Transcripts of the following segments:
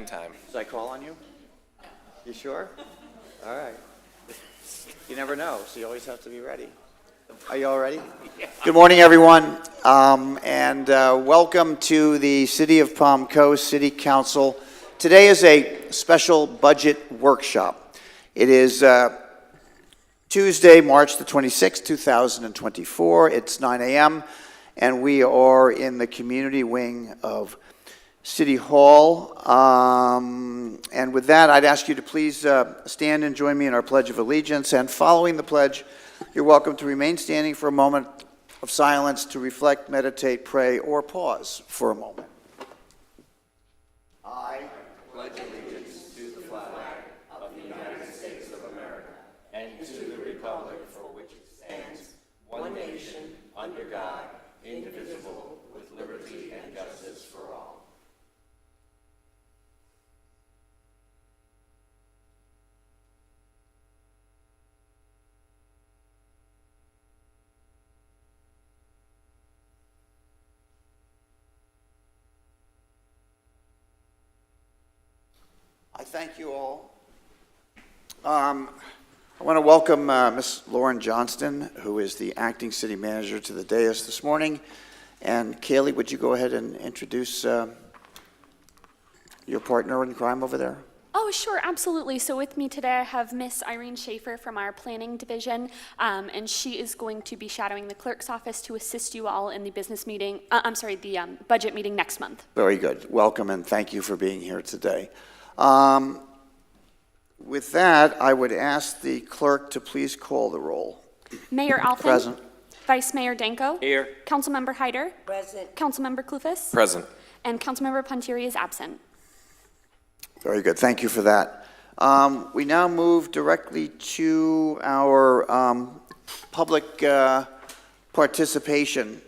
Time. Should I call on you? You sure? All right. You never know, so you always have to be ready. Are you all ready? Yeah. Good morning, everyone, and welcome to the City of Palm Coast City Council. Today is a special budget workshop. It is Tuesday, March the 26th, 2024. It's 9 a.m., and we are in the community wing of City Hall, and with that, I'd ask you to please stand and join me in our Pledge of Allegiance. And following the pledge, you're welcome to remain standing for a moment of silence to reflect, meditate, pray, or pause for a moment. I pledge allegiance to the flag of the United States of America and to the republic for which it stands, one nation, under God, indivisible, with liberty and justice for all. I thank you all. I want to welcome Ms. Lauren Johnston, who is the acting city manager, to the dais this morning. And Kaylee, would you go ahead and introduce your partner in crime over there? Oh, sure, absolutely. So with me today, I have Miss Irene Schaefer from our planning division, and she is going to be shadowing the clerk's office to assist you all in the business meeting, the budget meeting next month. Very good. Welcome, and thank you for being here today. With that, I would ask the clerk to please call the roll. Mayor Alfin. Present. Vice Mayor Danko. Here. Councilmember Hyder. Present. Councilmember Clufus. Present. And Councilmember Puntieri is absent. Very good. Thank you for that. We now move directly to our public participation.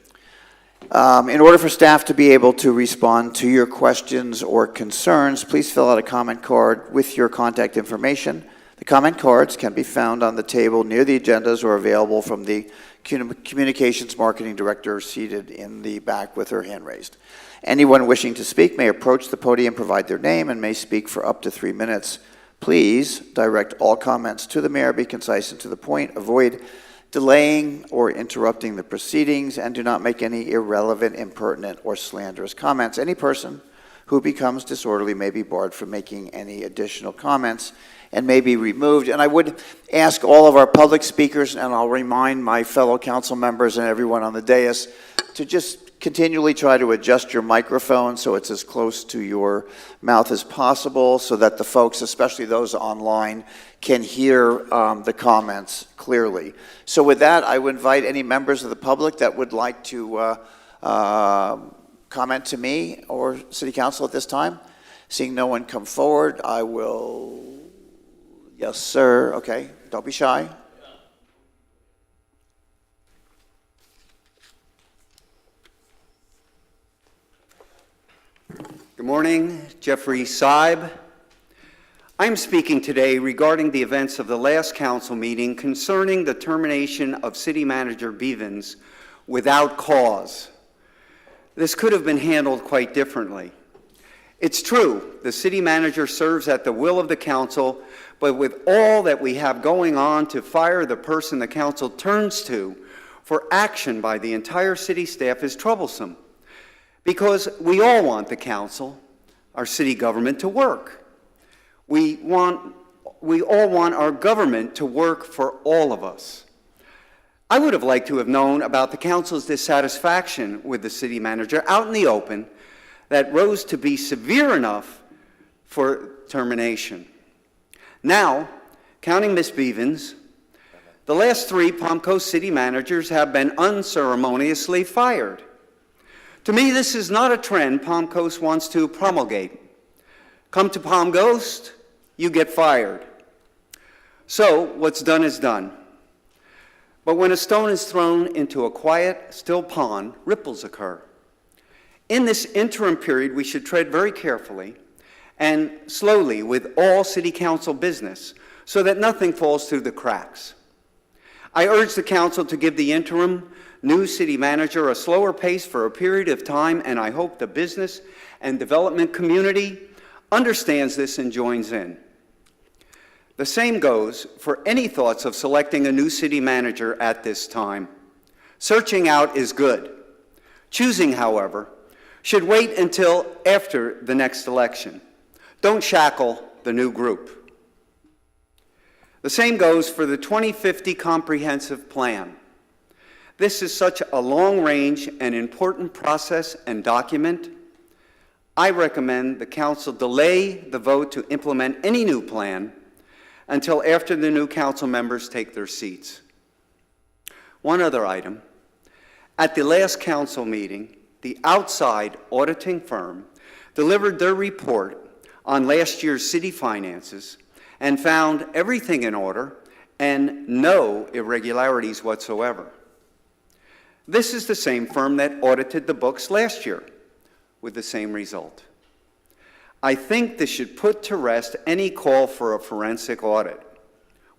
In order for staff to be able to respond to your questions or concerns, please fill out a comment card with your contact information. The comment cards can be found on the table near the agendas or available from the Communications Marketing Director seated in the back with her hand raised. Anyone wishing to speak may approach the podium, provide their name, and may speak for up to 3 minutes. Please direct all comments to the mayor, be concise and to the point, avoid delaying or interrupting the proceedings, and do not make any irrelevant, impertinent, or slanderous comments. Any person who becomes disorderly may be barred from making any additional comments and may be removed. And I would ask all of our public speakers, and I'll remind my fellow council members and everyone on the dais, to just continually try to adjust your microphone so it's as close to your mouth as possible, so that the folks, especially those online, can hear the comments clearly. So with that, I would invite any members of the public that would like to comment to me or City Council at this time. Seeing no one come forward, I will... Yes, sir. Okay, don't be shy. Good morning, Jeffrey Seib. I'm speaking today regarding the events of the last council meeting concerning the termination of City Manager Bevins without cause. This could have been handled quite differently. It's true, the city manager serves at the will of the council, but with all that we have going on, to fire the person the council turns to for action by the entire city staff is troublesome. Because we all want the council, our city government, to work. We all want our government to work for all of us. I would have liked to have known about the council's dissatisfaction with the city manager out in the open that rose to be severe enough for termination. Now, counting Ms. Bevins, the last 3 Palm Coast city managers have been unceremoniously fired. To me, this is not a trend Palm Coast wants to promulgate. Come to Palm Coast, you get fired. So, what's done is done. But when a stone is thrown into a quiet, still pond, ripples occur. In this interim period, we should tread very carefully and slowly with all city council business so that nothing falls through the cracks. I urge the council to give the interim new city manager a slower pace for a period of time, and I hope the business and development community understands this and joins in. The same goes for any thoughts of selecting a new city manager at this time. Searching out is good. Choosing, however, should wait until after the next election. Don't shackle the new group. The same goes for the 2050 Comprehensive Plan. This is such a long-range and important process and document. I recommend the council delay the vote to implement any new plan until after the new council members take their seats. One other item. At the last council meeting, the outside auditing firm delivered their report on last year's city finances and found everything in order and no irregularities whatsoever. This is the same firm that audited the books last year with the same result. I think this should put to rest any call for a forensic audit.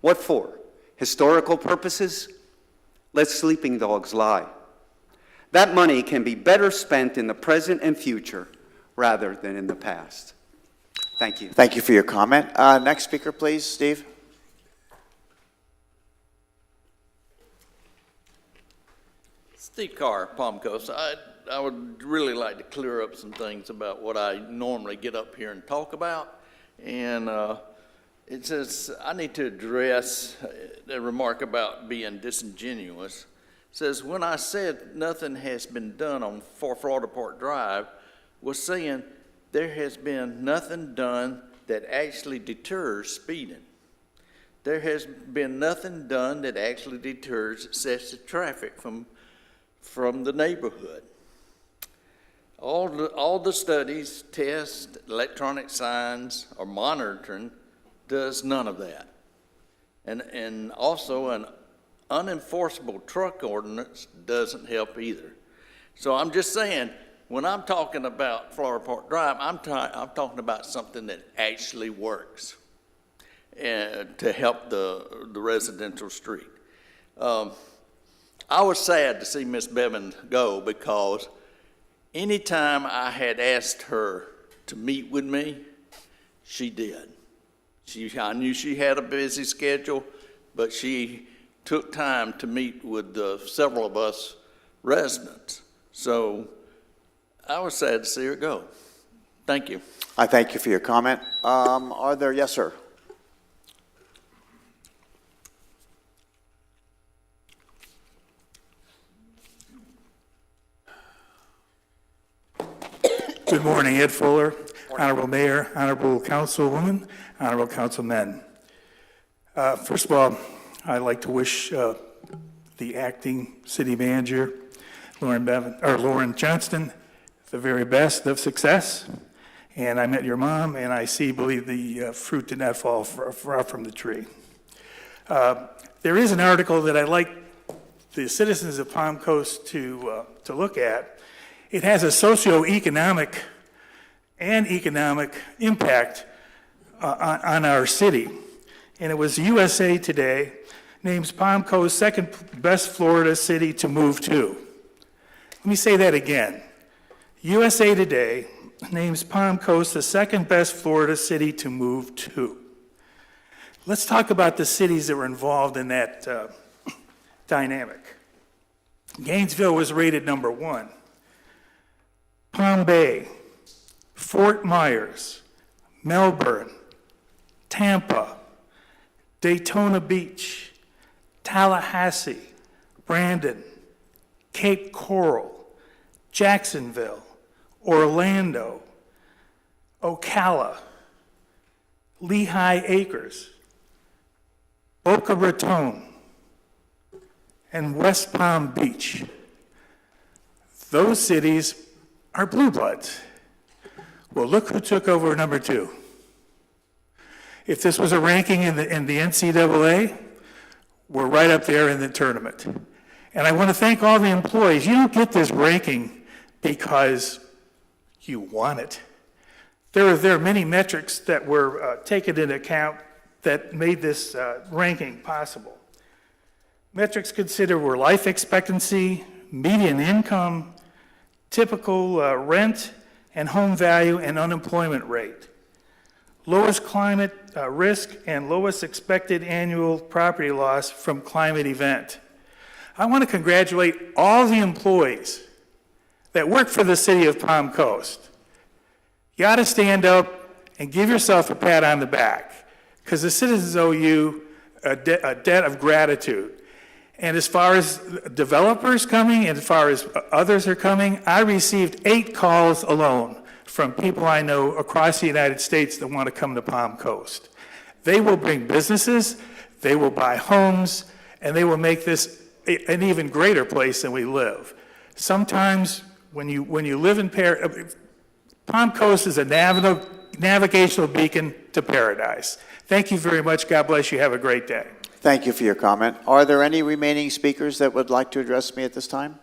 What for? Historical purposes? Let sleeping dogs lie. That money can be better spent in the present and future rather than in the past. Thank you. Thank you for your comment. Next speaker, please, Steve. Steve Carr, Palm Coast. I would really like to clear up some things about what I normally get up here and talk about. And it says I need to address the remark about being disingenuous. It says, when I said nothing has been done on Florida Park Drive, was saying there has been nothing done that actually deters speeding. There has been nothing done that actually deters excessive traffic from the neighborhood. All the studies, tests, electronic signs, or monitoring does none of that. And also an unenforceable truck ordinance doesn't help either. So I'm just saying, when I'm talking about Florida Park Drive, I'm talking about something that actually works to help the residential street. I was sad to see Miss Bevan go because anytime I had asked her to meet with me, she did. I knew she had a busy schedule, but she took time to meet with several of us residents. So I was sad to see her go. Thank you. I thank you for your comment. Are there, yes, sir. Good morning, Ed Fuller, Honorable Mayor, Honorable Councilwoman, Honorable Councilmen. First of all, I'd like to wish the acting city manager, Lauren Johnston, the very best of success. And I met your mom, and I believe the fruit did not fall far from the tree. There is an article that I'd like the citizens of Palm Coast to look at. It has a socioeconomic and economic impact on our city. And it was USA Today names Palm Coast second best Florida city to move to. Let me say that again. USA Today names Palm Coast the second best Florida city to move to. Let's talk about the cities that were involved in that dynamic. Gainesville was rated number 1. Palm Bay, Fort Myers, Melbourne, Tampa, Daytona Beach, Tallahassee, Brandon, Cape Coral, Jacksonville, Orlando, Ocala, Lehigh Acres, Boca Raton, and West Palm Beach. Those cities are blue bloods. Well, look who took over number 2. If this was a ranking in the NCAA, we're right up there in the tournament. And I want to thank all the employees. You don't get this ranking because you want it. There are many metrics that were taken into account that made this ranking possible. Metrics considered were life expectancy, median income, typical rent and home value, and unemployment rate. lowest climate risk, and lowest expected annual property loss from climate event. I want to congratulate all the employees that work for the city of Palm Coast. You ought to stand up and give yourself a pat on the back, because the citizens owe you a debt of gratitude. And as far as developers coming, and as far as others are coming, I received 8 calls alone from people I know across the United States that want to come to Palm Coast. They will bring businesses, they will buy homes, and they will make this an even greater place than we live. Sometimes when you live in Palm Coast is a navigational beacon to paradise. Thank you very much. God bless you. Have a great day. Thank you for your comment. Are there any remaining speakers that would like to address me at this time?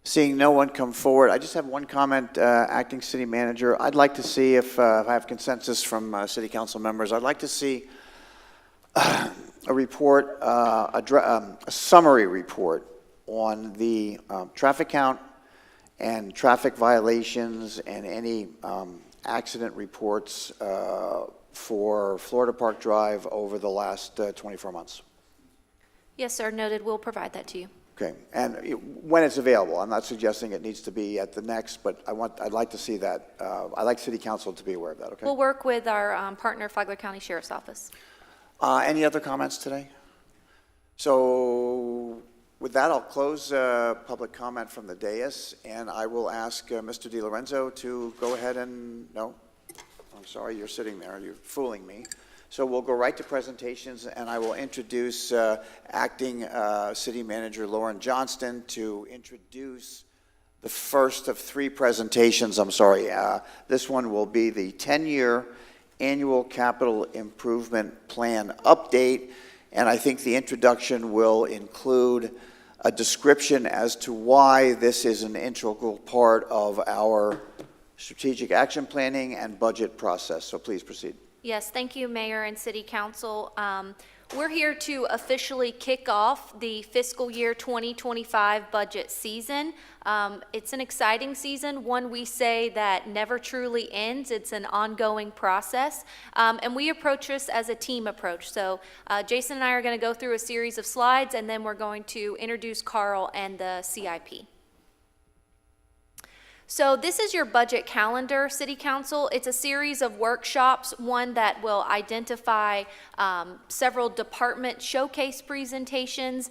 Seeing no one come forward, I just have one comment, Acting City Manager. I'd like to see if I have consensus from City Council members. I'd like to see a report, a summary report on the traffic count and traffic violations and any accident reports for Florida Park Drive over the last 24 months. Yes, sir, noted. We'll provide that to you. Okay, and when it's available, I'm not suggesting it needs to be at the next, but I'd like to see that. I'd like City Council to be aware of that, okay? We'll work with our partner, Flagler County Sheriff's Office. Any other comments today? So with that, I'll close public comment from the dais, and I will ask Mr. DiLorenzo to go ahead and, no, I'm sorry, you're sitting there, you're fooling me. So we'll go right to presentations, and I will introduce Acting City Manager Lauren Johnston to introduce the first of 3 presentations. I'm sorry. This one will be the 10-year annual capital improvement plan update, and I think the introduction will include a description as to why this is an integral part of our strategic action planning and budget process. So please proceed. Yes, thank you, Mayor and City Council. We're here to officially kick off the fiscal year 2025 budget season. It's an exciting season, one we say that never truly ends. It's an ongoing process, and we approach this as a team approach. So Jason and I are going to go through a series of slides, and then we're going to introduce Carl and the CIP. So this is your budget calendar, City Council. It's a series of workshops, one that will identify several department showcase presentations.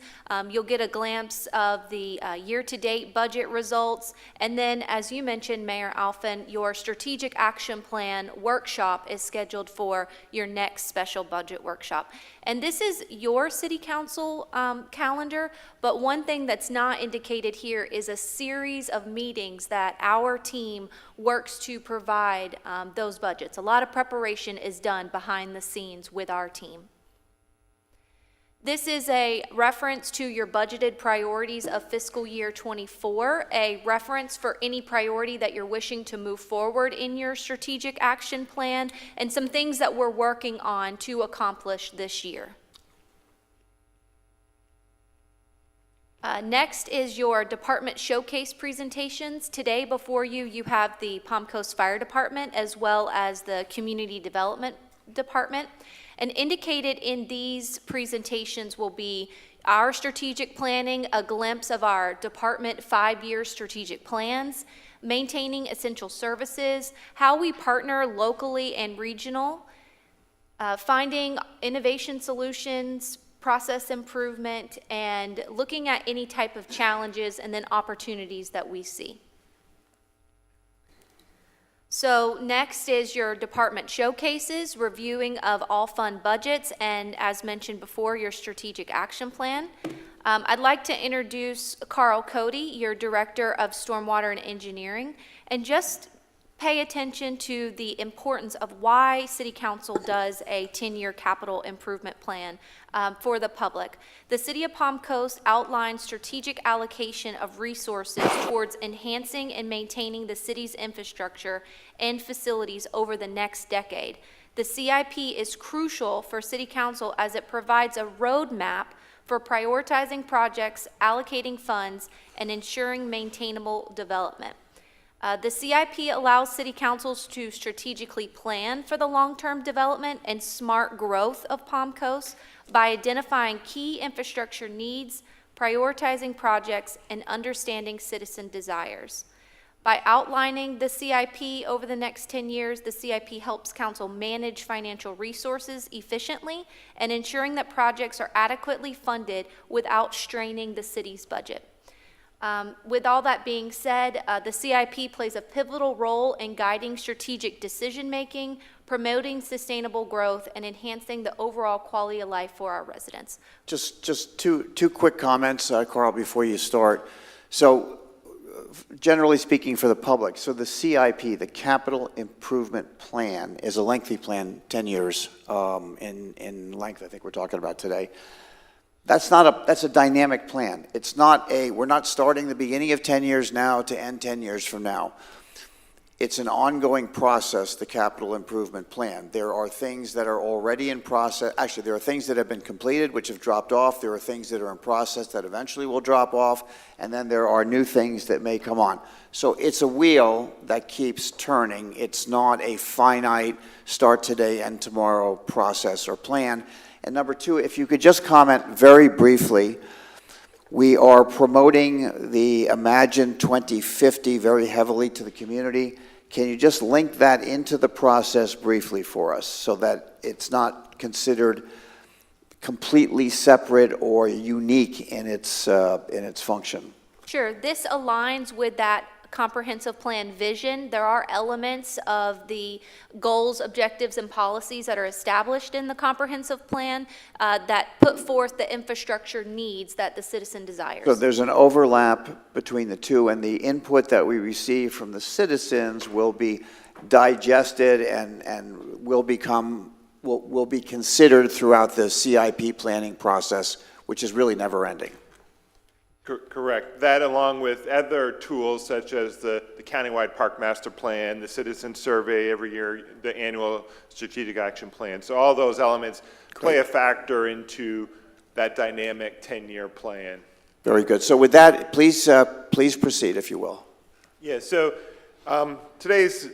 You'll get a glimpse of the year-to-date budget results. And then, as you mentioned, Mayor Alphen, your strategic action plan workshop is scheduled for your next special budget workshop. And this is your City Council calendar, but one thing that's not indicated here is a series of meetings that our team works to provide those budgets. A lot of preparation is done behind the scenes with our team. This is a reference to your budgeted priorities of fiscal year 24, a reference for any priority that you're wishing to move forward in your strategic action plan, and some things that we're working on to accomplish this year. Next is your department showcase presentations. Today before you, you have the Palm Coast Fire Department as well as the Community Development Department. And indicated in these presentations will be our strategic planning, a glimpse of our department 5-year strategic plans, maintaining essential services, how we partner locally and regional, finding innovation solutions, process improvement, and looking at any type of challenges and then opportunities that we see. So next is your department showcases, reviewing of all fund budgets, and as mentioned before, your strategic action plan. I'd like to introduce Carl Cody, your Director of Stormwater and Engineering, and just pay attention to the importance of why City Council does a 10-year capital improvement plan for the public. The City of Palm Coast outlines strategic allocation of resources towards enhancing and maintaining the city's infrastructure and facilities over the next decade. The CIP is crucial for City Council as it provides a roadmap for prioritizing projects, allocating funds, and ensuring maintainable development. The CIP allows city councils to strategically plan for the long-term development and smart growth of Palm Coast by identifying key infrastructure needs, prioritizing projects, and understanding citizen desires. By outlining the CIP over the next 10 years, the CIP helps council manage financial resources efficiently and ensuring that projects are adequately funded without straining the city's budget. With all that being said, the CIP plays a pivotal role in guiding strategic decision-making, promoting sustainable growth, and enhancing the overall quality of life for our residents. Just two quick comments, Carl, before you start. So, generally speaking for the public, so the CIP, the Capital Improvement Plan, is a lengthy plan, 10 years in length, I think we're talking about today. That's a dynamic plan. It's not we're not starting the beginning of 10 years now to end 10 years from now. It's an ongoing process, the Capital Improvement Plan. There are things that are already in process. Actually, there are things that have been completed which have dropped off. There are things that are in process that eventually will drop off. And then there are new things that may come on. So it's a wheel that keeps turning. It's not a finite start today and tomorrow process or plan. And number two, if you could just comment very briefly, we are promoting the Imagine 2050 very heavily to the community. Can you just link that into the process briefly for us so that it's not considered completely separate or unique in its function? Sure, this aligns with that comprehensive plan vision. There are elements of the goals, objectives, and policies that are established in the comprehensive plan that put forth the infrastructure needs that the citizen desires. So there's an overlap between the two, and the input that we receive from the citizens will be digested and will be considered throughout the CIP planning process, which is really never ending. Correct. That, along with other tools such as the countywide park master plan, the citizen survey every year, the annual strategic action plan. So all those elements play a factor into that dynamic 10-year plan. Very good. So with that, please proceed, if you will. Yeah, so today's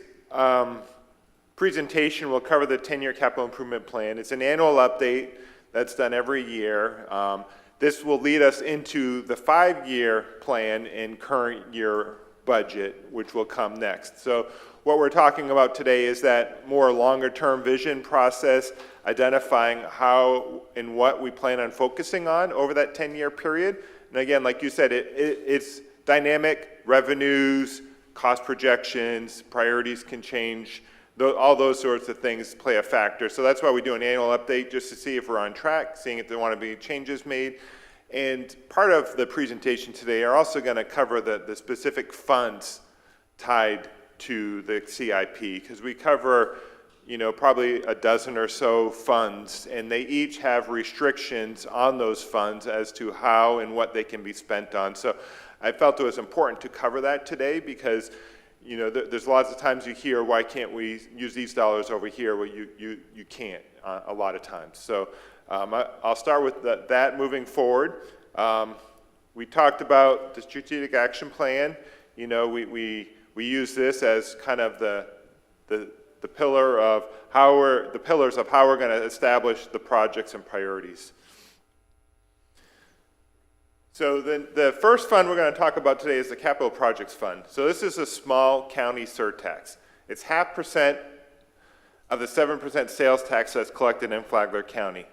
presentation will cover the 10-year capital improvement plan. It's an annual update that's done every year. This will lead us into the 5-year plan and current year budget, which will come next. So what we're talking about today is that more longer-term vision process, identifying how and what we plan on focusing on over that 10-year period. And again, like you said, it's dynamic. Revenues, cost projections, priorities can change. All those sorts of things play a factor. So that's why we do an annual update, just to see if we're on track, seeing if there want to be changes made. And part of the presentation today are also going to cover the specific funds tied to the CIP, because we cover, probably a dozen or so funds, and they each have restrictions on those funds as to how and what they can be spent on. So I felt it was important to cover that today because there's lots of times you hear, why can't we use these dollars over here? Well, you can't a lot of times. So I'll start with that moving forward. We talked about the strategic action plan. We use this as kind of the pillars of how we're going to establish the projects and priorities. So the first fund we're going to talk about today is the Capital Projects Fund. So this is a small county surtax. It's 0.5% of the 7% sales tax that's collected in Flagler County.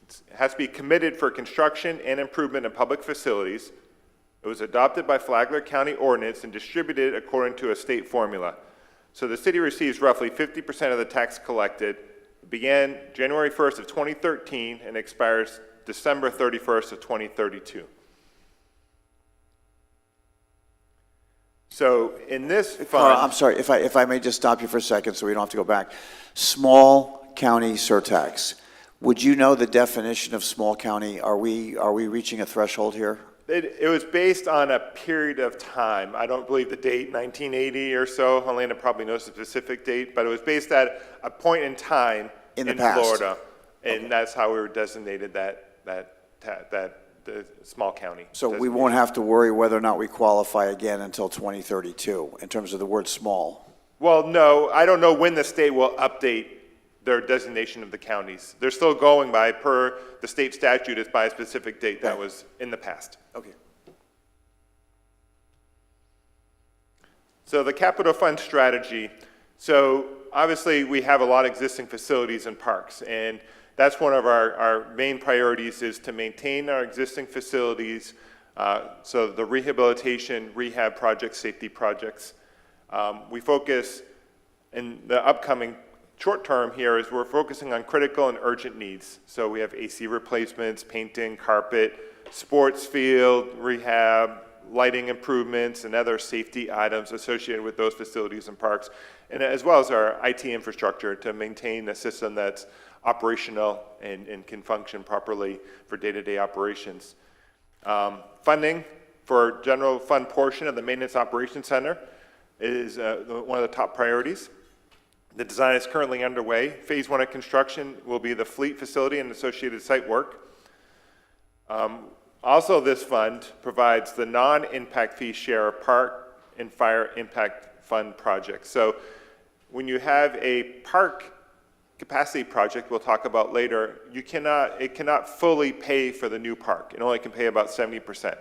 It has to be committed for construction and improvement in public facilities. It was adopted by Flagler County ordinance and distributed according to a state formula. So the city receives roughly 50% of the tax collected. It began January 1st of 2013 and expires December 31st of 2032. So in this fund... Carl, I'm sorry, if I may just stop you for a second so we don't have to go back. Small county surtax. Would you know the definition of small county? Are we reaching a threshold here? It was based on a period of time. I don't believe the date, 1980 or so. Helena probably knows the specific date, but it was based at a point in time in the past. Florida. And that's how we were designated that the small county. So we won't have to worry whether or not we qualify again until 2032 in terms of the word small. Well, no, I don't know when the state will update their designation of the counties. They're still going by, per the state statute, it's by a specific date that was in the past. Okay. So the capital fund strategy. So obviously we have a lot of existing facilities and parks, and that's one of our main priorities is to maintain our existing facilities, so the rehabilitation, rehab projects, safety projects. We focus in the upcoming short term here is we're focusing on critical and urgent needs. So we have AC replacements, painting, carpet, sports field, rehab, lighting improvements, and other safety items associated with those facilities and parks, and as well as our IT infrastructure to maintain a system that's operational and can function properly for day-to-day operations. Funding for general fund portion of the Maintenance Operations Center is one of the top priorities. The design is currently underway. Phase 1 of construction will be the fleet facility and associated site work. Also, this fund provides the non-impact fee share of park and fire impact fund projects. So when you have a park capacity project we'll talk about later, it cannot fully pay for the new park. It only can pay about 70%. And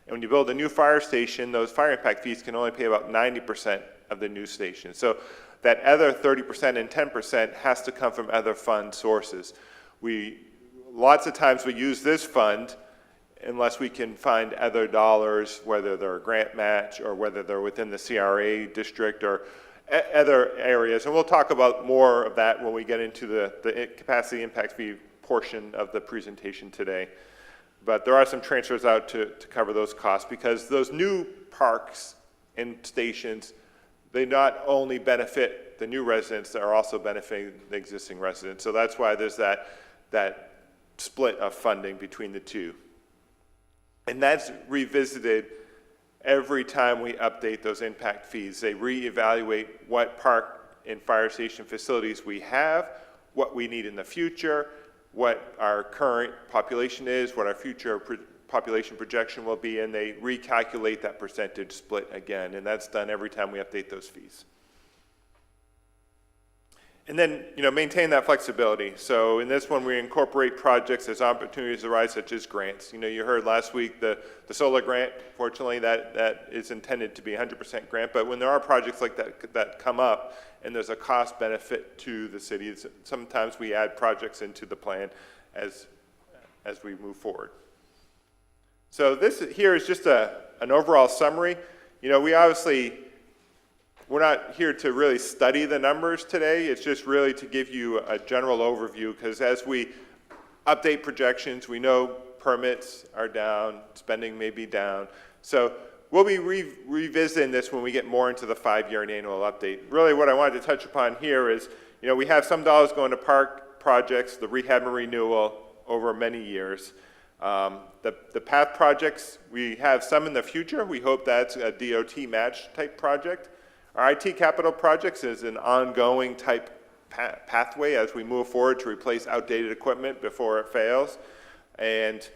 when you build a new fire station, those fire impact fees can only pay about 90% of the new station. So that other 30% and 10% has to come from other fund sources. Lots of times we use this fund unless we can find other dollars, whether they're a grant match or whether they're within the CRA district or other areas. And we'll talk about more of that when we get into the capacity impact fee portion of the presentation today. But there are some transfers out to cover those costs because those new parks and stations, they not only benefit the new residents, they are also benefiting the existing residents. So that's why there's that split of funding between the two. And that's revisited every time we update those impact fees. They reevaluate what park and fire station facilities we have, what we need in the future, what our current population is, what our future population projection will be, and they recalculate that percentage split again. And that's done every time we update those fees. And then, maintain that flexibility. So in this one, we incorporate projects as opportunities arise, such as grants. You heard last week the solar grant. Fortunately, that is intended to be 100% grant. But when there are projects like that come up, and there's a cost benefit to the city, sometimes we add projects into the plan as we move forward. So this here is just an overall summary. We're not here to really study the numbers today. It's just really to give you a general overview, because as we update projections, we know permits are down, spending may be down. So we'll be revisiting this when we get more into the 5-year and annual update. Really what I wanted to touch upon here is, we have some dollars going to park projects, the rehab and renewal over many years. The path projects, we have some in the future. We hope that's a DOT match type project. Our IT capital projects is an ongoing type pathway as we move forward to replace outdated equipment before it fails. And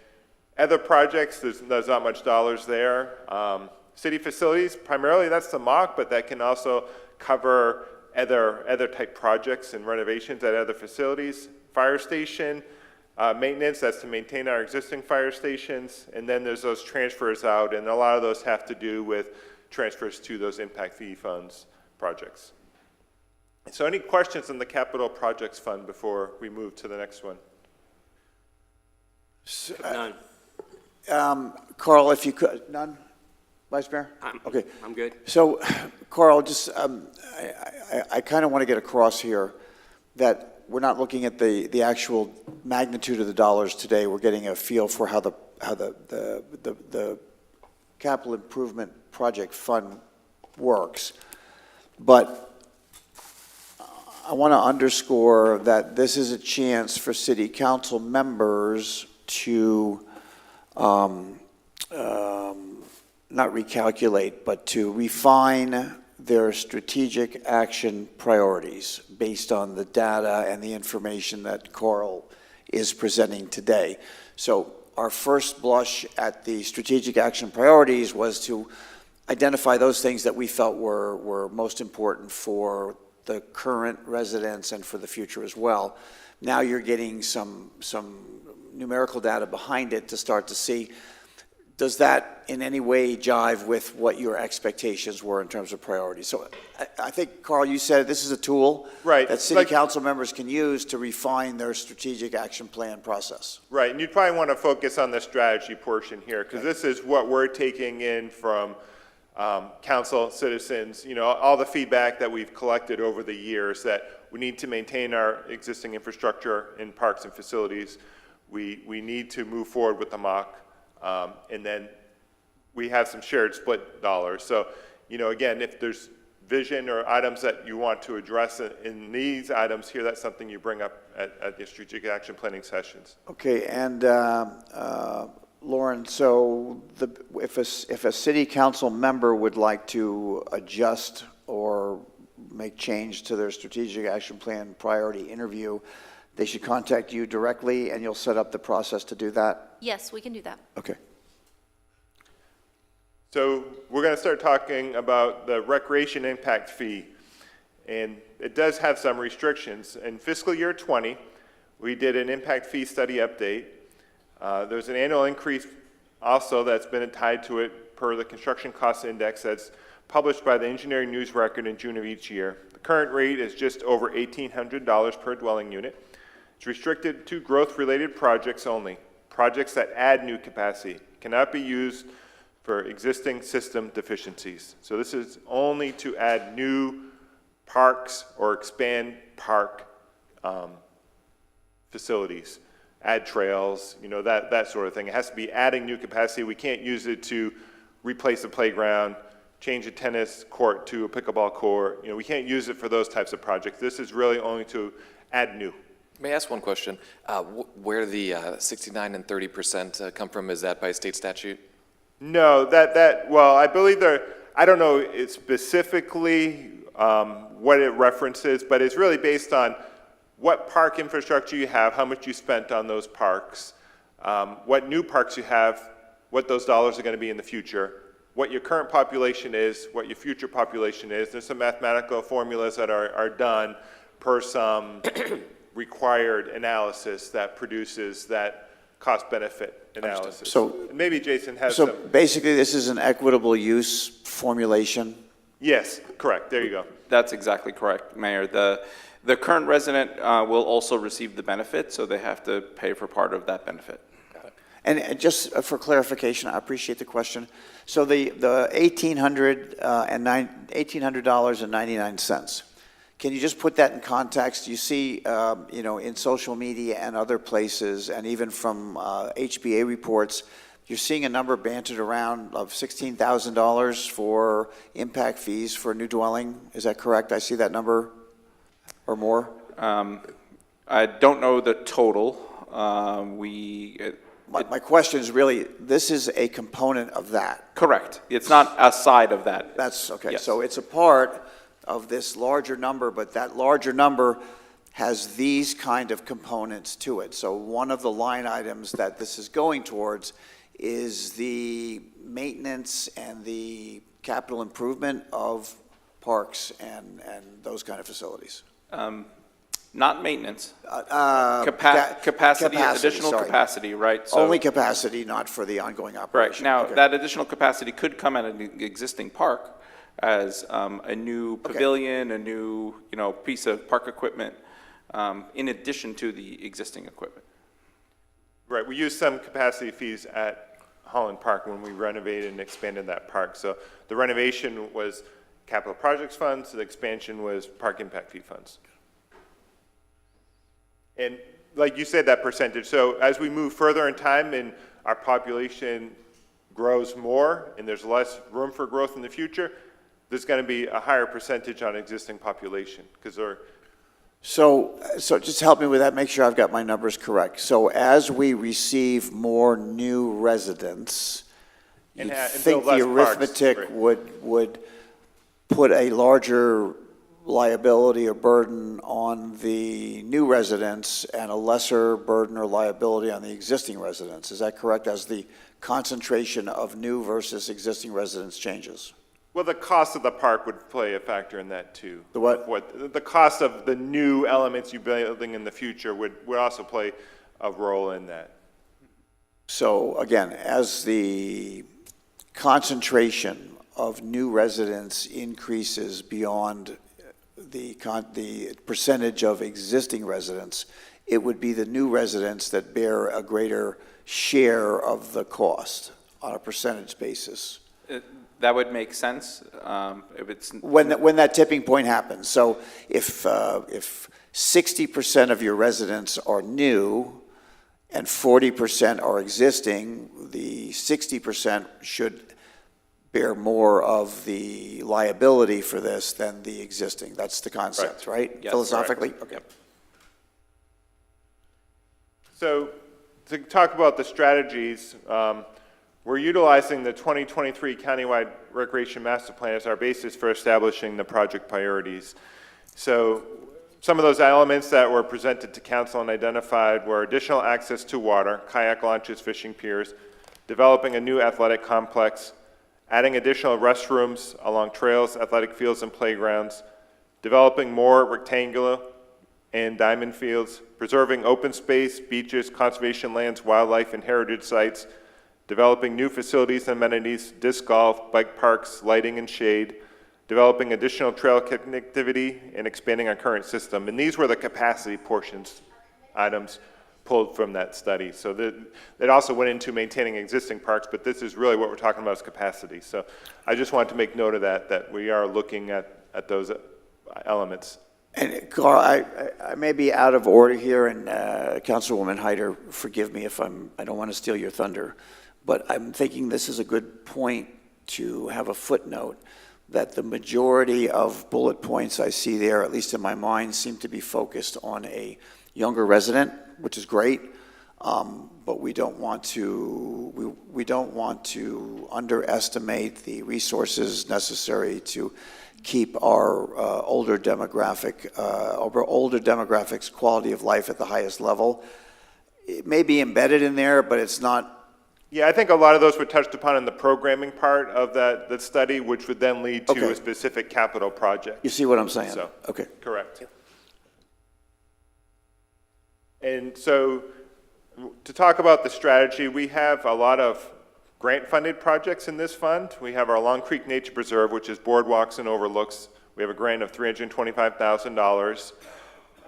other projects, there's not much dollars there. City facilities, primarily that's the MOC, but that can also cover other type projects and renovations at other facilities. Fire station maintenance, that's to maintain our existing fire stations. And then there's those transfers out, and a lot of those have to do with transfers to those impact fee funds projects. So any questions on the capital projects fund before we move to the next one? None. Carl, if you could, none? Vice Mayor? Okay. I'm good. So, Carl, just, I kind of want to get across here that we're not looking at the actual magnitude of the dollars today. We're getting a feel for how the capital improvement project fund works. But I want to underscore that this is a chance for city council members to not recalculate, but to refine their strategic action priorities based on the data and the information that Carl is presenting today. So our first blush at the strategic action priorities was to identify those things that we felt were most important for the current residents and for the future as well. Now you're getting some numerical data behind it to start to see, does that in any way jive with what your expectations were in terms of priorities? So I think, Carl, you said this is a tool Right. that city council members can use to refine their strategic action plan process. Right, and you'd probably want to focus on the strategy portion here, because this is what we're taking in from council, citizens, you know, all the feedback that we've collected over the years that we need to maintain our existing infrastructure in parks and facilities. We need to move forward with the mock, and then we have some shared split dollars. So, you know, again, if there's vision or items that you want to address in these items here, that's something you bring up at the strategic action planning sessions. Okay, and Lauren, so if a city council member would like to adjust or make change to their strategic action plan priority interview, they should contact you directly and you'll set up the process to do that? Yes, we can do that. Okay. So we're going to start talking about the recreation impact fee, and it does have some restrictions. In fiscal year 20, we did an impact fee study update. There's an annual increase also that's been tied to it per the construction cost index that's published by the Engineering News Record in June of each year. The current rate is just over $1,800 per dwelling unit. It's restricted to growth-related projects only. Projects that add new capacity cannot be used for existing system deficiencies. So this is only to add new parks or expand park facilities, add trails, you know, that sort of thing. It has to be adding new capacity. We can't use it to replace a playground, change a tennis court to a pickleball court. You know, we can't use it for those types of projects. This is really only to add new. May I ask one question? Where the 69 and 30% come from? Is that by state statute? No, well, I believe I don't know specifically what it references, but it's really based on what park infrastructure you have, how much you spent on those parks, what new parks you have, what those dollars are going to be in the future, what your current population is, what your future population is. There's some mathematical formulas that are done per some required analysis that produces that cost-benefit analysis. So- And maybe Jason has So some. basically, this is an equitable use formulation? Yes, correct, there you go. That's exactly correct, Mayor. The current resident will also receive the benefit, so they have to pay for part of that benefit. And just for clarification, I appreciate the question. So the $1,800.99, can you just put that in context? You see, you know, in social media and other places, and even from HBA reports, you're seeing a number bantered around of $16,000 for impact fees for a new dwelling. Is that correct? I see that number or more? I don't know the total. My question is really, this is a component of that. Correct. It's not a side of that. That's, okay, Yes. so it's a part of this larger number, but that larger number has these kind of components to it. So one of the line items that this is going towards is the maintenance and the capital improvement of parks and those kind of facilities. Not maintenance. Capacity, Capacity, additional sorry. capacity, right? So- Only capacity, not for the ongoing Right. operation. Now, Okay. that additional capacity could come at an existing park as a new pavilion, a new, you know, piece of park equipment, in addition to the existing equipment. Right, we used some capacity fees at Holland Park when we renovated and expanded that park. So the renovation was capital projects funds, the expansion was park impact fee funds. And like you said, that percentage, so as we move further in time and our population grows more and there's less room for growth in the future, there's going to be a higher percentage on existing population because they're. So just help me with that, make sure I've got my numbers correct. So as we receive more new residents, And you'd and think build the less parks, arithmetic right. would put a larger liability or burden on the new residents and a lesser burden or liability on the existing residents. Is that correct, as the concentration of new versus existing residents changes? Well, the cost of the park would play a factor in that too. The what? The cost of the new elements you're building in the future would also play a role in that. So again, as the concentration of new residents increases beyond the percentage of existing residents, it would be the new residents that bear a greater share of the cost on a percentage basis. That would make sense, if it's. When that tipping point happens. So if 60% of your residents are new and 40% are existing, the 60% should bear more of the liability for this than the existing. That's the concept, right? Yes, Philosophically? correct. Okay. Yep. So to talk about the strategies, we're utilizing the 2023 Countywide Recreation Master Plan as our basis for establishing the project priorities. So some of those elements that were presented to council and identified were additional access to water, kayak launches, fishing piers, developing a new athletic complex, adding additional restrooms along trails, athletic fields, and playgrounds, developing more rectangular and diamond fields, preserving open space, beaches, conservation lands, wildlife, and heritage sites, developing new facilities and amenities, disc golf, bike parks, lighting and shade, developing additional trail connectivity, and expanding our current system. And these were the capacity portions items pulled from that study. So that also went into maintaining existing parks, but this is really what we're talking about is capacity. So I just wanted to make note of that we are looking at those elements. And Carl, I may be out of order here, and Councilwoman Hyder, forgive me if I don't want to steal your thunder, but I'm thinking this is a good point to have a footnote that the majority of bullet points I see there, at least in my mind, seem to be focused on a younger resident, which is great, but we don't want to underestimate the resources necessary to keep our older demographics quality of life at the highest level. It may be embedded in there, but it's not. Yeah, I think a lot of those were touched upon in the programming part of that study, which would then lead to a specific capital project. You see what I'm saying? So, okay. Correct. And so to talk about the strategy, we have a lot of grant-funded projects in this fund. We have our Long Creek Nature Preserve, which is boardwalks and overlooks. We have a grant of $325,000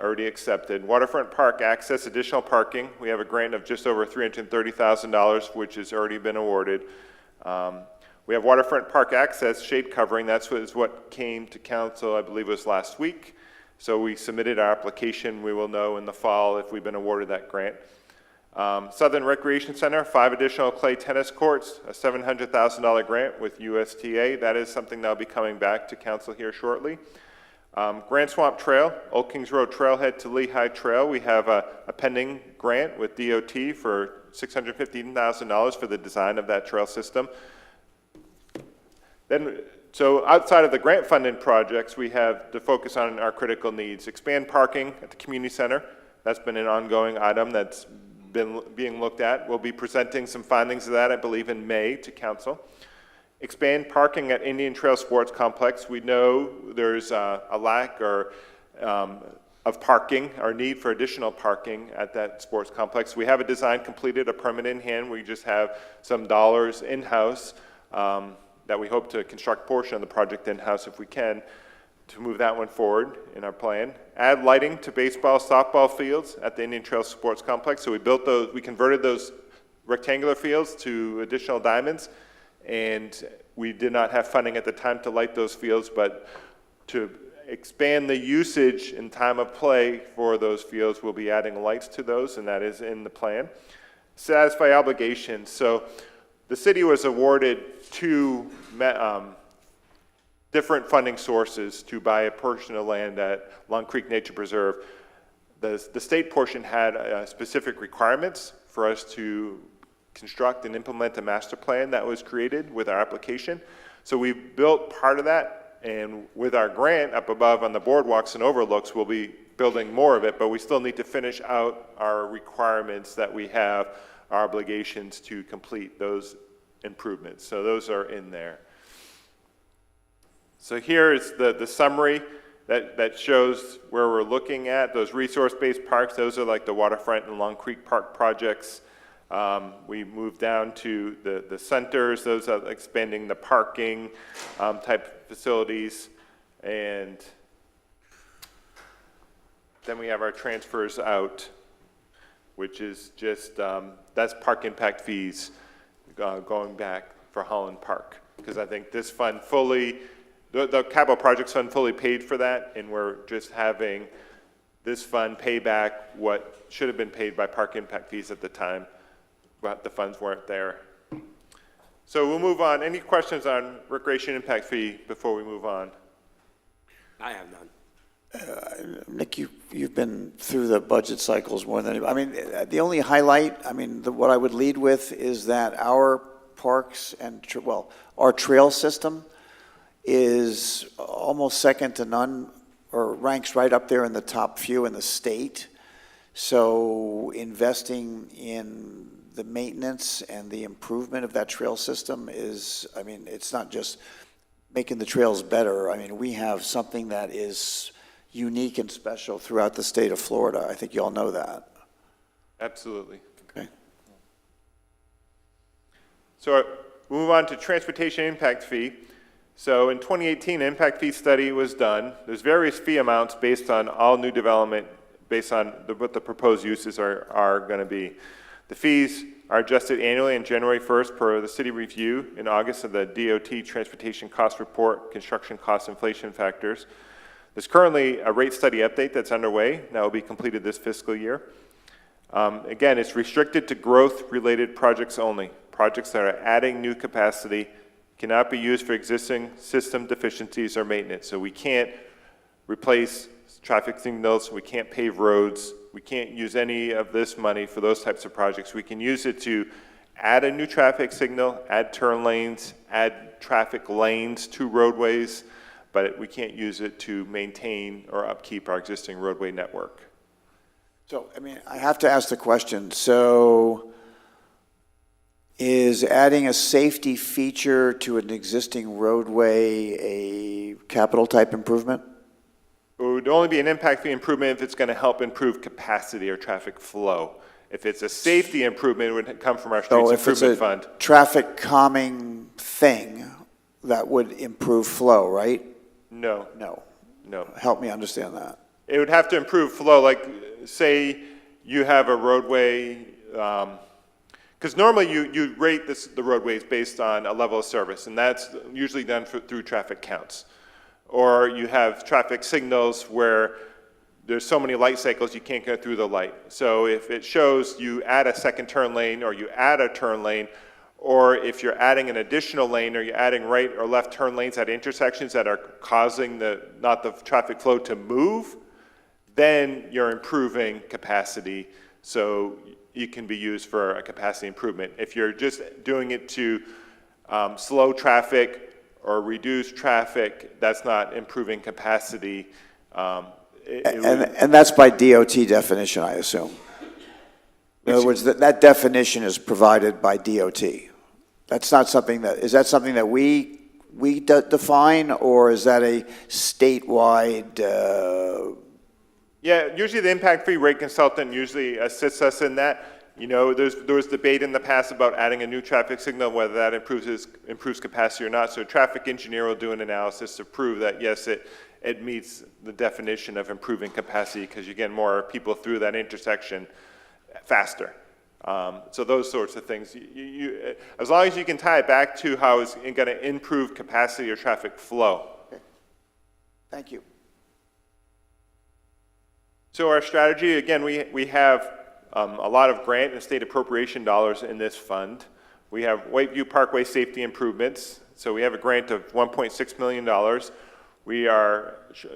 already accepted. Waterfront Park access, additional parking. We have a grant of just over $330,000, which has already been awarded. We have Waterfront Park access, shade covering. That's what came to council, I believe it was last week. So we submitted our application. We will know in the fall if we've been awarded that grant. Southern Recreation Center, 5 additional clay tennis courts, a $700,000 grant with USTA. That is something that'll be coming back to council here shortly. Grand Swamp Trail, Old Kings Road Trailhead to Lehigh Trail. We have a pending grant with DOT for $615,000 for the design of that trail system. So outside of the grant funded projects, we have to focus on our critical needs. Expand parking at the community center. That's been an ongoing item that's been being looked at. We'll be presenting some findings of that, I believe, in May to council. Expand parking at Indian Trail Sports Complex. We know there's a lack of parking, or need for additional parking at that sports complex. We have a design completed, a permit in hand. We just have some dollars in-house that we hope to construct a portion of the project in-house if we can, to move that one forward in our plan. Add lighting to baseball, softball fields at the Indian Trail Sports Complex. So we converted those rectangular fields to additional diamonds, and we did not have funding at the time to light those fields, but to expand the usage and time of play for those fields, we'll be adding lights to those, and that is in the plan. Satisfy obligations. So the city was awarded 2 different funding sources to buy a portion of land at Long Creek Nature Preserve. The state portion had specific requirements for us to construct and implement a master plan that was created with our application. So we built part of that And with our grant up above on the boardwalks and overlooks, we'll be building more of it, but we still need to finish out our requirements that we have, our obligations to complete those improvements. So those are in there. So here is the summary that shows where we're looking at. Those resource-based parks, those are like the Waterfront and Long Creek Park projects. We moved down to the centers, those are expanding the parking type facilities. And then we have our transfers out, which is just, that's park impact fees going back for Holland Park. Because I think this fund fully, the capital projects fund fully paid for that, and we're just having this fund pay back what should have been paid by park impact fees at the time, but the funds weren't there. So we'll move on. Any questions on recreation impact fee before we move on? I have none. Nick, you've been through the budget cycles more than anybody. I mean, the only highlight, I mean, what I would lead with is that our parks and, our trail system is almost second to none, or ranks right up there in the top few in the state. So investing in the maintenance and the improvement of that trail system is, I mean, it's not just making the trails better. I mean, we have something that is unique and special throughout the state of Florida. I think you all know that. Absolutely. Okay. So we'll move on to transportation impact fee. So in 2018, an impact fee study was done. There's various fee amounts based on all new development, based on what the proposed uses are going to be. The fees are adjusted annually on January 1st per the city review in August of the DOT Transportation Cost Report, Construction Cost Inflation Factors. There's currently a rate study update that's underway that will be completed this fiscal year. Again, it's restricted to growth-related projects only. Projects that are adding new capacity cannot be used for existing system deficiencies or maintenance. So we can't replace traffic signals, we can't pave roads, we can't use any of this money for those types of projects. We can use it to add a new traffic signal, add turn lanes, add traffic lanes to roadways, but we can't use it to maintain or upkeep our existing roadway network. So, I mean, I have to ask the question. So, is adding a safety feature to an existing roadway a capital type improvement? It would only be an impact fee improvement if it's going to help improve capacity or traffic flow. If it's a safety improvement, it would come from our Streets Improvement Fund. So if it's a traffic calming thing, that would improve flow, right? No. No. No. Help me understand that. It would have to improve flow, like say you have a roadway, because normally you rate the roadways based on a level of service, and that's usually done through traffic counts. Or you have traffic signals where there's so many light cycles you can't go through the light. So if it shows you add a second turn lane or you add a turn lane, or if you're adding an additional lane or you're adding right or left turn lanes at intersections that are causing not the traffic flow to move, then you're improving capacity, so it can be used for a capacity improvement. If you're just doing it to slow traffic or reduce traffic, that's not improving capacity. And that's by DOT definition, I assume. In other words, that definition is provided by DOT. That's not something that, is that something that we define, or is that a statewide? Yeah, usually the impact fee rate consultant usually assists us in that. You know, there was debate in the past about adding a new traffic signal, whether that improves capacity or not. So a traffic engineer will do an analysis to prove that, yes, it meets the definition of improving capacity because you get more people through that intersection faster. So those sorts of things. As long as you can tie it back to how it's going to improve capacity or traffic flow. Okay. Thank you. So our strategy, again, we have a lot of grant and state appropriation dollars in this fund. We have Whiteview Parkway safety improvements. So we have a grant of $1.6 million.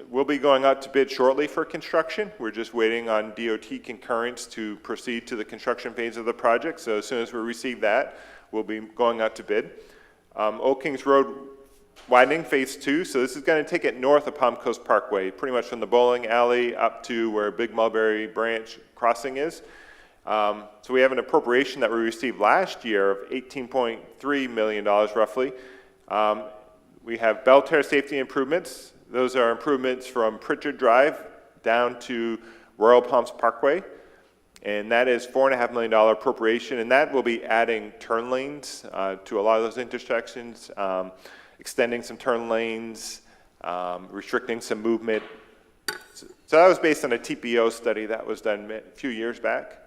We'll be going out to bid shortly for construction. We're just waiting on DOT concurrence to proceed to the construction phase of the project. So as soon as we receive that, we'll be going out to bid. Old Kings Road widening Phase 2. So this is going to take it north of Palm Coast Parkway, pretty much from the bowling alley up to where Big Mulberry Branch crossing is. So we have an appropriation that we received last year of $18.3 million roughly. We have Belterre safety improvements. Those are improvements from Pritchard Drive down to Royal Palms Parkway. And that is $4.5 million appropriation, and that will be adding turn lanes to a lot of those intersections, extending some turn lanes, restricting some movement. So that was based on a TPO study that was done a few years back.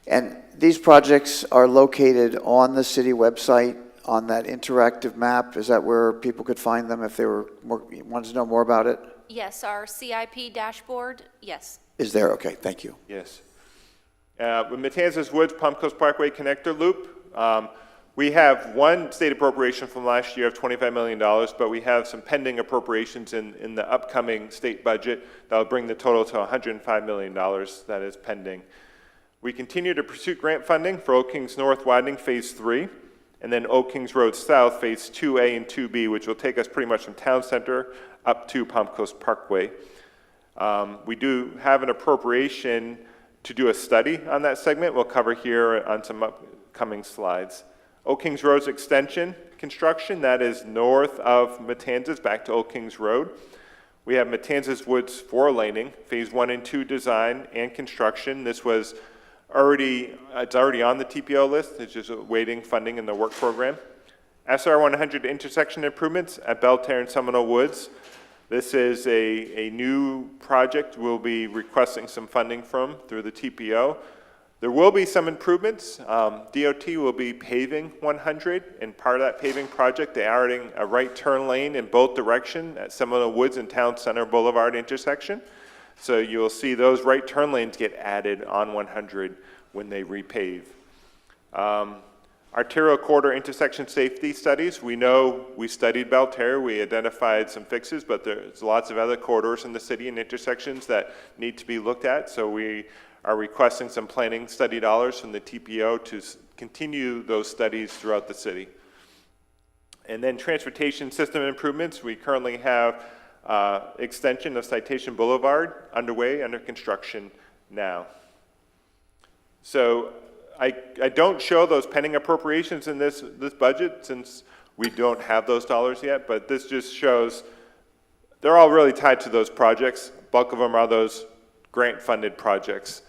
And these projects are located on the city website, on that interactive map? Is that where people could find them if they wanted to know more about it? Yes, our CIP dashboard, yes. Is there? Okay, thank you. Yes. With Matanzas Woods, Palm Coast Parkway Connector Loop, we have one state appropriation from last year of $25 million, but we have some pending appropriations in the upcoming state budget that will bring the total to $105 million that is pending. We continue to pursue grant funding for Old Kings North widening Phase 3, and then Old Kings Road South Phase 2A and 2B, which will take us pretty much from Town Center up to Palm Coast Parkway. We do have an appropriation to do a study on that segment. We'll cover here on some upcoming slides. Old Kings Road's extension construction, that is north of Matanzas back to Old Kings Road. We have Matanzas Woods 4-laning, Phase 1 and 2 design and construction. This was it's already on the TPO list. It's just awaiting funding in the work program. SR 100 intersection improvements at Belterre and Seminole Woods. This is a new project we'll be requesting some funding from through the TPO. There will be some improvements. DOT will be paving 100, and part of that paving project, they are adding a right turn lane in both directions at Seminole Woods and Town Center Boulevard intersection. So you'll see those right turn lanes get added on 100 when they repave. Arterial corridor intersection safety studies. We know we studied Belterre, we identified some fixes, but there's lots of other corridors in the city and intersections that need to be looked at. So we are requesting some planning study dollars from the TPO to continue those studies throughout the city. And then transportation system improvements. We currently have extension of Citation Boulevard underway, under construction now. So I don't show those pending appropriations in this budget since we don't have those dollars yet, but this just shows they're all really tied to those projects. Bulk of them are those grant-funded projects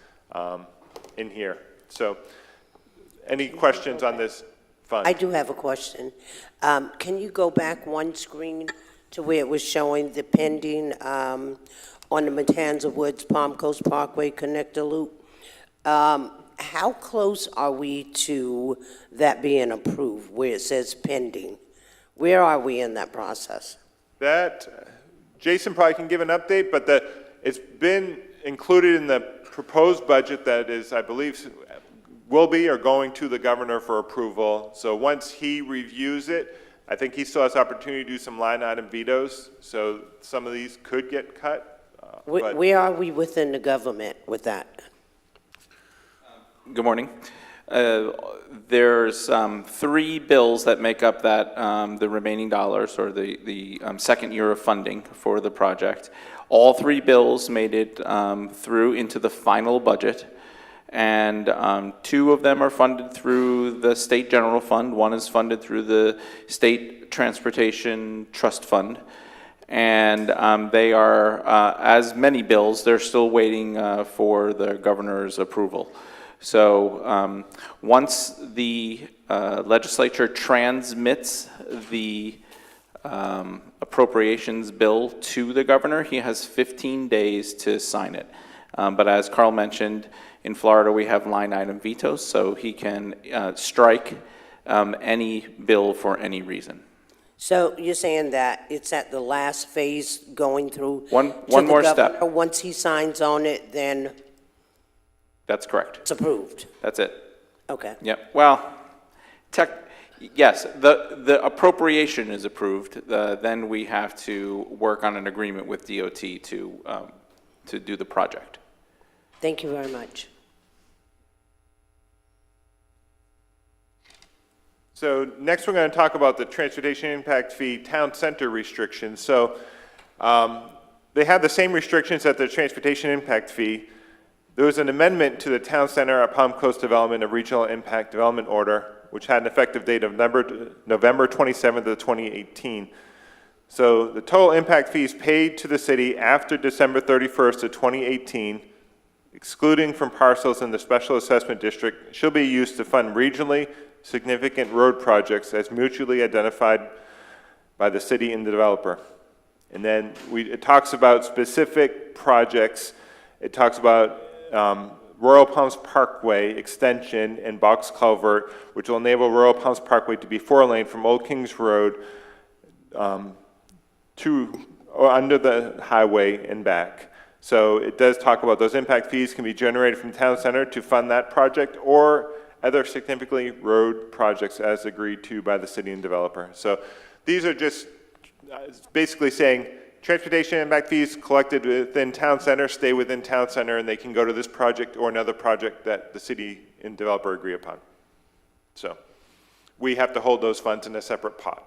in here. So any questions on this fund? I do have a question. Can you go back one screen to where it was showing the pending on the Matanzas Woods, Palm Coast Parkway Connector Loop? How close are we to that being approved, where it says pending? Where are we in that process? That, Jason probably can give an update, but it's been included in the proposed budget that is, I believe, will be or going to the governor for approval. So once he reviews it, I think he still has opportunity to do some line item vetoes, so some of these could get cut. Where are we within the government with that? Good morning. There's 3 bills that make up that the remaining dollars, or the second year of funding for the project. All 3 bills made it through into the final budget, and 2 of them are funded through the state general fund. 1 is funded through the state transportation trust fund, and they are, as many bills, they're still waiting for the governor's approval. So once the legislature transmits the appropriations bill to the governor, he has 15 days to sign it. But as Carl mentioned, in Florida we have line item vetoes, so he can strike any bill for any reason. So you're saying that it's at the last phase going through One to the more step. governor? Once he signs on it, then That's correct. it's approved? That's it. Okay. Yep. Well, yes, the appropriation is approved. Then we have to work on an agreement with DOT to do the project. Thank you very much. So next we're going to talk about the transportation impact fee town center restrictions. So they have the same restrictions at the transportation impact fee. There was an amendment to the town center at Palm Coast Development of Regional Impact Development Order, which had an effective date of November 27th of 2018. So the total impact fees paid to the city after December 31st of 2018, excluding from parcels in the special assessment district, shall be used to fund regionally significant road projects as mutually identified by the city and the developer. And then it talks about specific projects. It talks about Royal Palms Parkway extension and box culvert, which will enable Royal Palms Parkway to be 4-lane from Old Kings Road to or under the highway and back. So it does talk about those impact fees can be generated from town center to fund that project or other significantly road projects as agreed to by the city and developer. So these are just basically saying transportation impact fees collected within town center stay within town center, and they can go to this project or another project that the city and developer agree upon. So we have to hold those funds in a separate pot.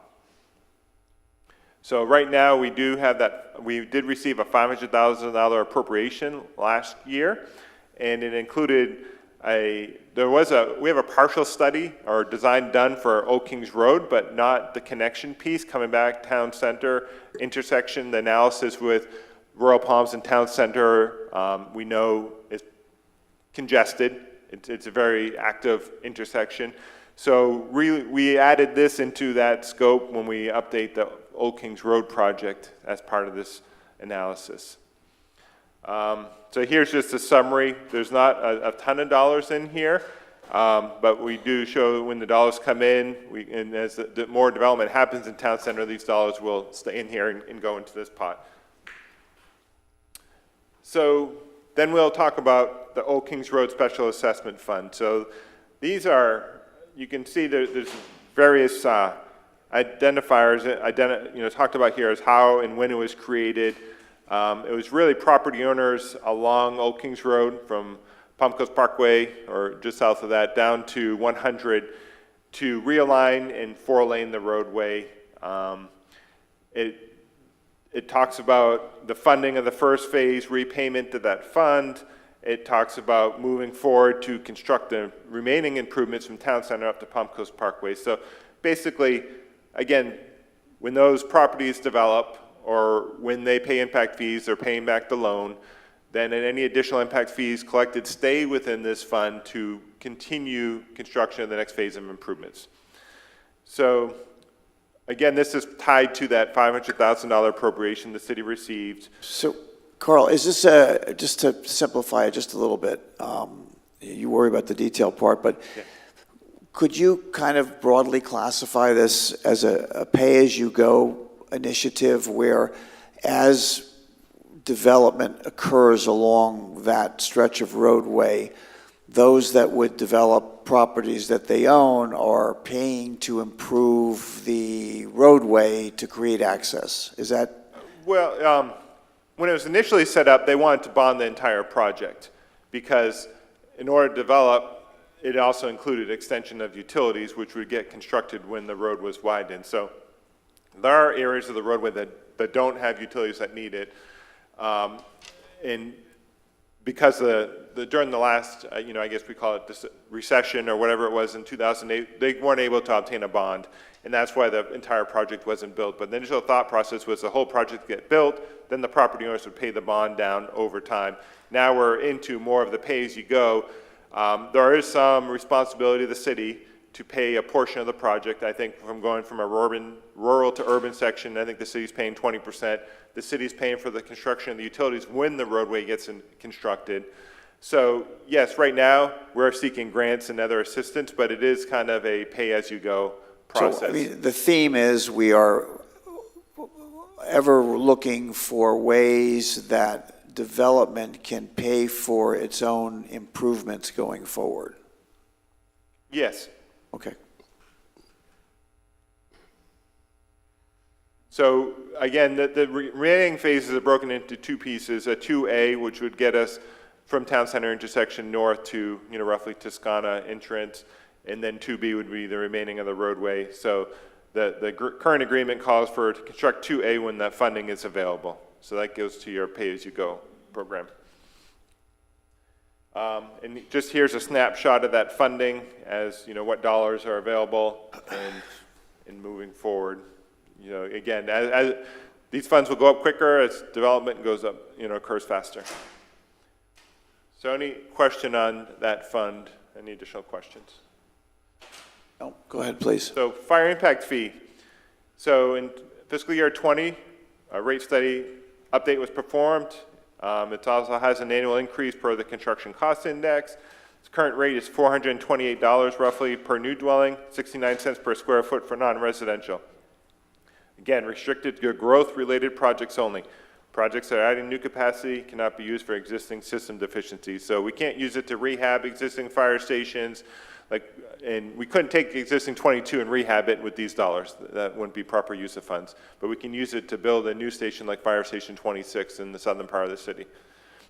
So right now we do have that, we did receive a $500,000 appropriation last year, and it included we have a partial study or design done for Old Kings Road, but not the connection piece coming back town center intersection. The analysis with Royal Palms and town center, we know is congested. It's a very active intersection. So really, we added this into that scope when we update the Old Kings Road project as part of this analysis. So here's just a summary. There's not a ton of dollars in here, but we do show when the dollars come in, and as the more development happens in town center, these dollars will stay in here and go into this pot. So then we'll talk about the Old Kings Road Special Assessment Fund. So these are, you can see there's various identifiers, talked about here as how and when it was created. It was really property owners along Old Kings Road from Palm Coast Parkway, or just south of that, down to 100 to realign and 4-lane the roadway. It talks about the funding of the first phase, repayment of that fund. It talks about moving forward to construct the remaining improvements from town center up to Palm Coast Parkway. So basically, again, when those properties develop, or when they pay impact fees, they're paying back the loan, then any additional impact fees collected stay within this fund to continue construction of the next phase of improvements. So again, this is tied to that $500,000 appropriation the city received. So, Carl, is this, just to simplify it just a little bit, you worry about the detail part, but yeah. Could you kind of broadly classify this as a pay-as-you-go initiative where as development occurs along that stretch of roadway, those that would develop properties that they own are paying to improve the roadway to create access? Is that? Well, when it was initially set up, they wanted to bond the entire project because in order to develop, it also included extension of utilities, which would get constructed when the road was widened. So there are areas of the roadway that don't have utilities that need it. And because during the last, I guess we call it this recession or whatever it was in 2008, they weren't able to obtain a bond. And that's why the entire project wasn't built. But the initial thought process was the whole project get built, then the property owners would pay the bond down over time. Now we're into more of the pay-as-you-go. There is some responsibility of the city to pay a portion of the project. I think from going from a rural to urban section, I think the city's paying 20%. The city's paying for the construction of the utilities when the roadway gets constructed. So yes, right now we're seeking grants and other assistance, but it is kind of a pay-as-you-go process. So, I mean, the theme is we are ever looking for ways that development can pay for its own improvements going forward. Yes. Okay. So again, the remaining phases are broken into two pieces, a 2A, which would get us from Town Center intersection north to, roughly Toscana entrance, and then 2B would be the remaining of the roadway. So the current agreement calls for to construct 2A when that funding is available. So that goes to your pay-as-you-go program. And just here's a snapshot of that funding as, you know, what dollars are available and moving forward. You know, again, as these funds will go up quicker as development goes up, you know, occurs faster. So any question on that fund? Any additional questions? No, go ahead, please. So fire impact fee. So in fiscal year 20, a rate study update was performed. It also has an annual increase per the construction cost index. Its current rate is $428 roughly per new dwelling, 69 cents per square foot for non-residential. Again, restricted to growth-related projects only. Projects that are adding new capacity cannot be used for existing system deficiencies. So we can't use it to rehab existing fire stations, and we couldn't take existing 22 and rehab it with these dollars. That wouldn't be proper use of funds. But we can use it to build a new station like Fire Station 26 in the southern part of the city,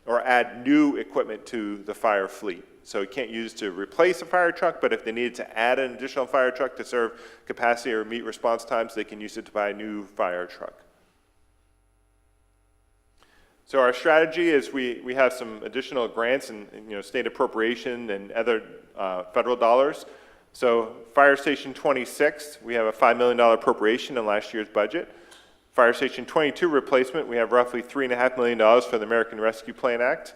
or add new equipment to the fire fleet. So we can't use to replace a fire truck, but if they needed to add an additional fire truck to serve capacity or meet response times, they can use it to buy a new fire truck. So our strategy is we have some additional grants and you know, state appropriation and other federal dollars. So Fire Station 26, we have a $5 million appropriation in last year's budget. Fire Station 22 replacement, we have roughly $3.5 million for the American Rescue Plan Act.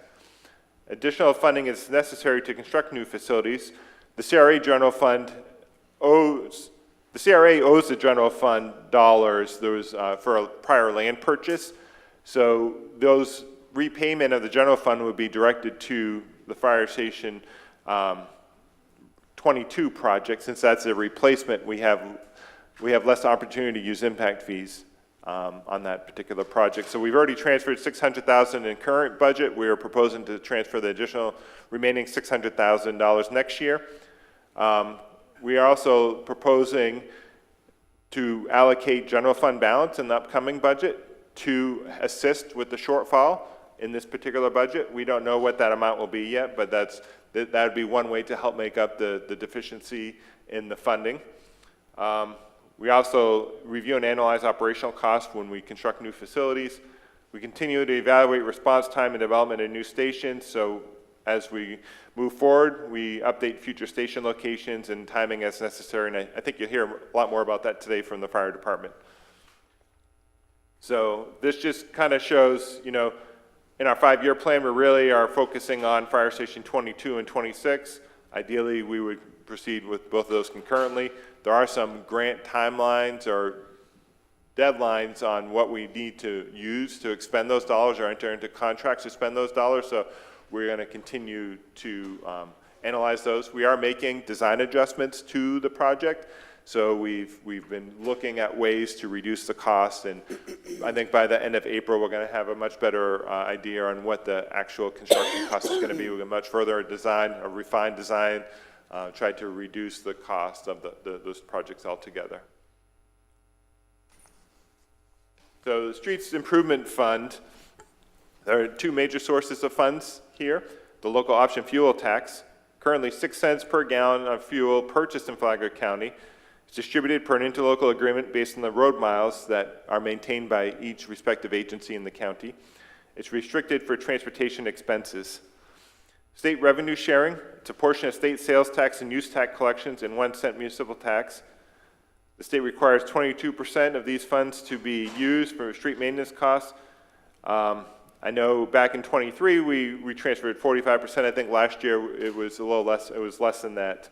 Additional funding is necessary to construct new facilities. The CRA General Fund owes the General Fund dollars for a prior land purchase. So those repayment of the general fund would be directed to the Fire Station 22 project. Since that's a replacement, we have less opportunity to use impact fees on that particular project. So we've already transferred $600,000 in current budget. We are proposing to transfer the additional remaining $600,000 next year. We are also proposing to allocate general fund balance in the upcoming budget to assist with the shortfall in this particular budget. We don't know what that amount will be yet, but that would be one way to help make up the deficiency in the funding. We also review and analyze operational costs when we construct new facilities. We continue to evaluate response time and development of new stations. So as we move forward, we update future station locations and timing as necessary. And I think you'll hear a lot more about that today from the fire department. So this just kind of shows, you know, in our 5-year plan, we really are focusing on Fire Station 22 and 26. Ideally, we would proceed with both of those concurrently. There are some grant timelines or deadlines on what we need to use to expend those dollars or enter into contracts to spend those dollars. So we're going to continue to analyze those. We are making design adjustments to the project. So we've been looking at ways to reduce the cost, and I think by the end of April, we're going to have a much better idea on what the actual construction cost is going to be. We're going to much further design, a refined design, try to reduce the cost of those projects altogether. So the Streets Improvement Fund, there are two major sources of funds here. The local option fuel tax, currently 6 cents per gallon of fuel purchased in Flagler County. It's distributed per an interlocal agreement based on the road miles that are maintained by each respective agency in the county. It's restricted for transportation expenses. State revenue sharing, it's a portion of state sales tax and use tax collections and 1 cent municipal tax. The state requires 22% of these funds to be used for street maintenance costs. I know back in 23, we transferred 45%. I think last year it was a little less, it was less than that.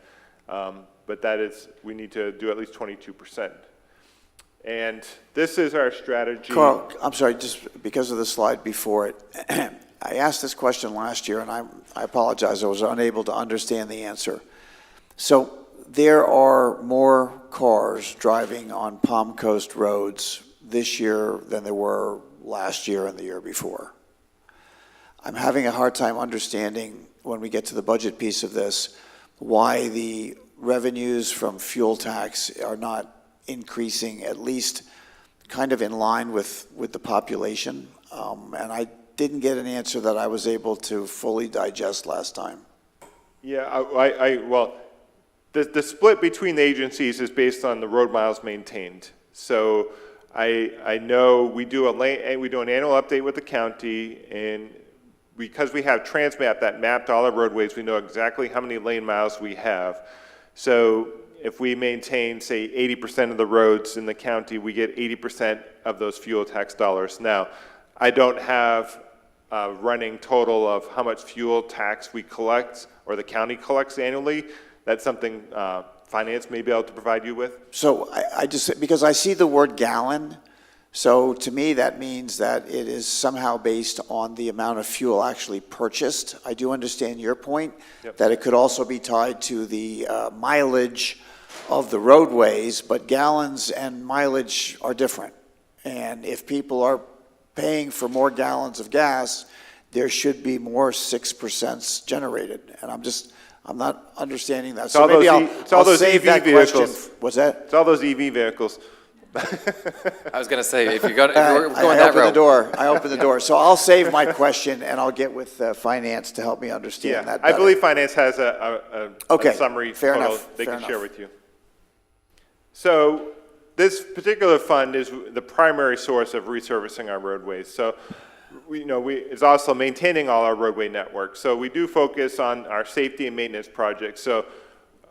But that is, we need to do at least 22%. And this is our strategy. Carl, I'm sorry, just because of the slide before it. I asked this question last year, and I apologize, I was unable to understand the answer. So there are more cars driving on Palm Coast roads this year than there were last year and the year before. I'm having a hard time understanding, when we get to the budget piece of this, why the revenues from fuel tax are not increasing, at least kind of in line with the population. And I didn't get an answer that I was able to fully digest last time. Yeah, well, The split between the agencies is based on the road miles maintained. So I know we do an annual update with the county, and because we have Transmap that mapped all our roadways, we know exactly how many lane miles we have. So if we maintain, say, 80% of the roads in the county, we get 80% of those fuel tax dollars. Now, I don't have a running total of how much fuel tax we collect or the county collects annually. That's something finance may be able to provide you with. So I just, because I see the word gallon, so to me, that means that it is somehow based on the amount of fuel actually purchased. I do understand your point, Yep. that it could also be tied to the mileage of the roadways, but gallons and mileage are different. And if people are paying for more gallons of gas, there should be more 6% generated. And I'm not understanding that. So maybe I'll save that question. What's that? It's all those EV vehicles. I was going to say, if you're going that route. I open the door. So I'll save my question, and I'll get with finance to help me understand that I better. believe finance has a summary fair total enough, they fair can share enough. with you. So this particular fund is the primary source of resurfacing our roadways. So it's also maintaining all our roadway network. So we do focus on our safety and maintenance projects. So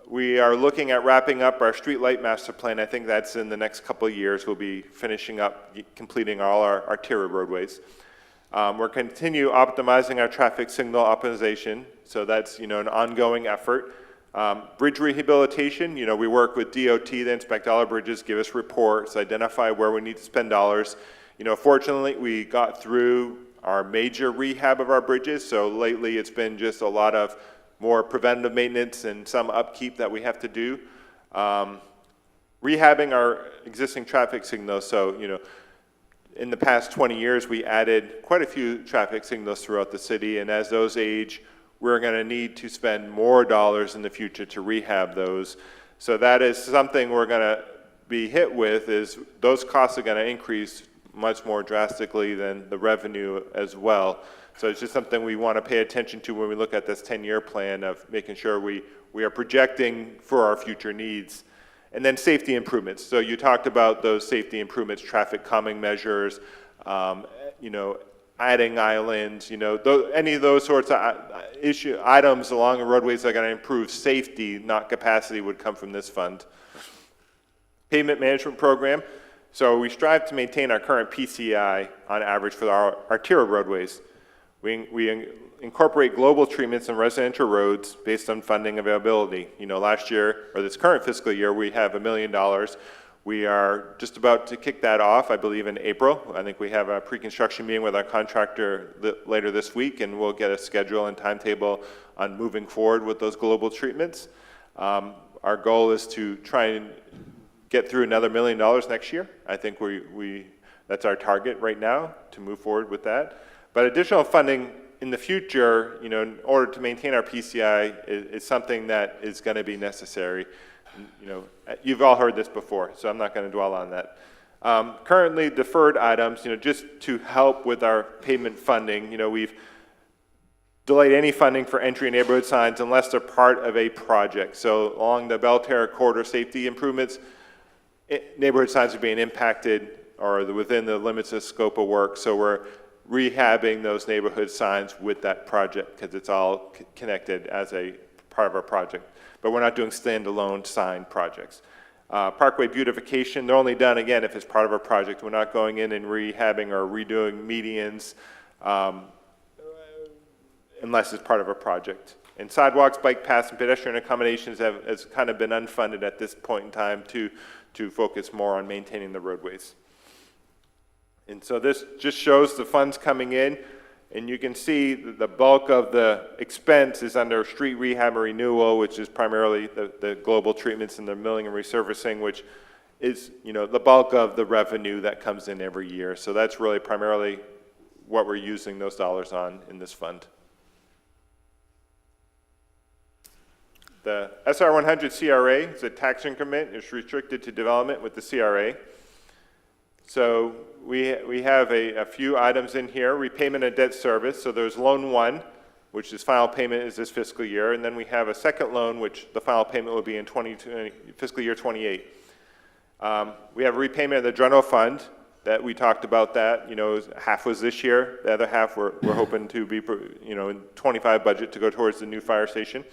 we are looking at wrapping up our streetlight master plan. I think that's in the next couple of years. We'll be finishing up, completing all our arterial roadways. We're continue optimizing our traffic signal optimization. So that's, an ongoing effort. Bridge rehabilitation, we work with DOT to inspect all our bridges, give us reports, identify where we need to spend dollars. Fortunately, we got through our major rehab of our bridges, so lately it's been just a lot of more preventative maintenance and some upkeep that we have to do. Rehabbing our existing traffic signals, so, in the past 20 years, we added quite a few traffic signals throughout the city, and as those age, we're going to need to spend more dollars in the future to rehab those. So that is something we're going to be hit with, is those costs are going to increase much more drastically than the revenue as well. So it's just something we want to pay attention to when we look at this 10-year plan of making sure we are projecting for our future needs. And then safety improvements. So you talked about those safety improvements, traffic calming measures, adding islands, any of those sorts of items along the roadways that are going to improve safety, not capacity, would come from this fund. Pavement management program. So we strive to maintain our current PCI on average for our arterial roadways. We incorporate global treatments in residential roads based on funding availability. Last year, or this current fiscal year, we have $1 million. We are just about to kick that off, I believe, in April. I think we have a pre-construction meeting with our contractor later this week, and we'll get a schedule and timetable on moving forward with those global treatments. Our goal is to try and get through another $1 million next year. I think that's our target right now, to move forward with that. But additional funding in the future, in order to maintain our PCI is something that is going to be necessary. You've all heard this before, so I'm not going to dwell on that. Currently deferred items, just to help with our pavement funding, we've delayed any funding for entry neighborhood signs unless they're part of a project. So along the Belterra corridor safety improvements, neighborhood signs are being impacted or within the limits of scope of work. So we're rehabbing those neighborhood signs with that project because it's all connected as a part of our project. But we're not doing standalone sign projects. Parkway beautification, they're only done, again, if it's part of our project. We're not going in and rehabbing or redoing medians unless it's part of a project. And sidewalks, bike paths, and pedestrian accommodations has kind of been unfunded at this point in time to focus more on maintaining the roadways. And so this just shows the funds coming in, and you can see the bulk of the expense is under street rehab and renewal, which is primarily the global treatments and the milling and resurfacing, which is, the bulk of the revenue that comes in every year. So that's really primarily what we're using those dollars on in this fund. The SR 100 CRA is a tax increment. It's restricted to development with the CRA. So we have a few items in here. Repayment of debt service. So there's loan one. which is final payment is this fiscal year. And then we have a second loan, which the final payment will be in fiscal year 28. We have a repayment of the general fund that we talked about that, half was this year, the other half we're hoping to be, in 25 budget to go towards the new fire station.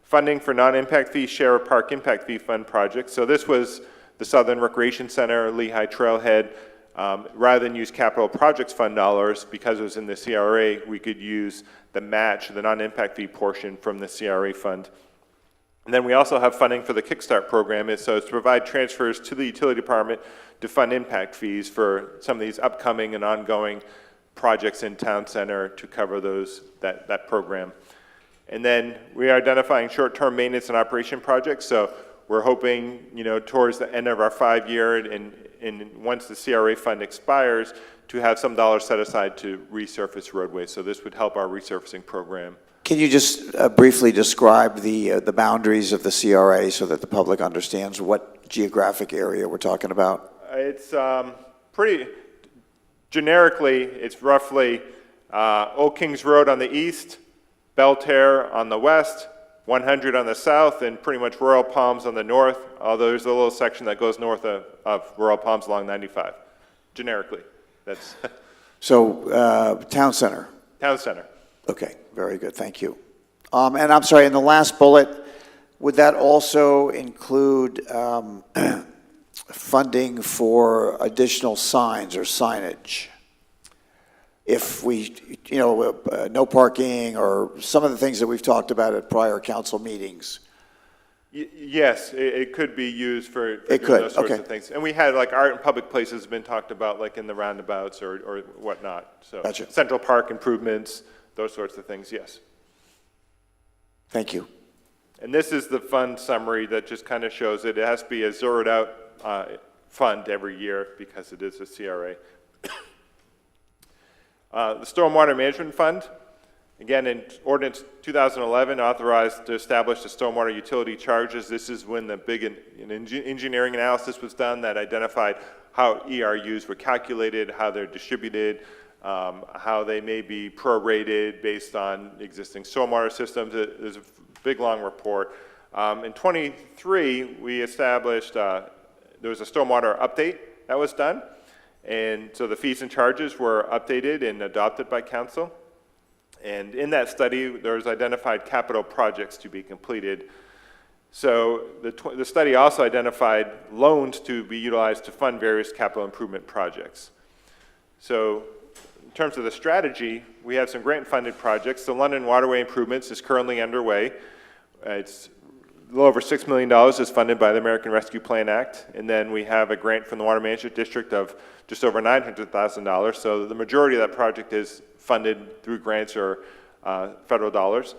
Funding for non-impact fee, share of park impact fee fund projects. So this was the Southern Recreation Center, Lehigh Trailhead. Rather than use capital projects fund dollars, because it was in the CRA, we could use the match, the non-impact fee portion from the CRA fund. And then we also have funding for the Kickstart program, so it's to provide transfers to the utility department to fund impact fees for some of these upcoming and ongoing projects in town center to cover that program. And then we are identifying short-term maintenance and operation projects, so we're hoping, towards the end of our 5-year and once the CRA fund expires, to have some dollars set aside to resurface roadways. So this would help our resurfacing program. Can you just briefly describe the boundaries of the CRA so that the public understands what geographic area we're talking about? It's pretty, generically, it's roughly Old Kings Road on the east, Belterre on the west, 100 on the south, and pretty much Royal Palms on the north, although there's a little section that goes north of Royal Palms along 95, generically. That's So, town center. town center. Okay, very good, thank you. And I'm sorry, in the last bullet, would that also include funding for additional signs or signage? If we, no parking or some of the things that we've talked about at prior council meetings. Yes, it could be used for It doing could, those sorts okay. of things. And we had art in public places has been talked about, like in the roundabouts or whatnot. So Gotcha. Central Park improvements, those sorts of things, yes. Thank you. And this is the fund summary that just kind of shows it has to be a zeroed out fund every year because it is a CRA. The Stormwater Management Fund, again, in Ordinance 2011, authorized to establish the stormwater utility charges. This is when the big engineering analysis was done that identified how ERUs were calculated, how they're distributed, how they may be prorated based on existing stormwater systems. There's a big, long report. In 23, we established, there was a stormwater update that was done. And so the fees and charges were updated and adopted by council. And in that study, there was identified capital projects to be completed. So the study also identified loans to be utilized to fund various capital improvement projects. So in terms of the strategy, we have some grant-funded projects. The London Waterway Improvements is currently underway. It's a little over $6 million is funded by the American Rescue Plan Act. And then we have a grant from the Water Management District of just over $900,000. So the majority of that project is funded through grants or federal dollars.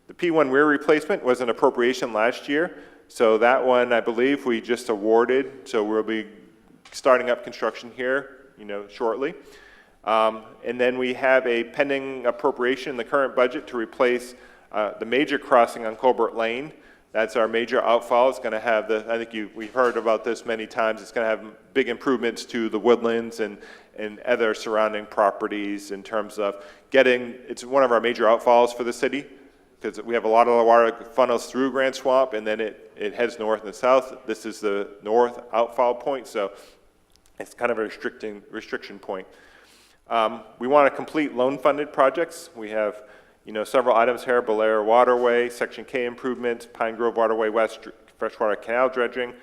The P1 weir replacement was an appropriation last year. So that one, I believe, we just awarded. So we'll be starting up construction here, shortly. And then we have a pending appropriation in the current budget to replace the major crossing on Colbert Lane. That's our major outfall. It's going to have I think we've heard about this many times. It's going to have big improvements to the woodlands and other surrounding properties in terms of it's one of our major outfalls for the city because we have a lot of the water funnels through Grand Swamp and then it heads north and south. This is the north outfall point, so it's kind of a restriction point. We want to complete loan-funded projects. We have several items here: Belair Waterway, Section K improvements, Pine Grove Waterway West freshwater canal dredging,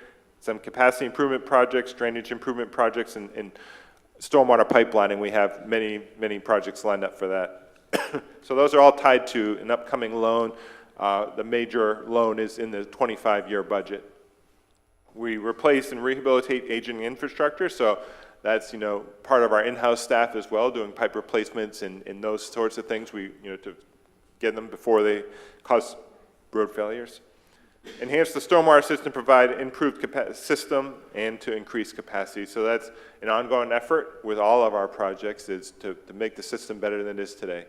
some capacity improvement projects, drainage improvement projects, and stormwater pipelining. We have many, many projects lined up for that. So those are all tied to an upcoming loan. The major loan is in the 25-year budget. We replace and rehabilitate aging infrastructure, so that's part of our in-house staff as well, doing pipe replacements and those sorts of things. We to get them before they cause road failures. Enhance the stormwater system, provide improved system, and to increase capacity. So that's an ongoing effort with all of our projects, is to make the system better than it is today.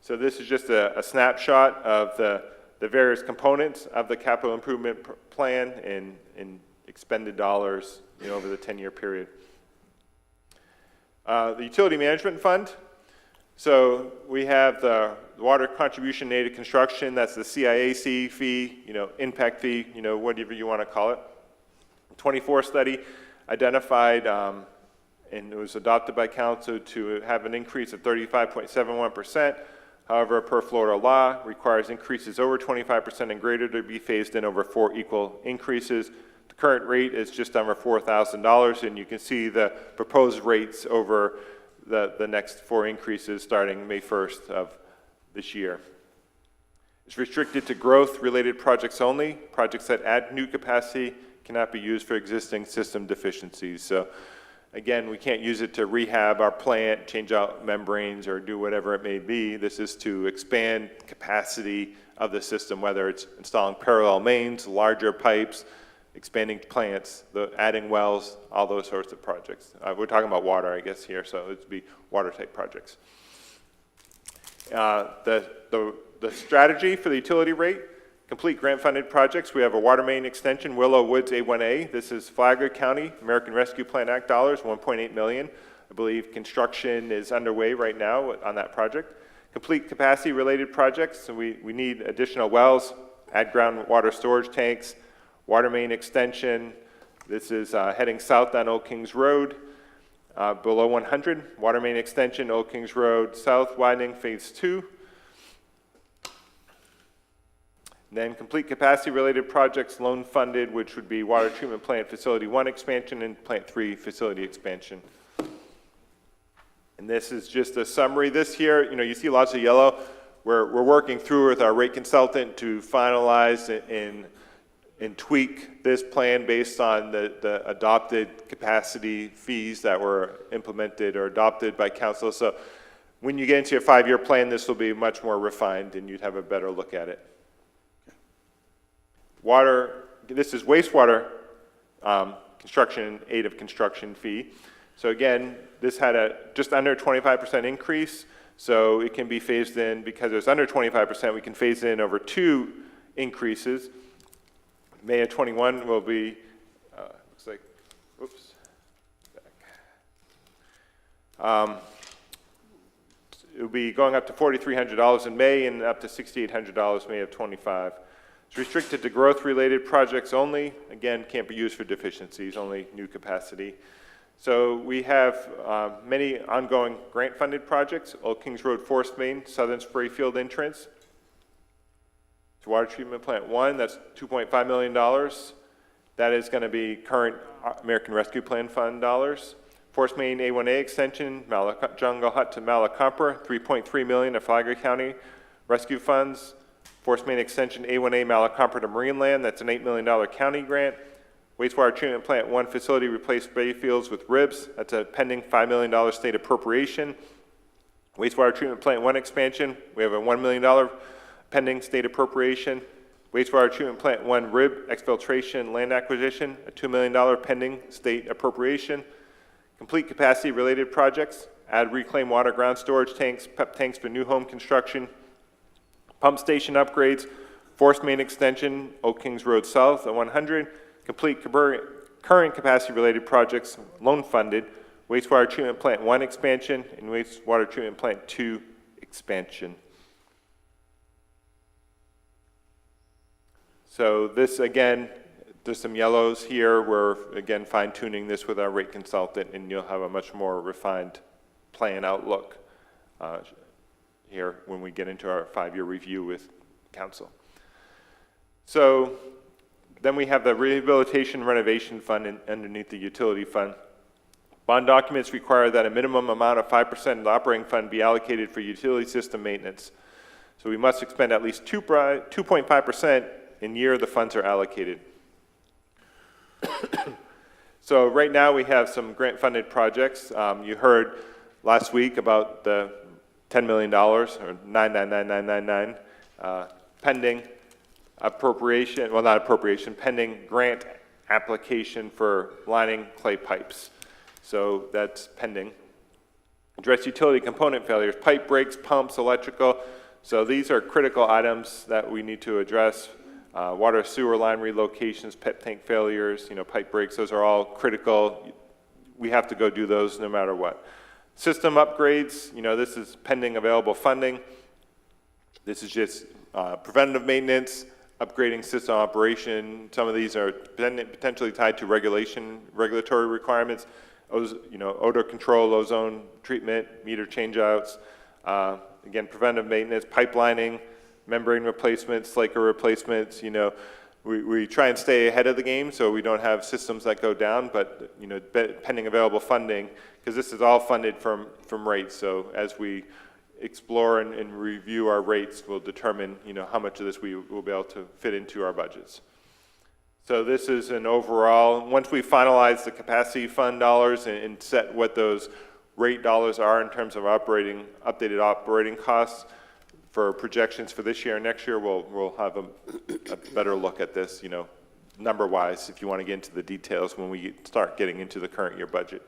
So this is just a snapshot of the various components of the capital improvement plan and expended dollars over the 10-year period. The Utility Management Fund, So we have the water contribution aided construction, that's the CIAC fee, impact fee, whatever you want to call it. 24 study identified, and it was adopted by council to have an increase of 35.71%. However, per Florida law, requires increases over 25% and greater to be phased in over 4 equal increases. The current rate is just under $4,000, and you can see the proposed rates over the next 4 increases starting May 1st of this year. It's restricted to growth-related projects only. Projects that add new capacity cannot be used for existing system deficiencies. So again, we can't use it to rehab our plant, change out membranes, or do whatever it may be. This is to expand capacity of the system, whether it's installing parallel mains, larger pipes, expanding plants, adding wells, all those sorts of projects. We're talking about water, I guess, here, so it'd be water-type projects. The strategy for the utility rate, complete grant-funded projects. We have a water main extension, Willow Woods A1A. This is Flagler County American Rescue Plan Act dollars, $1.8 million. I believe construction is underway right now on that project. Complete capacity-related projects, so we need additional wells, add groundwater storage tanks, water main extension. This is heading south on Old Kings Road, below 100. Water main extension, Old Kings Road South, widening phase 2. Then complete capacity-related projects, loan funded, which would be water treatment plant facility 1 expansion and plant 3 facility expansion. And this is just a summary. This here, you see lots of yellow. We're working through with our rate consultant to finalize and tweak this plan based on the adopted capacity fees that were implemented or adopted by council. So when you get into your 5-year plan, this will be much more refined and you'd have a better look at it. This is wastewater construction aid of construction fee. So again, this had a just under 25% increase. So it can be phased in, because it's under 25%, we can phase in over 2 increases. May of 21 will be, looks like, oops, back. It'll be going up to $4,300 in May and up to $6,800 May of 25. It's restricted to growth-related projects only. Again, can't be used for deficiencies, only new capacity. So we have many ongoing grant-funded projects. Old Kings Road Forest Main, Southern Sprayfield entrance. To Water Treatment Plant 1, that's $2.5 million. That is going to be current American Rescue Plan Fund dollars. Forest Main A1A extension, Jungle Hut to Malacomper, $3.3 million of Flagler County Rescue Funds. Forest Main extension A1A Malacomper to Marineland, that's an $8 million county grant. Wastewater Treatment Plant 1 facility replace spray fields with ribs, that's a pending $5 million state appropriation. Wastewater Treatment Plant 1 expansion, we have a $1 million pending state appropriation. Wastewater Treatment Plant 1 rib exfiltration land acquisition, a $2 million pending state appropriation. Complete capacity related projects, add reclaimed water ground storage tanks, PEP tanks for new home construction. Pump station upgrades, Forest Main extension, Old Kings Road South at 100. Complete current capacity related projects, loan funded. Wastewater Treatment Plant 1 expansion and Wastewater Treatment Plant 2 expansion. So this, again, there's some yellows here. We're, again, fine-tuning this with our rate consultant, and you'll have a much more refined plan outlook here when we get into our 5-year review with council. So then we have the Rehabilitation Renovation Fund underneath the Utility Fund. Bond documents require that a minimum amount of 5% of the operating fund be allocated for utility system maintenance. So we must expend at least 2.5% in year the funds are allocated. So right now we have some grant-funded projects. You heard last week about the $10 million, or 99999, pending appropriation, well, not appropriation, pending grant application for lining clay pipes. So that's pending. Address utility component failures, pipe breaks, pumps, electrical. So these are critical items that we need to address. Water sewer line relocations, PET tank failures, pipe breaks, those are all critical. We have to go do those no matter what. System upgrades, this is pending available funding. This is just preventative maintenance, upgrading system operation. Some of these are potentially tied to regulatory requirements, odor control, ozone treatment, meter changeouts. Again, preventive maintenance, pipelining, membrane replacements, flaker replacements. We try and stay ahead of the game so we don't have systems that go down, but pending available funding, because this is all funded from rates. So as we explore and review our rates, we'll determine how much of this we will be able to fit into our budgets. So this is an overall, once we finalize the capacity fund dollars and set what those rate dollars are in terms of updated operating costs for projections for this year and next year, we'll have a better look at this, number-wise, if you want to get into the details when we start getting into the current year budget.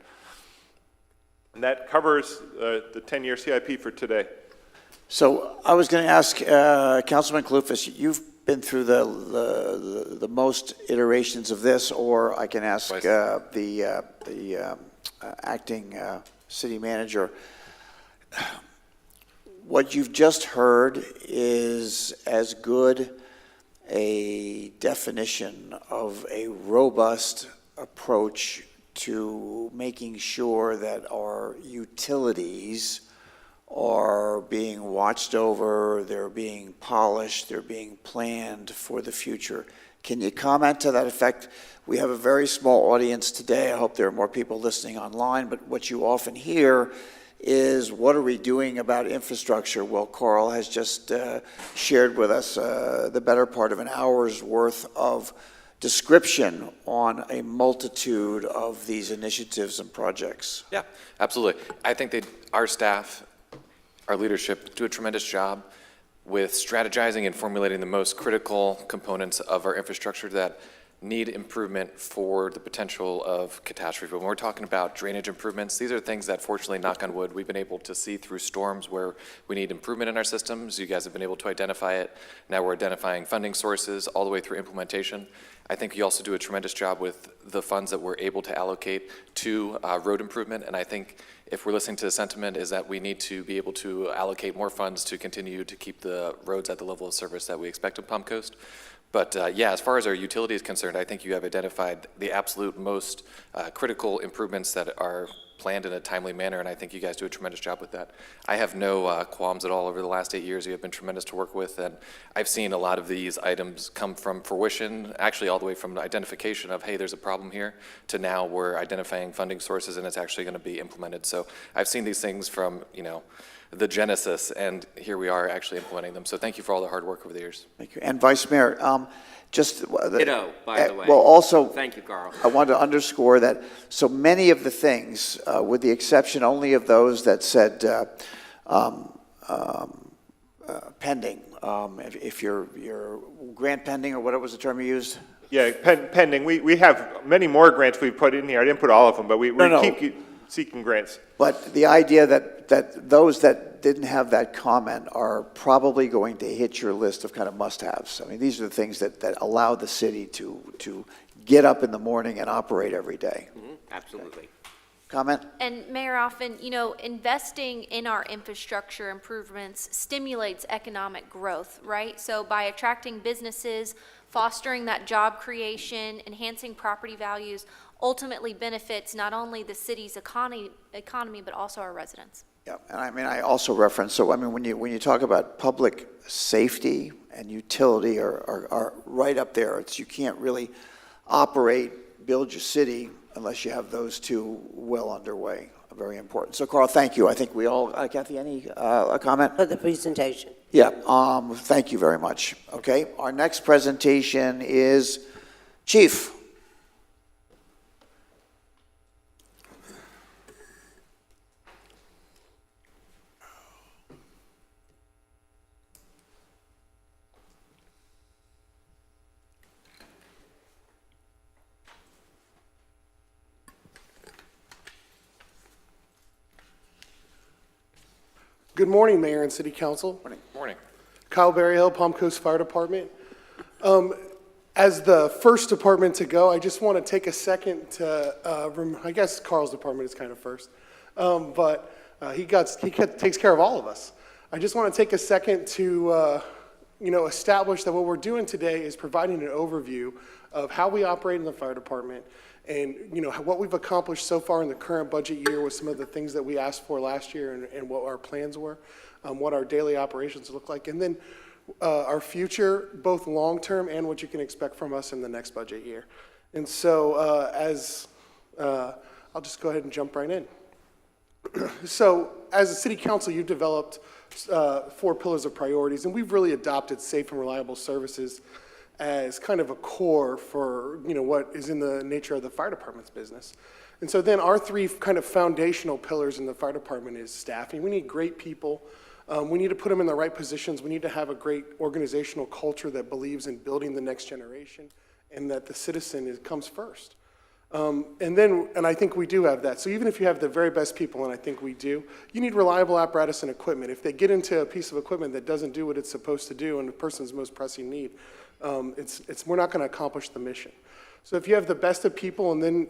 And that covers the 10-year CIP for today. So I was going to ask Councilman Kalufas, you've been through the most iterations of this, or I can ask the acting city manager. What you've just heard is as good a definition of a robust approach to making sure that our utilities are being watched over, they're being polished, they're being planned for the future. Can you comment to that effect? We have a very small audience today. I hope there are more people listening online, but what you often hear is, what are we doing about infrastructure? Well, Carl has just shared with us the better part of an hour's worth of description on a multitude of these initiatives and projects. Yeah, absolutely. I think our staff, our leadership, do a tremendous job with strategizing and formulating the most critical components of our infrastructure that need improvement for the potential of catastrophe. When we're talking about drainage improvements, these are things that, fortunately, knock on wood, we've been able to see through storms where we need improvement in our systems. You guys have been able to identify it. Now we're identifying funding sources all the way through implementation. I think you also do a tremendous job with the funds that we're able to allocate to road improvement, and I think if we're listening to the sentiment is that we need to be able to allocate more funds to continue to keep the roads at the level of service that we expect in Palm Coast. But yeah, as far as our utility is concerned, I think you have identified the absolute most critical improvements that are planned in a timely manner, and I think you guys do a tremendous job with that. I have no qualms at all over the last 8 years. You have been tremendous to work with, and I've seen a lot of these items come from fruition, actually all the way from the identification of, hey, there's a problem here, to now we're identifying funding sources and it's actually going to be implemented. So I've seen these things from, the genesis, and here we are actually implementing them. So thank you for all the hard work over the years. Thank you. And Vice Mayor, Ditto, by the way. Well, also, Thank you, Carl. I want to underscore that so many of the things, with the exception only of those that said pending, if you're grant pending, or what was the term you used? Yeah, pending. We have many more grants we've put in here. I didn't put all of them, but we keep seeking grants. But the idea that those that didn't have that comment are probably going to hit your list of kind of must-haves. I mean, these are the things that allow the city to get up in the morning and operate every day. Mm-hmm. Absolutely. Okay. Comment? And Mayor, often, investing in our infrastructure improvements stimulates economic growth, right? So by attracting businesses, fostering that job creation, enhancing property values, ultimately benefits not only the city's economy, but also our residents. Yeah, and I mean, I also reference, when you talk about public safety and utility are right up there. You can't really build your city unless you have those two well underway. Very important. So, Carl, thank you. I think we all, Kathy, any a comment? For the presentation. Yeah, thank you very much. Okay, our next presentation is Chief. Good morning, Mayor and City Council. Morning. Kyle Berryhill, Palm Coast Fire Department. As the first department to go, I just want to take a second to, I guess Carl's department is kind of first, but takes care of all of us. I just want to take a second to establish that what we're doing today is providing an overview of how we operate in the fire department and what we've accomplished so far in the current budget year with some of the things that we asked for last year and what our plans were, what our daily operations look like, and then our future, both long-term and what you can expect from us in the next budget year. And so I'll just go ahead and jump right in. So as a city council, you've developed 4 pillars of priorities, and we've really adopted safe and reliable services as kind of a core for what is in the nature of the fire department's business. And so then our 3 kind of foundational pillars in the fire department is staffing. We need great people. We need to put them in the right positions. We need to have a great organizational culture that believes in building the next generation and that the citizen comes first. And I think we do have that. So even if you have the very best people, and I think we do, you need reliable apparatus and equipment. If they get into a piece of equipment that doesn't do what it's supposed to do and the person's most pressing need, we're not going to accomplish the mission. So if you have the best of people and then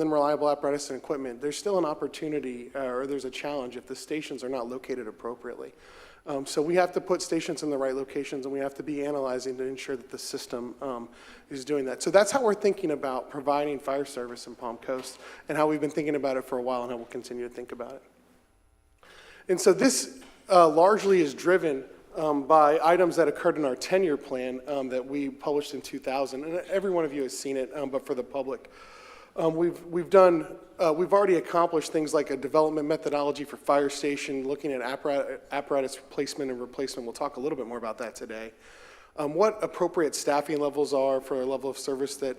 reliable apparatus and equipment, there's still an opportunity or there's a challenge if the stations are not located appropriately. So we have to put stations in the right locations, and we have to be analyzing to ensure that the system is doing that. So that's how we're thinking about providing fire service in Palm Coast and how we've been thinking about it for a while and how we'll continue to think about it. And so this largely is driven by items that occurred in our 10-year plan that we published in 2000. And every one of you has seen it, but for the public. We've already accomplished things like a development methodology for fire station, looking at apparatus replacement and replacement. We'll talk a little bit more about that today. What appropriate staffing levels are for a level of service that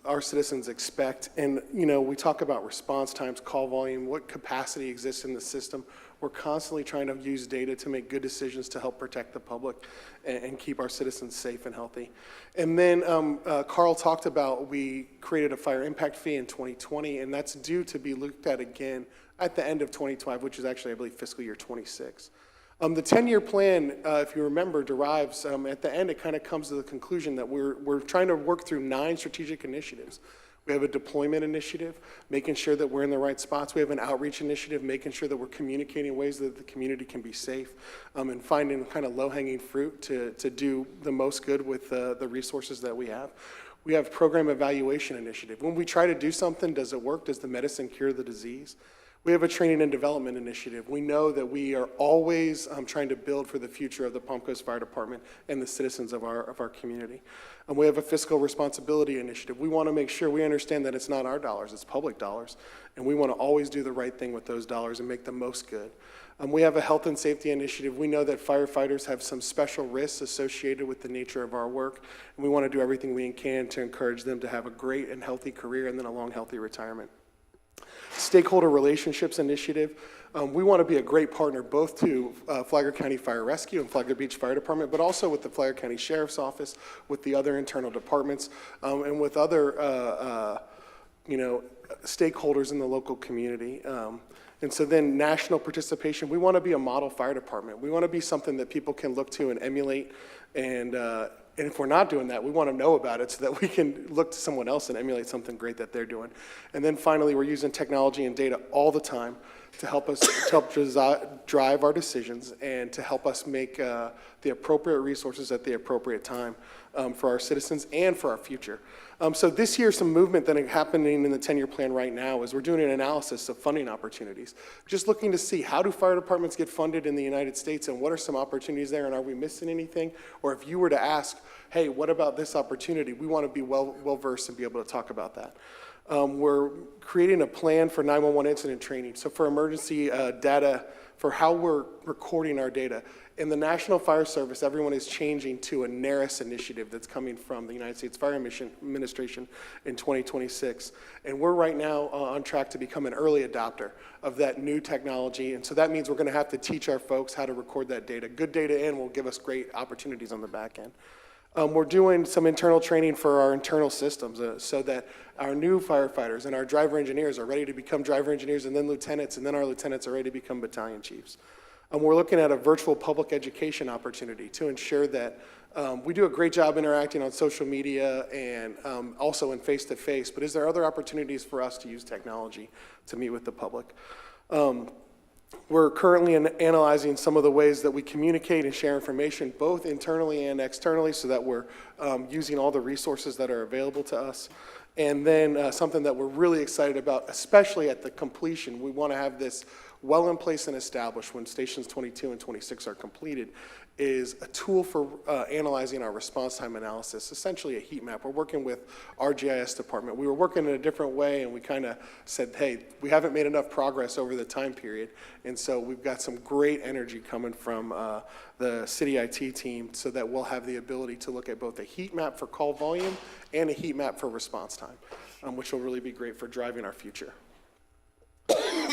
our citizens expect. And, we talk about response times, call volume, what capacity exists in the system. We're constantly trying to use data to make good decisions to help protect the public and keep our citizens safe and healthy. And then Carl talked about we created a fire impact fee in 2020, and that's due to be looked at again at the end of 2025, which is actually, I believe, fiscal year 26. The 10-year plan, if you remember, derives, at the end, it kind of comes to the conclusion that we're trying to work through 9 strategic initiatives. We have a deployment initiative, making sure that we're in the right spots. We have an outreach initiative, making sure that we're communicating ways that the community can be safe, and finding kind of low-hanging fruit to do the most good with the resources that we have. We have program evaluation initiative. When we try to do something, does it work? Does the medicine cure the disease? We have a training and development initiative. We know that we are always trying to build for the future of the Palm Coast Fire Department and the citizens of our community. And we have a fiscal responsibility initiative. We want to make sure we understand that it's not our dollars, it's public dollars. And we want to always do the right thing with those dollars and make the most good. We have a health and safety initiative. We know that firefighters have some special risks associated with the nature of our work. And we want to do everything we can to encourage them to have a great and healthy career and then a long, healthy retirement. Stakeholder relationships initiative. We want to be a great partner both to Flagler County Fire Rescue and Flagler Beach Fire Department, but also with the Flagler County Sheriff's Office, with the other internal departments, and with other stakeholders in the local community. And so then national participation. We want to be a model fire department. We want to be something that people can look to and emulate. And if we're not doing that, we want to know about it so that we can look to someone else and emulate something great that they're doing. And then finally, we're using technology and data all the time to help us drive our decisions and to help us make the appropriate resources at the appropriate time for our citizens and for our future. So this year, some movement that is happening in the 10-year plan right now is we're doing an analysis of funding opportunities. Just looking to see how do fire departments get funded in the United States and what are some opportunities there and are we missing anything? Or if you were to ask, hey, what about this opportunity? We want to be well-versed and be able to talk about that. We're creating a plan for 911 incident training. So for emergency data, for how we're recording our data. In the National Fire Service, everyone is changing to a NARIS initiative that's coming from the United States Fire Administration in 2026. And we're right now on track to become an early adopter of that new technology. And so that means we're going to have to teach our folks how to record that data. Good data in will give us great opportunities on the back end. We're doing some internal training for our internal systems so that our new firefighters and our driver engineers are ready to become driver engineers and then lieutenants, and then our lieutenants are ready to become battalion chiefs. We're looking at a virtual public education opportunity to ensure that we do a great job interacting on social media and also in face-to-face, but is there other opportunities for us to use technology to meet with the public? We're currently analyzing some of the ways that we communicate and share information, both internally and externally, so that we're using all the resources that are available to us. And then something that we're really excited about, especially at the completion, we want to have this well in place and established when stations 22 and 26 are completed, is a tool for analyzing our response time analysis, essentially a heat map. We're working with our GIS department. We were working in a different way, and we kind of said, hey, we haven't made enough progress over the time period. And so we've got some great energy coming from the city IT team so that we'll have the ability to look at both a heat map for call volume and a heat map for response time, which will really be great for driving our future.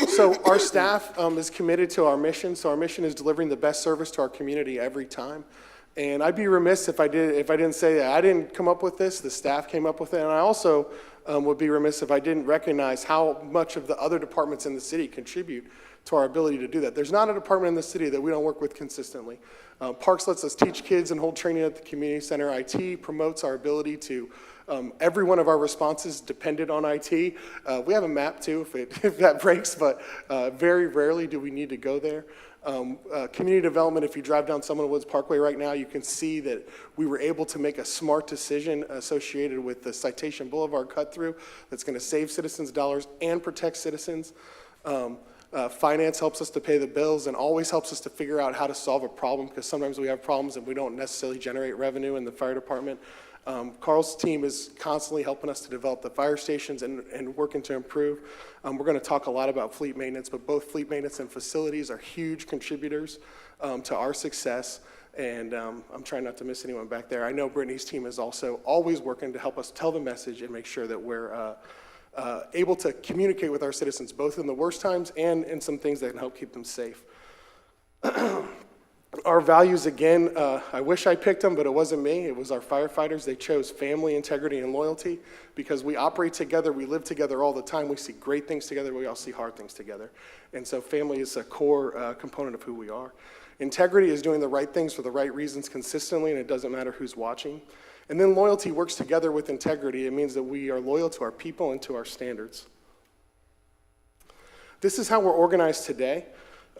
So our staff is committed to our mission. So our mission is delivering the best service to our community every time. And I'd be remiss if I didn't say that. I didn't come up with this. The staff came up with it. And I also would be remiss if I didn't recognize how much of the other departments in the city contribute to our ability to do that. There's not a department in the city that we don't work with consistently. Parks lets us teach kids and hold training at the community center. IT promotes our ability to every one of our responses depended on IT. We have a map too if that breaks, but very rarely do we need to go there. Community development, if you drive down Summerlin Woods Parkway right now, you can see that we were able to make a smart decision associated with the Citation Boulevard cut through that's going to save citizens dollars and protect citizens. Finance helps us to pay the bills and always helps us to figure out how to solve a problem, because sometimes we have problems and we don't necessarily generate revenue in the fire department. Carl's team is constantly helping us to develop the fire stations and working to improve. We're going to talk a lot about fleet maintenance, but both fleet maintenance and facilities are huge contributors to our success. And I'm trying not to miss anyone back there. I know Brittany's team is also always working to help us tell the message and make sure that we're able to communicate with our citizens, both in the worst times and in some things that can help keep them safe. Our values, again, I wish I picked them, but it wasn't me. It was our firefighters. They chose family, integrity, and loyalty because we operate together. We live together all the time. We see great things together. We all see hard things together. And so family is a core component of who we are. Integrity is doing the right things for the right reasons consistently, and it doesn't matter who's watching. And then loyalty works together with integrity. It means that we are loyal to our people and to our standards. This is how we're organized today.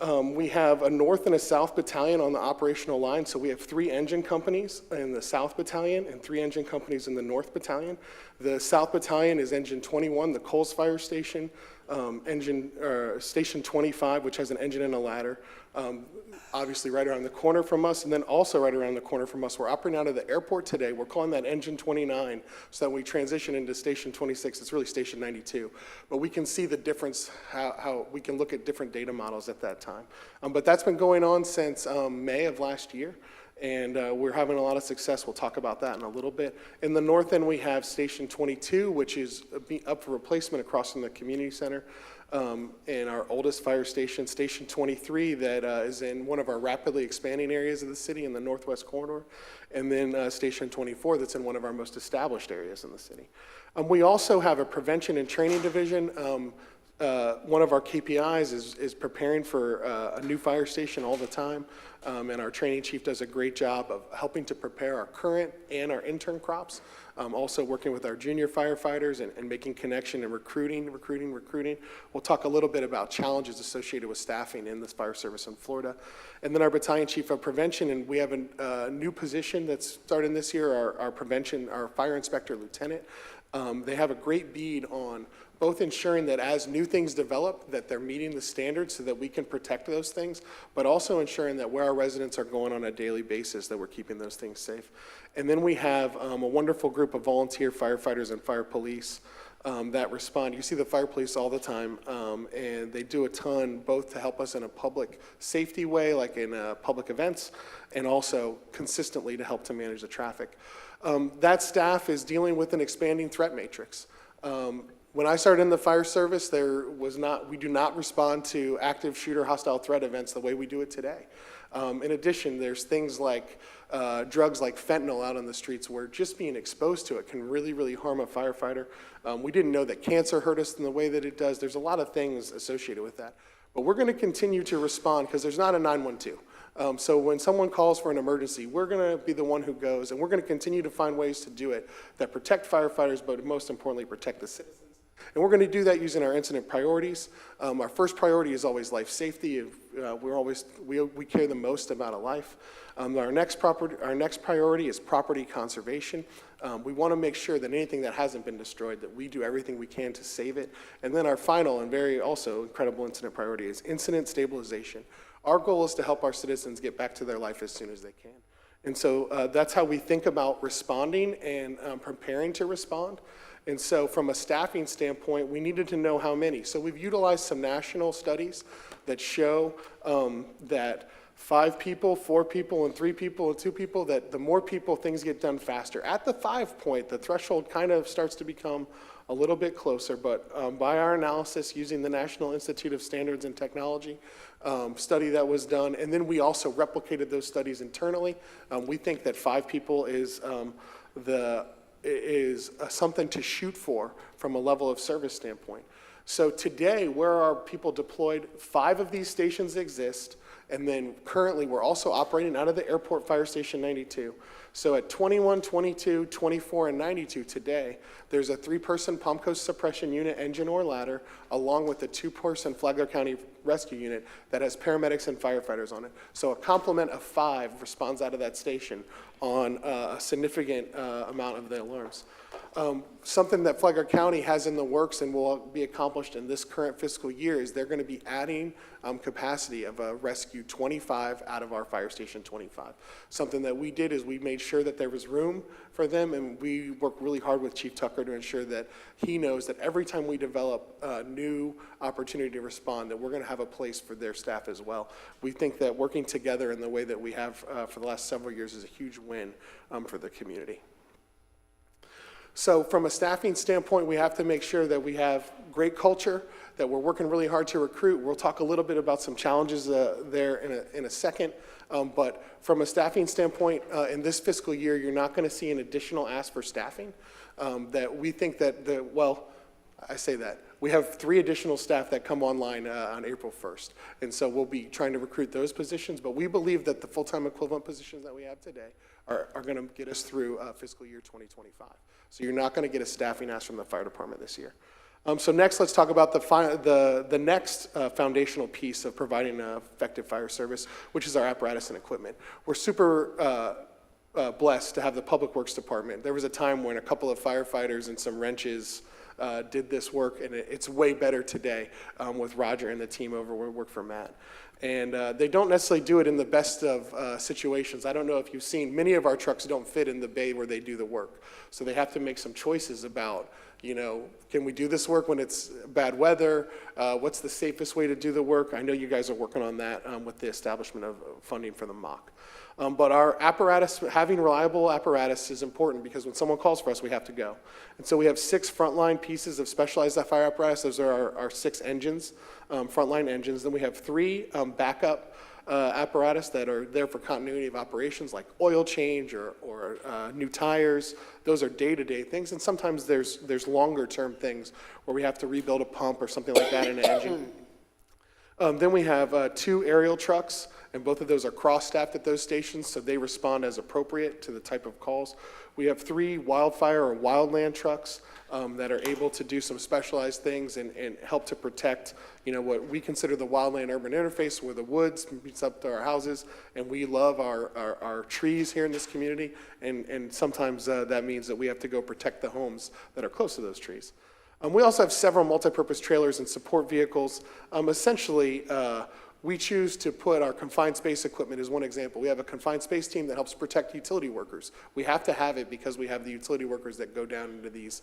We have a North and a South Battalion on the operational line, so we have 3 engine companies in the South Battalion and 3 engine companies in the North Battalion. The South Battalion is Engine 21, the Coles Fire Station, Station 25, which has an engine and a ladder, obviously right around the corner from us, and then also right around the corner from us. We're operating out of the airport today. We're calling that Engine 29, so that when we transition into Station 26, it's really Station 92. But we can see the difference, how we can look at different data models at that time. But that's been going on since May of last year, and we're having a lot of success. We'll talk about that in a little bit. In the north end, we have Station 22, which is up for replacement across from the community center. And our oldest fire station, Station 23, that is in one of our rapidly expanding areas of the city in the northwest corridor, and then Station 24 that's in one of our most established areas in the city. We also have a prevention and training division. One of our KPIs is preparing for a new fire station all the time, and our training chief does a great job of helping to prepare our current and our intern crops, also working with our junior firefighters and making connection and recruiting. We'll talk a little bit about challenges associated with staffing in this fire service in Florida. And then our battalion chief of prevention, and we have a new position that's starting this year, our fire inspector lieutenant. They have a great bead on both ensuring that as new things develop, that they're meeting the standards so that we can protect those things, but also ensuring that where our residents are going on a daily basis, that we're keeping those things safe. And then we have a wonderful group of volunteer firefighters and fire police that respond. You see the fire police all the time, and they do a ton both to help us in a public safety way, like in public events, and also consistently to help to manage the traffic. That staff is dealing with an expanding threat matrix. When I started in the fire service, we do not respond to active shooter hostile threat events the way we do it today. In addition, there's things like drugs like fentanyl out on the streets where just being exposed to it can really, really harm a firefighter. We didn't know that cancer hurt us in the way that it does. There's a lot of things associated with that. But we're going to continue to respond because there's not a 912. So when someone calls for an emergency, we're going to be the one who goes, and we're going to continue to find ways to do it that protect firefighters, but most importantly, protect the citizens And we're going to do that using our incident priorities. Our first priority is always life safety. We care the most about a life. Our next priority is property conservation. We want to make sure that anything that hasn't been destroyed, that we do everything we can to save it. And then our final and very also incredible incident priority is incident stabilization. Our goal is to help our citizens get back to their life as soon as they can. And so that's how we think about responding and preparing to respond. And so from a staffing standpoint, we needed to know how many. So we've utilized some national studies that show that 5 people, 4 people, and 3 people, and 2 people, that the more people, things get done faster. At the 5 point, the threshold kind of starts to become a little bit closer, but by our analysis using the National Institute of Standards and Technology study that was done, and then we also replicated those studies internally, we think that 5 people is something to shoot for from a level of service standpoint. So today, where are people deployed? 5 of these stations exist, and then currently we're also operating out of the Airport Fire Station 92. So at 21, 22, 24, and 92 today, there's a 3-person Palm Coast Suppression Unit, engine or ladder, along with a 2-person Flagler County Rescue Unit that has paramedics and firefighters on it. So a complement of 5 responds out of that station on a significant amount of the alarms. Something that Flagler County has in the works and will be accomplished in this current fiscal year is they're going to be adding capacity of a rescue 25 out of our fire station 25. Something that we did is we made sure that there was room for them, and we worked really hard with Chief Tucker to ensure that he knows that every time we develop a new opportunity to respond, that we're going to have a place for their staff as well. We think that working together in the way that we have for the last several years is a huge win for the community. So from a staffing standpoint, we have to make sure that we have great culture, that we're working really hard to recruit. We'll talk a little bit about some challenges there in a second. But from a staffing standpoint, in this fiscal year, you're not going to see an additional ask for staffing. That we think that I say that. We have 3 additional staff that come online on April 1st. And so we'll be trying to recruit those positions. But we believe that the full-time equivalent positions that we have today are going to get us through fiscal year 2025. So you're not going to get a staffing ask from the fire department this year. So next, let's talk about the next foundational piece of providing effective fire service, which is our apparatus and equipment. We're super blessed to have the Public Works Department. There was a time when a couple of firefighters and some wrenches did this work, and it's way better today with Roger and the team over where we work for Matt. And they don't necessarily do it in the best of situations. I don't know if you've seen, many of our trucks don't fit in the bay where they do the work. So they have to make some choices about, can we do this work when it's bad weather? What's the safest way to do the work? I know you guys are working on that with the establishment of funding for the mock. But our apparatus, having reliable apparatus is important because when someone calls for us, we have to go. And so we have 6 frontline pieces of specialized fire apparatus. Those are our 6 engines, frontline engines. Then we have 3 backup apparatus that are there for continuity of operations, like oil change or new tires. Those are day-to-day things. And sometimes there's longer-term things where we have to rebuild a pump or something like that in an engine. Then we have 2 aerial trucks, and both of those are cross-staffed at those stations, so they respond as appropriate to the type of calls. We have 3 wildfire or wildland trucks that are able to do some specialized things and help to protect, what we consider the wildland urban interface, where the woods meets up to our houses, and we love our trees here in this community, and sometimes that means that we have to go protect the homes that are close to those trees. We also have several multi-purpose trailers and support vehicles. Essentially, we choose to put our confined space equipment as one example. We have a confined space team that helps protect utility workers. We have to have it because we have the utility workers that go down into these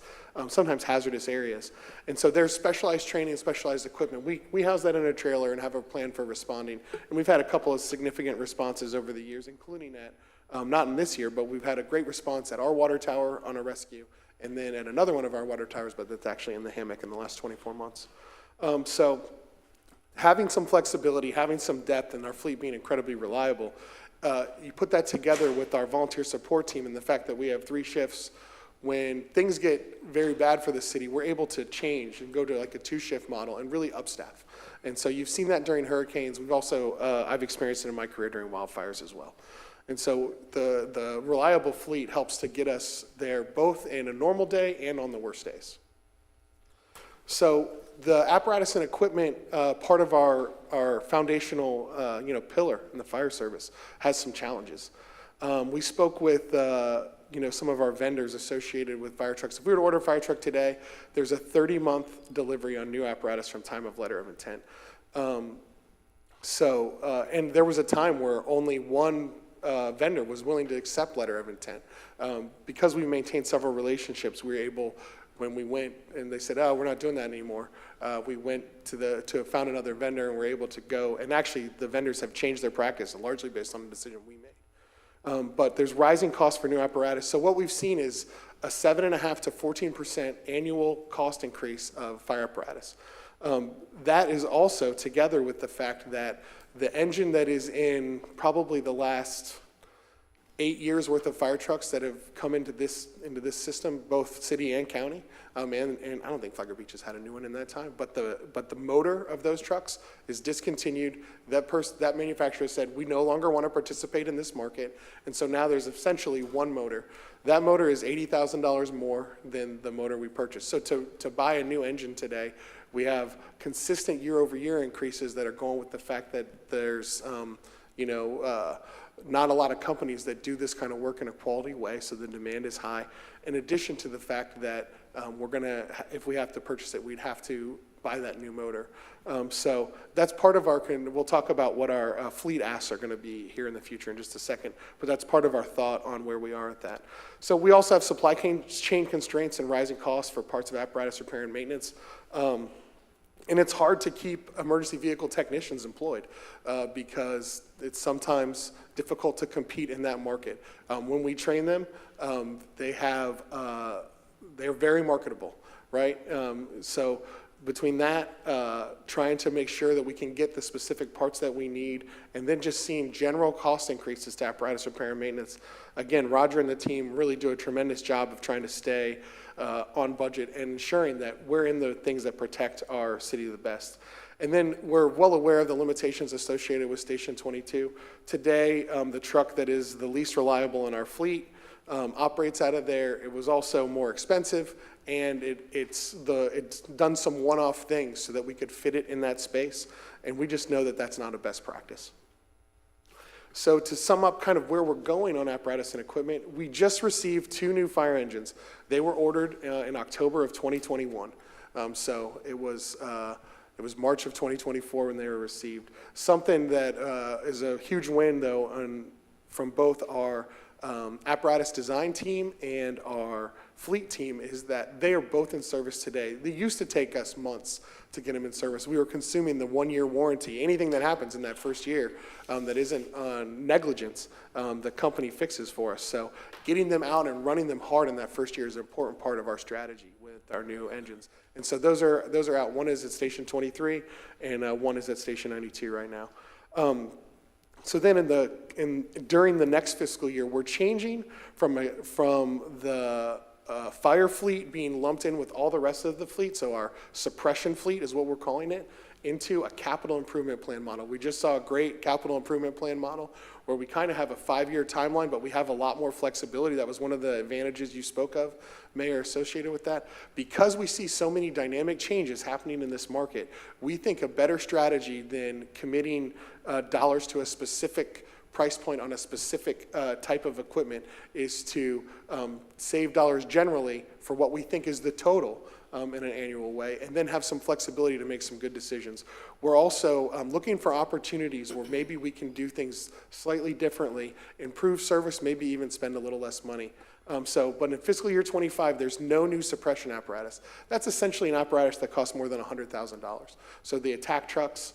sometimes hazardous areas. And so there's specialized training and specialized equipment. We house that in a trailer and have a plan for responding. And we've had a couple of significant responses over the years, including at, not in this year, but we've had a great response at our water tower on a rescue, and then at another one of our water towers, but that's actually in the hammock in the last 24 months. So having some flexibility, having some depth, and our fleet being incredibly reliable, you put that together with our volunteer support team and the fact that we have 3 shifts. When things get very bad for the city, we're able to change and go to like a 2-shift model and really upstaff. And so you've seen that during hurricanes. We've also, I've experienced it in my career during wildfires as well. And so the reliable fleet helps to get us there both in a normal day and on the worst days. So the apparatus and equipment, part of our foundational, pillar in the fire service has some challenges. We spoke with, some of our vendors associated with fire trucks. If we were to order a fire truck today, there's a 30-month delivery on new apparatus from time of letter of intent. And there was a time where only one vendor was willing to accept letter of intent. Because we maintained several relationships, we were able, when we went and they said, oh, we're not doing that anymore, we went to found another vendor and were able to go, and actually the vendors have changed their practice largely based on the decision we made. But there's rising costs for new apparatus. So what we've seen is a 7.5% to 14% annual cost increase of fire apparatus. That is also together with the fact that the engine that is in probably the last 8 years worth of fire trucks that have come into this system, both city and county, and I don't think Flagler Beach has had a new one in that time, but the motor of those trucks is discontinued. That manufacturer said, we no longer want to participate in this market, and so now there's essentially one motor. That motor is $80,000 more than the motor we purchased. So to buy a new engine today, we have consistent year-over-year increases that are going with the fact that there's, not a lot of companies that do this kind of work in a quality way, so the demand is high. In addition to the fact that if we have to purchase it, we'd have to buy that new motor. So that's part of we'll talk about what our fleet asks are gonna be here in the future in just a second, but that's part of our thought on where we are at that. So we also have supply chain constraints and rising costs for parts of apparatus repair and maintenance. And it's hard to keep emergency vehicle technicians employed because it's sometimes difficult to compete in that market. When we train them, they're very marketable, right? So between that, trying to make sure that we can get the specific parts that we need, and then just seeing general cost increases to apparatus repair and maintenance. Again, Roger and the team really do a tremendous job of trying to stay on budget and ensuring that we're in the things that protect our city the best. And then we're well aware of the limitations associated with Station 22. Today, the truck that is the least reliable in our fleet operates out of there. It was also more expensive, and it's done some one-off things so that we could fit it in that space, and we just know that that's not a best practice. So to sum up kind of where we're going on apparatus and equipment, we just received 2 new fire engines. They were ordered in October of 2021. So it was March of 2024 when they were received. Something that is a huge win, though, from both our apparatus design team and our fleet team is that they are both in service today. They used to take us months to get them in service. We were consuming the 1-year warranty. Anything that happens in that first year that isn't negligence, the company fixes for us. So getting them out and running them hard in that first year is an important part of our strategy with our new engines. And so those are out. One is at Station 23, and one is at Station 92 right now. So then during the next fiscal year, we're changing from the fire fleet being lumped in with all the rest of the fleet, so our suppression fleet is what we're calling it, into a capital improvement plan model. We just saw a great capital improvement plan model where we kind of have a 5-year timeline, but we have a lot more flexibility. That was one of the advantages you spoke of, Mayor, associated with that. Because we see so many dynamic changes happening in this market, we think a better strategy than committing dollars to a specific price point on a specific type of equipment is to save dollars generally for what we think is the total in an annual way, and then have some flexibility to make some good decisions. We're also looking for opportunities where maybe we can do things slightly differently, improve service, maybe even spend a little less money. But in fiscal year 25, there's no new suppression apparatus. That's essentially an apparatus that costs more than $100,000. So the attack trucks,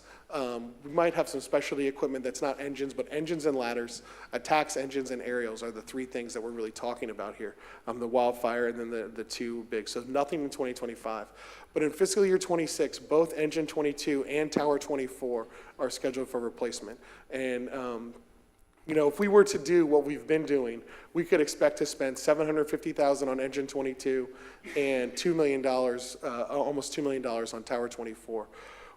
we might have some specialty equipment that's not engines, but engines and ladders, attacks, engines, and aerials are the 3 things that we're really talking about here. The wildfire and then the 2 big. So nothing in 2025. But in fiscal year 26, both Engine 22 and Tower 24 are scheduled for replacement. And if we were to do what we've been doing, we could expect to spend $750,000 on Engine 22 and $2 million, almost $2 million on Tower 24.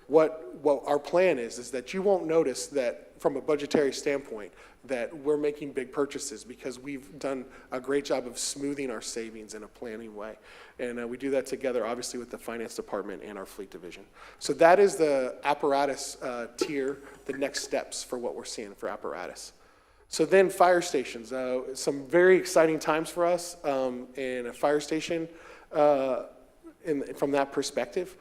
what our plan is that you won't notice that from a budgetary standpoint that we're making big purchases because we've done a great job of smoothing our savings in a planning way. And we do that together, obviously, with the finance department and our fleet division. So that is the apparatus tier, the next steps for what we're seeing for apparatus. So then fire stations, some very exciting times for us in a fire station from that perspective.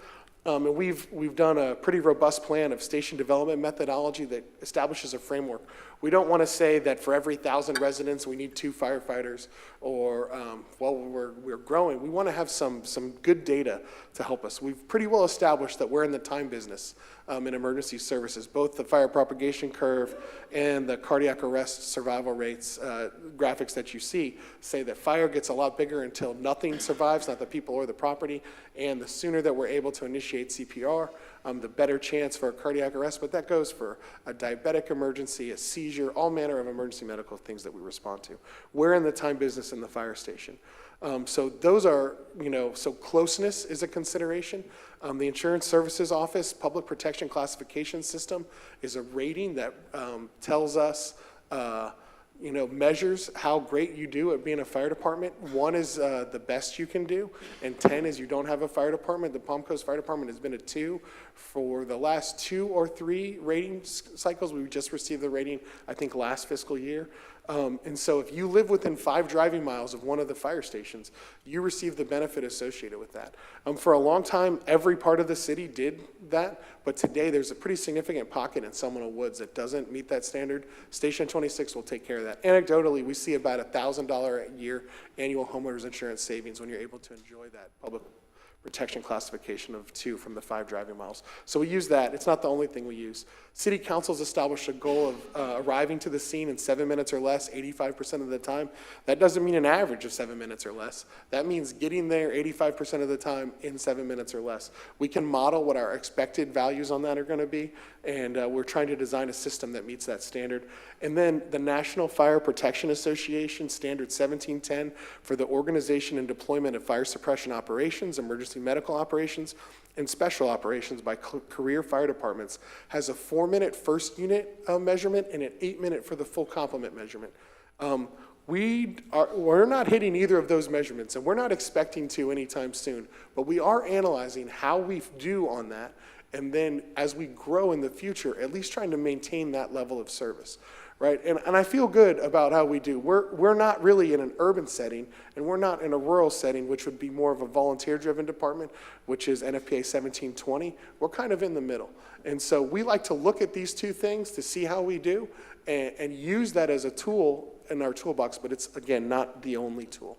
And we've done a pretty robust plan of station development methodology that establishes a framework. We don't want to say that for every 1,000 residents we need 2 firefighters, or while we're growing, we want to have some good data to help us. We've pretty well established that we're in the time business in emergency services. Both the fire propagation curve and the cardiac arrest survival rates graphics that you see say that fire gets a lot bigger until nothing survives, not the people or the property, and the sooner that we're able to initiate CPR, the better chance for a cardiac arrest, but that goes for a diabetic emergency, a seizure, all manner of emergency medical things that we respond to. We're in the time business in the fire station. So those are, so closeness is a consideration. The Insurance Services Office Public Protection Classification System is a rating that tells us, measures how great you do at being a fire department. 1 is the best you can do, and 10 is you don't have a fire department. The Palm Coast Fire Department has been a 2 for the last 2 or 3 rating cycles. We just received the rating, I think, last fiscal year. And so if you live within 5 driving miles of one of the fire stations, you receive the benefit associated with that. For a long time, every part of the city did that, but today there's a pretty significant pocket in Seminole Woods that doesn't meet that standard. Station 26 will take care of that. Anecdotally, we see about $1,000 a year annual homeowners insurance savings when you're able to enjoy that public protection classification of 2 from the 5 driving miles. So we use that. It's not the only thing we use. City Council's established a goal of arriving to the scene in 7 minutes or less, 85% of the time. That doesn't mean an average of 7 minutes or less. That means getting there 85% of the time in 7 minutes or less. We can model what our expected values on that are going to be, and we're trying to design a system that meets that standard. And then the National Fire Protection Association Standard 1710 for the organization and deployment of fire suppression operations, emergency medical operations, and special operations by career fire departments has a 4-minute first unit measurement and an 8-minute for the full complement measurement. We're not hitting either of those measurements, and we're not expecting to anytime soon, but we are analyzing how we do on that, and then as we grow in the future, at least trying to maintain that level of service. Right, and I feel good about how we do. We're not really in an urban setting, and we're not in a rural setting, which would be more of a volunteer-driven department, which is NFPA 1720. We're kind of in the middle. And so we like to look at these 2 things to see how we do and use that as a tool in our toolbox, but it's, again, not the only tool.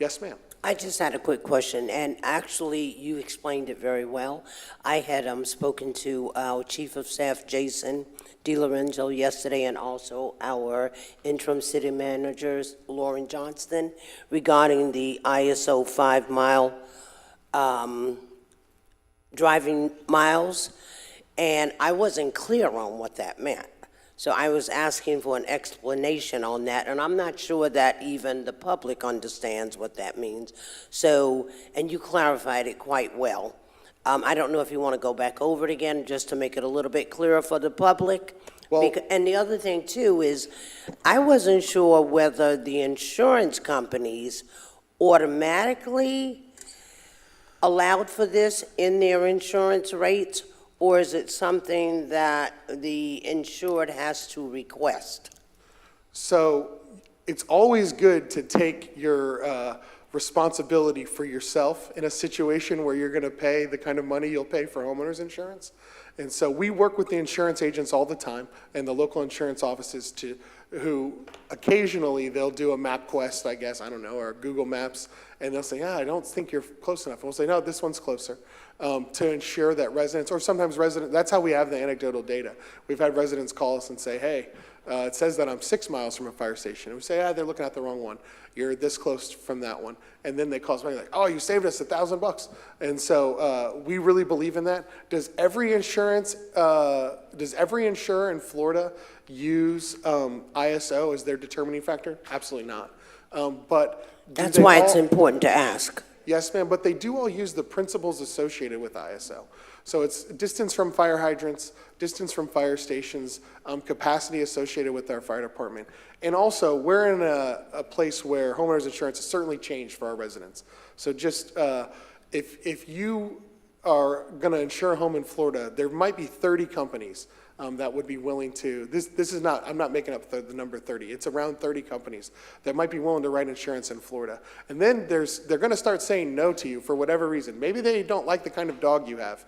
Yes, ma'am. I just had a quick question, and actually, you explained it very well. I had spoken to our Chief of Staff, Jason DiLorenzo, yesterday, and also our interim city managers, Lauren Johnston, regarding the ISO 5-mile driving miles, and I wasn't clear on what that meant. So I was asking for an explanation on that, and I'm not sure that even the public understands what that means. So, and you clarified it quite well. I don't know if you want to go back over it again just to make it a little bit clearer for the public. Well, And the other thing too is, I wasn't sure whether the insurance companies automatically allowed for this in their insurance rates, or is it something that the insured has to request? So it's always good to take your responsibility for yourself in a situation where you're going to pay the kind of money you'll pay for homeowners insurance. And so we work with the insurance agents all the time and the local insurance offices who occasionally they'll do a MapQuest, I guess, I don't know, or Google Maps, and they'll say, I don't think you're close enough. And we'll say, no, this one's closer, to ensure that residents, or sometimes residents, that's how we have the anecdotal data. We've had residents call us and say, hey, it says that I'm 6 miles from a fire station. And we say, they're looking at the wrong one. You're this close from that one. And then they call us back like, oh, you saved us $1,000. And so we really believe in that. Does every insurer in Florida use ISO as their determining factor? Absolutely not. But That's why it's important to ask. Yes, ma'am, but they do all use the principles associated with ISO. So it's distance from fire hydrants, distance from fire stations, capacity associated with our fire department. And also, we're in a place where homeowners insurance has certainly changed for our residents. So just, if you are going to insure a home in Florida, there might be 30 companies that would be willing to, this is not, I'm not making up the number 30, it's around 30 companies that might be willing to write insurance in Florida. And then they're going to start saying no to you for whatever reason. Maybe they don't like the kind of dog you have.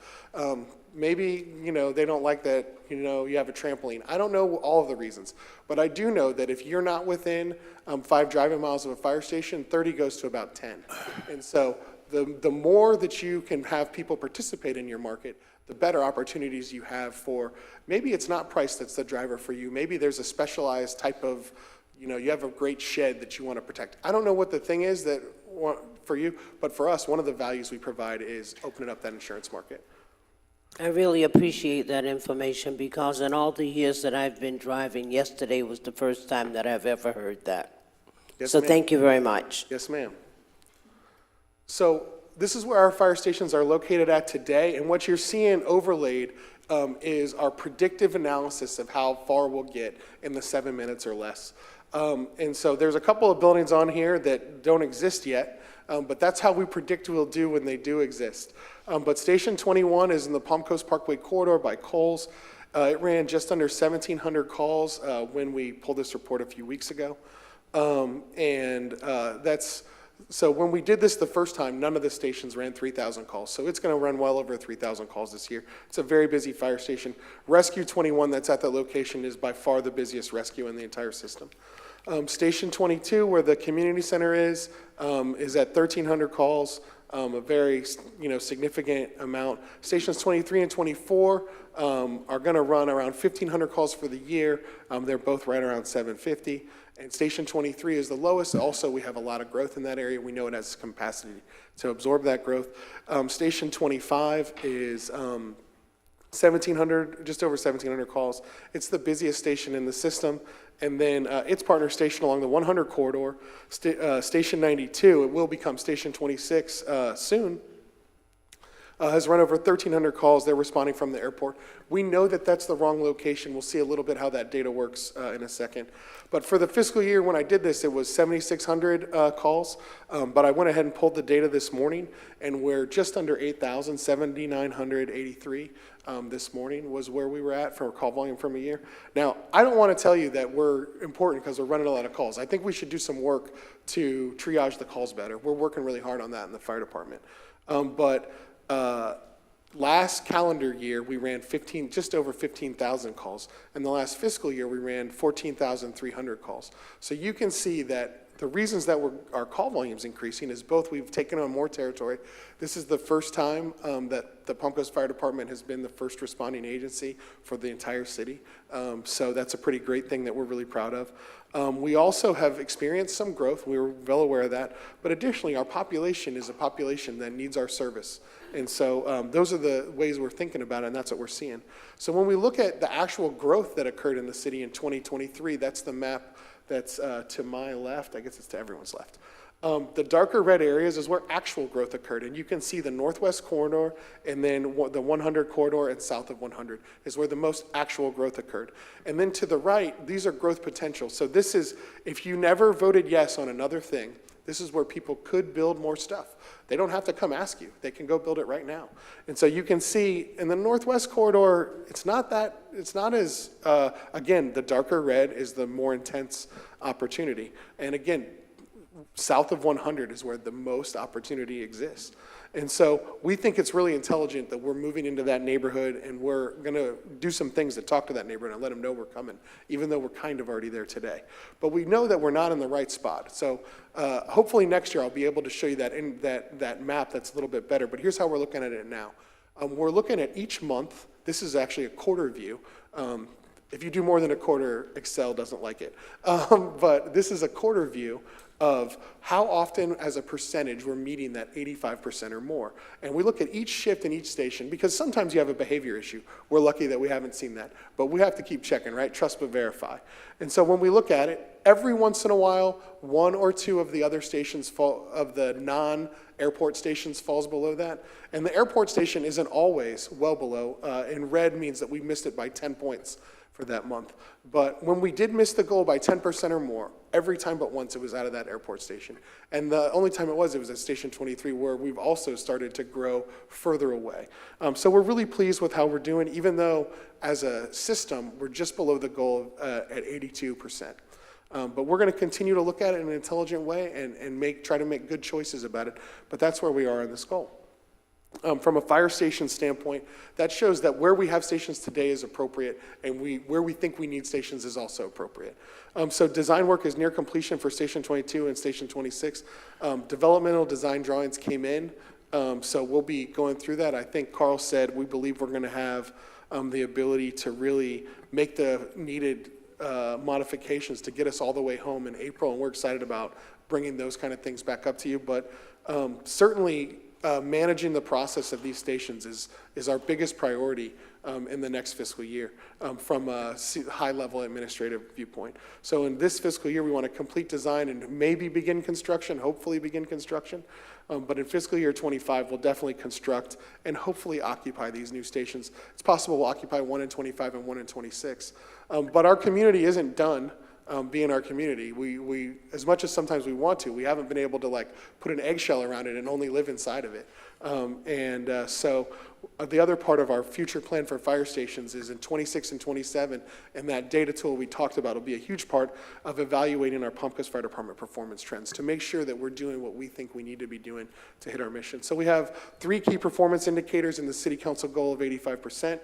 Maybe, they don't like that, you have a trampoline. I don't know all of the reasons, but I do know that if you're not within 5 driving miles of a fire station, 30 goes to about 10. And so the more that you can have people participate in your market, the better opportunities you have for, maybe it's not price that's the driver for you. Maybe there's a specialized type of, you have a great shed that you want to protect. I don't know what the thing is that for you, but for us, one of the values we provide is opening up that insurance market. I really appreciate that information because in all the years that I've been driving, yesterday was the first time that I've ever heard that. Yes, So ma'am. thank you very much. Yes, ma'am. So this is where our fire stations are located at today, and what you're seeing overlaid is our predictive analysis of how far we'll get in the 7 minutes or less. And so there's a couple of buildings on here that don't exist yet, but that's how we predict we'll do when they do exist. But Station 21 is in the Palm Coast Parkway corridor by Kohl's. It ran just under 1,700 calls when we pulled this report a few weeks ago. So when we did this the first time, none of the stations ran 3,000 calls. So it's going to run well over 3,000 calls this year. It's a very busy fire station. Rescue 21 that's at that location is by far the busiest rescue in the entire system. Station 22, where the community center is at 1,300 calls, a very significant amount. Stations 23 and 24 are going to run around 1,500 calls for the year. They're both right around 750. And Station 23 is the lowest. Also, we have a lot of growth in that area. We know it has capacity to absorb that growth. Station 25 is 1,700, just over 1,700 calls. It's the busiest station in the system. And then its partner station along the 100 corridor, Station 92, it will become Station 26 soon, has run over 1,300 calls. They're responding from the airport. We know that that's the wrong location. We'll see a little bit how that data works in a second. But for the fiscal year when I did this, it was 7,600 calls. But I went ahead and pulled the data this morning, and we're just under 8,000, 7,983 this morning was where we were at for call volume from a year. Now, I don't want to tell you that we're important because we're running a lot of calls. I think we should do some work to triage the calls better. We're working really hard on that in the fire department. Last calendar year, we ran just over 15,000 calls. And the last fiscal year, we ran 14,300 calls. So you can see that the reasons that our call volume's increasing is both we've taken on more territory. This is the first time that the Palm Coast Fire Department has been the first responding agency for the entire city. So that's a pretty great thing that we're really proud of. We also have experienced some growth. We were well aware of that. But additionally, our population is a population that needs our service. And so those are the ways we're thinking about it, and that's what we're seeing. So when we look at the actual growth that occurred in the city in 2023, that's the map that's to my left. I guess it's to everyone's left. The darker red areas is where actual growth occurred, and you can see the northwest corridor and then the 100 corridor and south of 100 is where the most actual growth occurred. And then to the right, these are growth potential. So this is, if you never voted yes on another thing, this is where people could build more stuff. They don't have to come ask you. They can go build it right now. And so you can see in the northwest corridor, it's not as, again, the darker red is the more intense opportunity. And again, south of 100 is where the most opportunity exists. And so we think it's really intelligent that we're moving into that neighborhood, and we're going to do some things to talk to that neighborhood and let them know we're coming, even though we're kind of already there today. But we know that we're not in the right spot. So hopefully next year I'll be able to show you that map that's a little bit better. But here's how we're looking at it now. We're looking at each month. This is actually a quarter view. If you do more than a quarter, Excel doesn't like it. But this is a quarter view of how often as a percentage we're meeting that 85% or more. And we look at each shift in each station because sometimes you have a behavior issue. We're lucky that we haven't seen that. But we have to keep checking, right? Trust but verify. And so when we look at it, every once in a while, one or two of the other stations fall, of the non-airport stations falls below that. And the airport station isn't always well below. In red means that we missed it by 10 points for that month. But when we did miss the goal by 10% or more, every time but once it was out of that airport station. And the only time it was at Station 23, where we've also started to grow further away. So we're really pleased with how we're doing, even though as a system, we're just below the goal at 82%. But we're going to continue to look at it in an intelligent way and try to make good choices about it. But that's where we are in this goal. From a fire station standpoint, that shows that where we have stations today is appropriate, and where we think we need stations is also appropriate. So design work is near completion for Station 22 and Station 26. Developmental design drawings came in, so we'll be going through that. I think Carl said we believe we're going to have the ability to really make the needed modifications to get us all the way home in April, and we're excited about bringing those kind of things back up to you. But certainly, managing the process of these stations is our biggest priority in the next fiscal year from a high-level administrative viewpoint. So in this fiscal year, we want to complete design and maybe begin construction, hopefully begin construction. But in fiscal year 25, we'll definitely construct and hopefully occupy these new stations. It's possible we'll occupy one in 25 and one in 26. But our community isn't done being our community. We as much as sometimes we want to, we haven't been able to like put an eggshell around it and only live inside of it. So the other part of our future plan for fire stations is in 26 and 27, and that data tool we talked about will be a huge part of evaluating our Palm Coast Fire Department performance trends to make sure that we're doing what we think we need to be doing to hit our mission. So we have 3 key performance indicators in the City Council goal of 85%.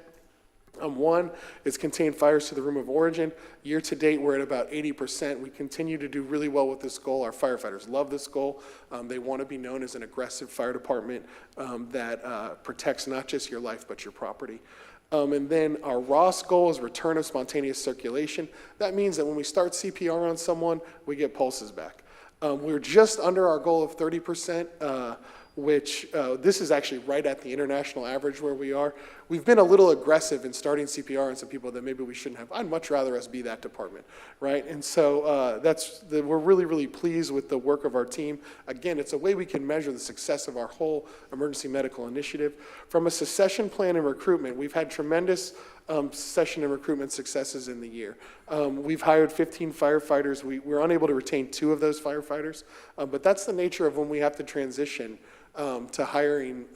One is contained fires to the room of origin. Year to date, we're at about 80%. We continue to do really well with this goal. Our firefighters love this goal. They want to be known as an aggressive fire department that protects not just your life, but your property. And then our ROS goal is return of spontaneous circulation. That means that when we start CPR on someone, we get pulses back. We're just under our goal of 30%, which this is actually right at the international average where we are. We've been a little aggressive in starting CPR on some people that maybe we shouldn't have. I'd much rather us be that department, right? And so we're really, really pleased with the work of our team. Again, it's a way we can measure the success of our whole emergency medical initiative. From a succession plan and recruitment, we've had tremendous succession and recruitment successes in the year. We've hired 15 firefighters. We're unable to retain 2 of those firefighters, but that's the nature of when we have to transition to hiring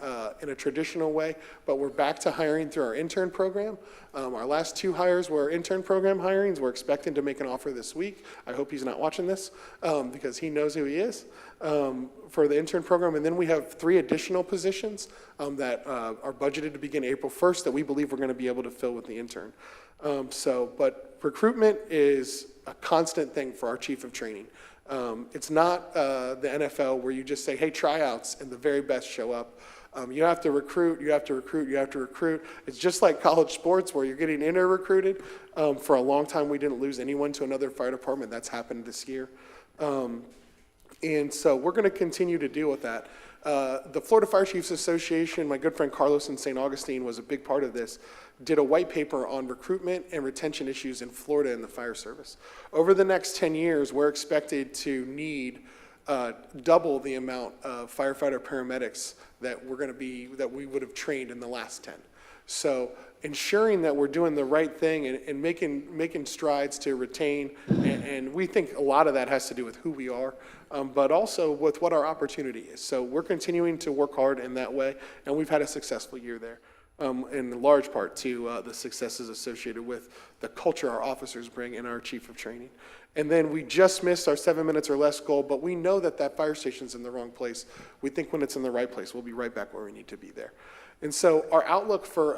in a traditional way, but we're back to hiring through our intern program. Our last 2 hires were intern program hirings. We're expecting to make an offer this week. I hope he's not watching this because he knows who he is for the intern program. And then we have 3 additional positions that are budgeted to begin April 1st that we believe we're going to be able to fill with the intern. But recruitment is a constant thing for our chief of training. It's not the NFL where you just say, hey, tryouts, and the very best show up. You have to recruit, you have to recruit, you have to recruit. It's just like college sports where you're getting inter-recruited. For a long time, we didn't lose anyone to another fire department. That's happened this year. And so we're going to continue to deal with that. The Florida Fire Chiefs Association, my good friend Carlos in St. Augustine was a big part of this, did a white paper on recruitment and retention issues in Florida in the fire service. Over the next 10 years, we're expected to need double the amount of firefighter paramedics that we would have trained in the last 10. So ensuring that we're doing the right thing and making strides to retain, and we think a lot of that has to do with who we are, but also with what our opportunity is. So we're continuing to work hard in that way, and we've had a successful year there. In large part to the successes associated with the culture our officers bring and our chief of training. And then we just missed our 7 minutes or less goal, but we know that fire station's in the wrong place. We think when it's in the right place, we'll be right back where we need to be there. And so our outlook for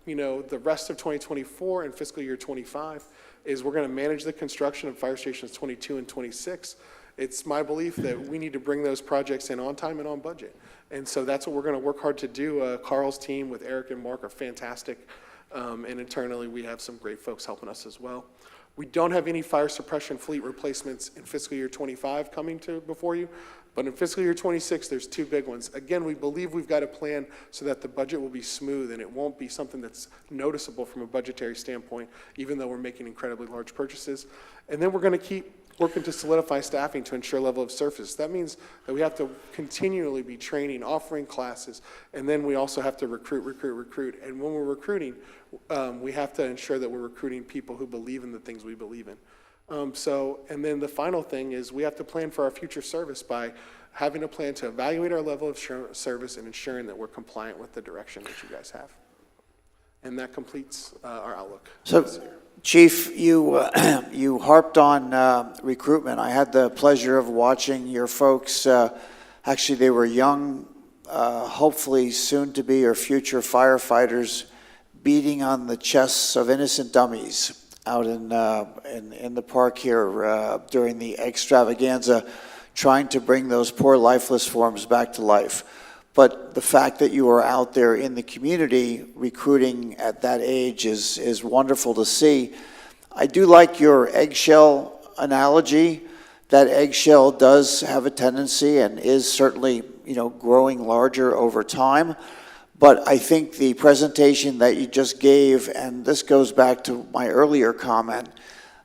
the rest of 2024 and fiscal year 25 is we're going to manage the construction of fire stations 22 and 26. It's my belief that we need to bring those projects in on time and on budget. And so that's what we're going to work hard to do. Carl's team with Eric and Mark are fantastic And internally, we have some great folks helping us as well. We don't have any fire suppression fleet replacements in fiscal year '25 coming before you, but in fiscal year '26, there's two big ones. Again, we believe we've got a plan so that the budget will be smooth and it won't be something that's noticeable from a budgetary standpoint, even though we're making incredibly large purchases. And then we're going to keep working to solidify staffing to ensure level of service. That means that we have to continually be training, offering classes, and then we also have to recruit. And when we're recruiting, we have to ensure that we're recruiting people who believe in the things we believe in. And then the final thing is we have to plan for our future service by having a plan to evaluate our level of service and ensuring that we're compliant with the direction that you guys have. And that completes our outlook. So, Chief, you harped on recruitment. I had the pleasure of watching your folks. Actually, they were young, hopefully soon-to-be or future firefighters, beating on the chests of innocent dummies out in the park here during the extravaganza, trying to bring those poor lifeless forms back to life. But the fact that you are out there in the community recruiting at that age is wonderful to see. I do like your eggshell analogy. That eggshell does have a tendency and is certainly, growing larger over time. But I think the presentation that you just gave, and this goes back to my earlier comment,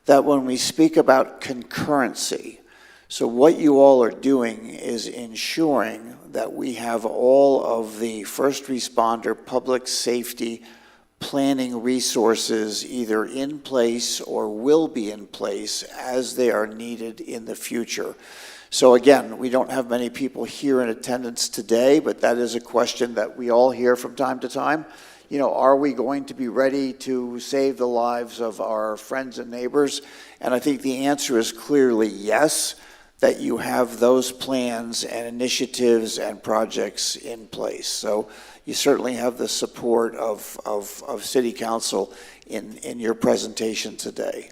that when we speak about concurrency, so what you all are doing is ensuring that we have all of the first responder public safety planning resources either in place or will be in place as they are needed in the future. So again, we don't have many people here in attendance today, but that is a question that we all hear from time to time. Are we going to be ready to save the lives of our friends and neighbors? And I think the answer is clearly yes, that you have those plans and initiatives and projects in place. So you certainly have the support of City Council in your presentation today.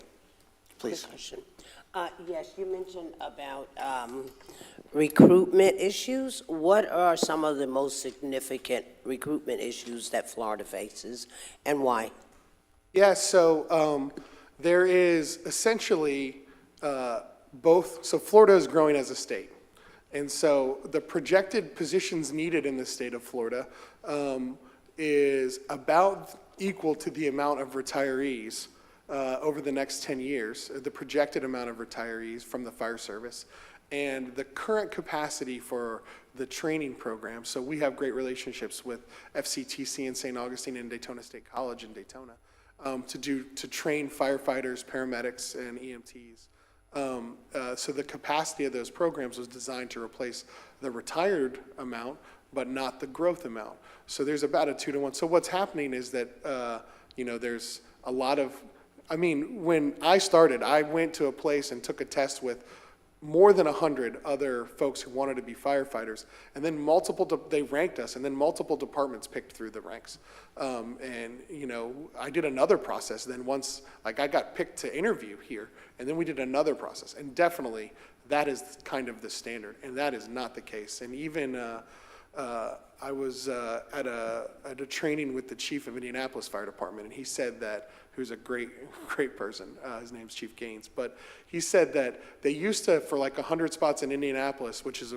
Please. Quick question. Yes, you mentioned about recruitment issues. What are some of the most significant recruitment issues that Florida faces, and why? Yeah, so there is essentially so Florida is growing as a state. And so the projected positions needed in the state of Florida is about equal to the amount of retirees over the next 10 years, the projected amount of retirees from the fire service, and the current capacity for the training program. So we have great relationships with FCTC in St. Augustine and Daytona State College in Daytona to train firefighters, paramedics, and EMTs. So the capacity of those programs was designed to replace the retired amount, but not the growth amount. So there's about a 2-to-1. So what's happening is that, there's a lot of, when I started, I went to a place and took a test with more than 100 other folks who wanted to be firefighters, and then they ranked us, and then multiple departments picked through the ranks. I did another process, then once, I got picked to interview here, and then we did another process, and definitely that is kind of the standard, and that is not the case. And even I was at a training with the chief of Indianapolis Fire Department, and he said that, who's a great person, his name's Chief Gaines, but he said that they used to, for 100 spots in Indianapolis, which is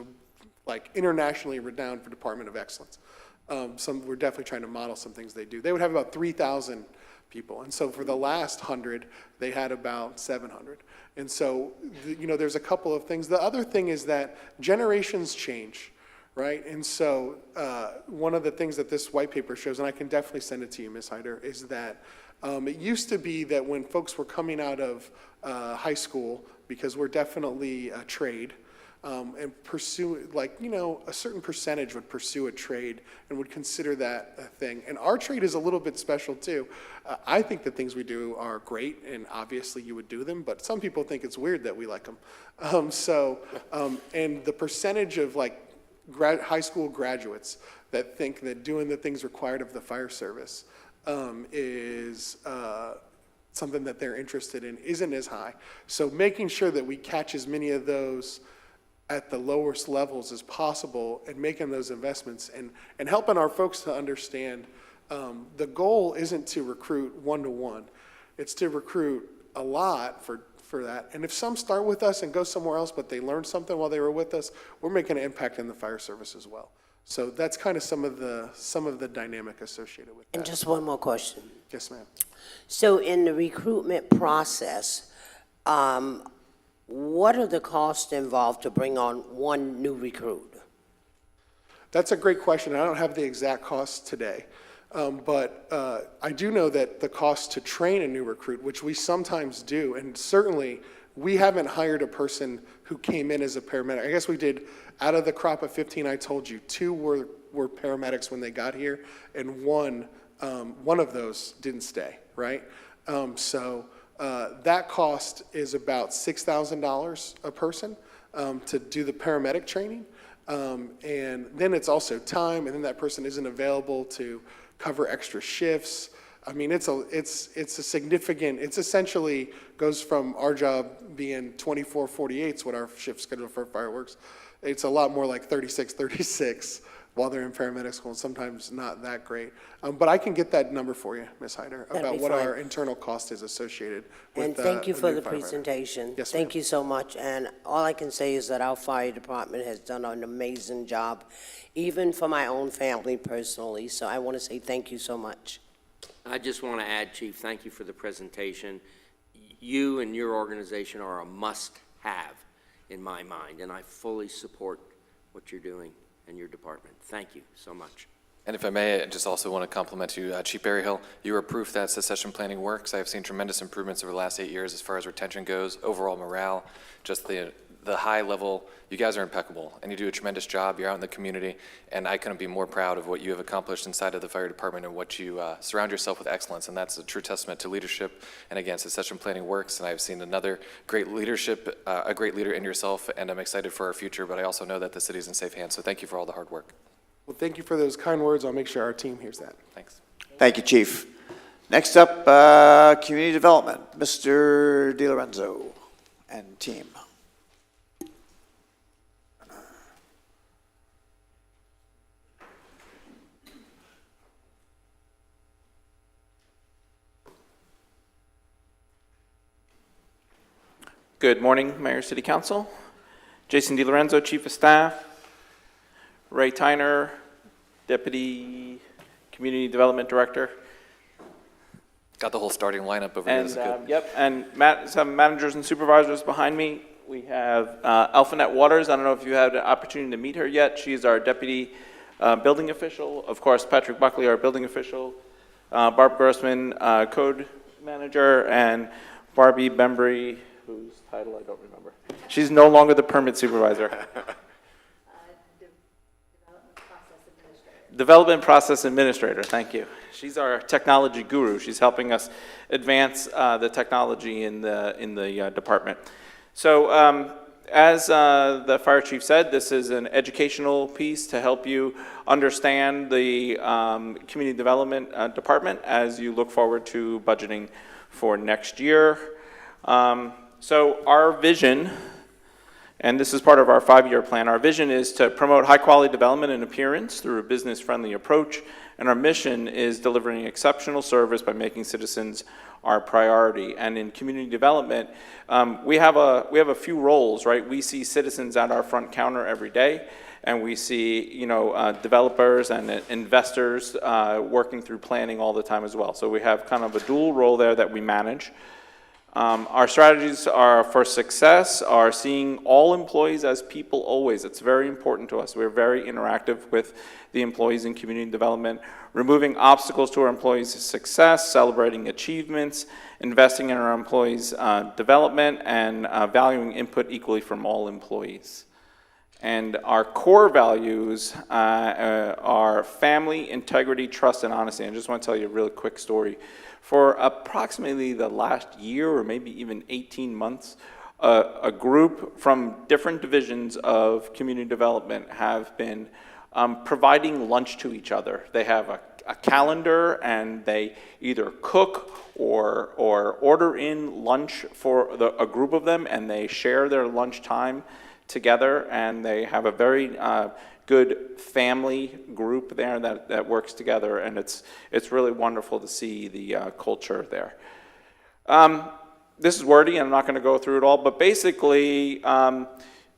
internationally renowned for Department of Excellence, we're definitely trying to model some things they do. They would have about 3,000 people, and so for the last 100, they had about 700. And so, there's a couple of things. The other thing is that generations change. Right, and so one of the things that this white paper shows, and I can definitely send it to you, Ms. Hyder, is that it used to be that when folks were coming out of high school, because we're definitely a trade, and pursue, a certain percentage would pursue a trade and would consider that a thing. And our trade is a little bit special too. I think the things we do are great, and obviously you would do them, but some people think it's weird that we like them. And the percentage of high school graduates that think that doing the things required of the fire service is something that they're interested in isn't as high. So making sure that we catch as many of those at the lowest levels as possible and making those investments and helping our folks to understand The goal isn't to recruit one-to-one. It's to recruit a lot for that. And if some start with us and go somewhere else, but they learned something while they were with us, we're making an impact in the fire service as well. So that's kind of some of the dynamic associated with that. And just one more question. Yes, ma'am. So in the recruitment process, what are the costs involved to bring on one new recruit? That's a great question. I don't have the exact costs today. But I do know that the cost to train a new recruit, which we sometimes do, and certainly we haven't hired a person who came in as a paramedic. I guess we did, out of the crop of 15 I told you, 2 were paramedics when they got here, and one of those didn't stay, right? So that cost is about $6,000 a person to do the paramedic training. And then it's also time, and then that person isn't available to cover extra shifts. I mean, it's a significant, it's essentially goes from our job being 24/48 is what our shift schedule for fireworks. It's a lot more like 36 while they're in paramedic school, and sometimes not that great. But I can get that number for you, Ms. Hyder, That'd about be what fine. our internal cost is associated with And thank you a for new the firefighter. presentation. Yes, Thank ma'am. you so much. And all I can say is that our fire department has done an amazing job, even for my own family personally. So I want to say thank you so much. I just want to add, Chief, thank you for the presentation. You and your organization are a must-have in my mind, and I fully support what you're doing and your department. Thank you so much. And if I may, I just also want to compliment you, Chief Berryhill. You are proof that succession planning works. I have seen tremendous improvements over the last 8 years as far as retention goes, overall morale, just the high level. You guys are impeccable, and you do a tremendous job. You're out in the community, and I couldn't be more proud of what you have accomplished inside of the fire department and what you surround yourself with excellence, and that's a true testament to leadership. And again, succession planning works, and I've seen another great leadership, a great leader in yourself, and I'm excited for our future, but I also know that the city's in safe hands, so thank you for all the hard work. Well, thank you for those kind words. I'll make sure our team hears that. Thanks. Thank you, Chief. Next up, Community Development, Mr. DiLorenzo and team. Good morning, Mayor, City Council. Jason DiLorenzo, Chief of Staff. Ray Tyner, Deputy Community Development Director. Got the whole starting lineup over here. And, This is good. yep, and some managers and supervisors behind me. We have Alphanet Waters. I don't know if you had an opportunity to meet her yet. She's our Deputy Building Official. Of course, Patrick Buckley, our Building Official. Barb Grossman, Code Manager, and Barbie Bembry, whose title I don't remember. She's no longer the Permit Supervisor. Development Process Administrator, thank you. She's our technology guru. She's helping us advance the technology in the department. So as the fire chief said, this is an educational piece to help you understand the community development department as you look forward to budgeting for next year. So our vision, and this is part of our 5-year plan, our vision is to promote high-quality development and appearance through a business-friendly approach, and our mission is delivering exceptional service by making citizens our priority. And in community development, we have a few roles, right? We see citizens at our front counter every day, and we see developers and investors working through planning all the time as well. So we have kind of a dual role there that we manage. Our strategies are for success are seeing all employees as people always. It's very important to us. We're very interactive with the employees in community development, removing obstacles to our employees' success, celebrating achievements, investing in our employees' development, and valuing input equally from all employees. And our core values are family, integrity, trust, and honesty. I just want to tell you a really quick story. For approximately the last year or maybe even 18 months, a group from different divisions of community development have been providing lunch to each other. They have a calendar, and they either cook or order in lunch for a group of them, and they share their lunch time together, and they have a very good family group there that works together, and it's really wonderful to see the culture there. This is wordy, and I'm not going to go through it all, but basically,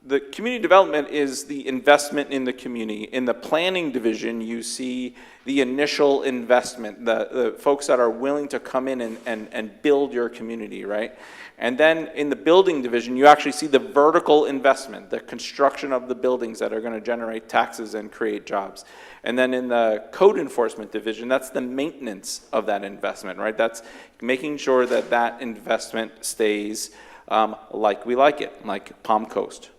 the community development is the investment in the community. In the planning division, you see the initial investment, the folks that are willing to come in and build your community, right? And then in the building division, you actually see the vertical investment, the construction of the buildings that are going to generate taxes and create jobs. And then in the code enforcement division, that's the maintenance of that investment, right? That's making sure that that investment stays like we like it, like Palm Coast.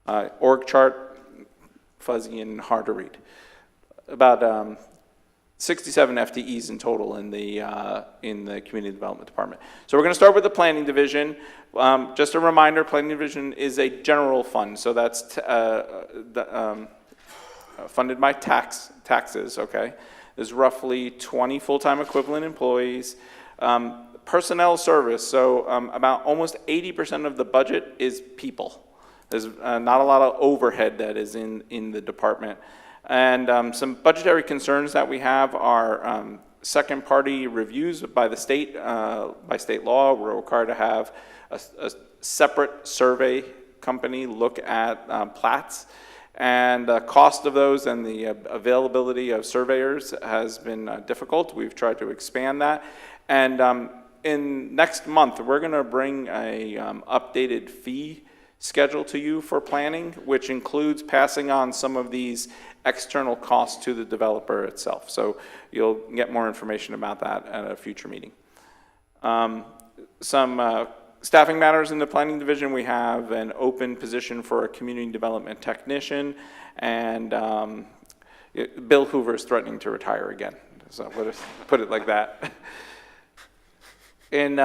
Org chart, fuzzy and hard to read. About 67 FTEs in total in the community development department. So we're going to start with the planning division. Just a reminder, planning division is a general fund, so that's funded by taxes. Okay, there's roughly 20 full-time equivalent employees. Personnel service, so about almost 80% of the budget is people. There's not a lot of overhead that is in the department. And some budgetary concerns that we have are second-party reviews by the state. By state law, we're required to have a separate survey company look at plats. And the cost of those and the availability of surveyors has been difficult. We've tried to expand that. And in next month, we're going to bring a updated fee schedule to you for planning, which includes passing on some of these external costs to the developer itself. So you'll get more information about that at a future meeting. Some staffing matters in the planning division. We have an open position for a community development technician, and Bill Hoover is threatening to retire again. So let's put it like that. In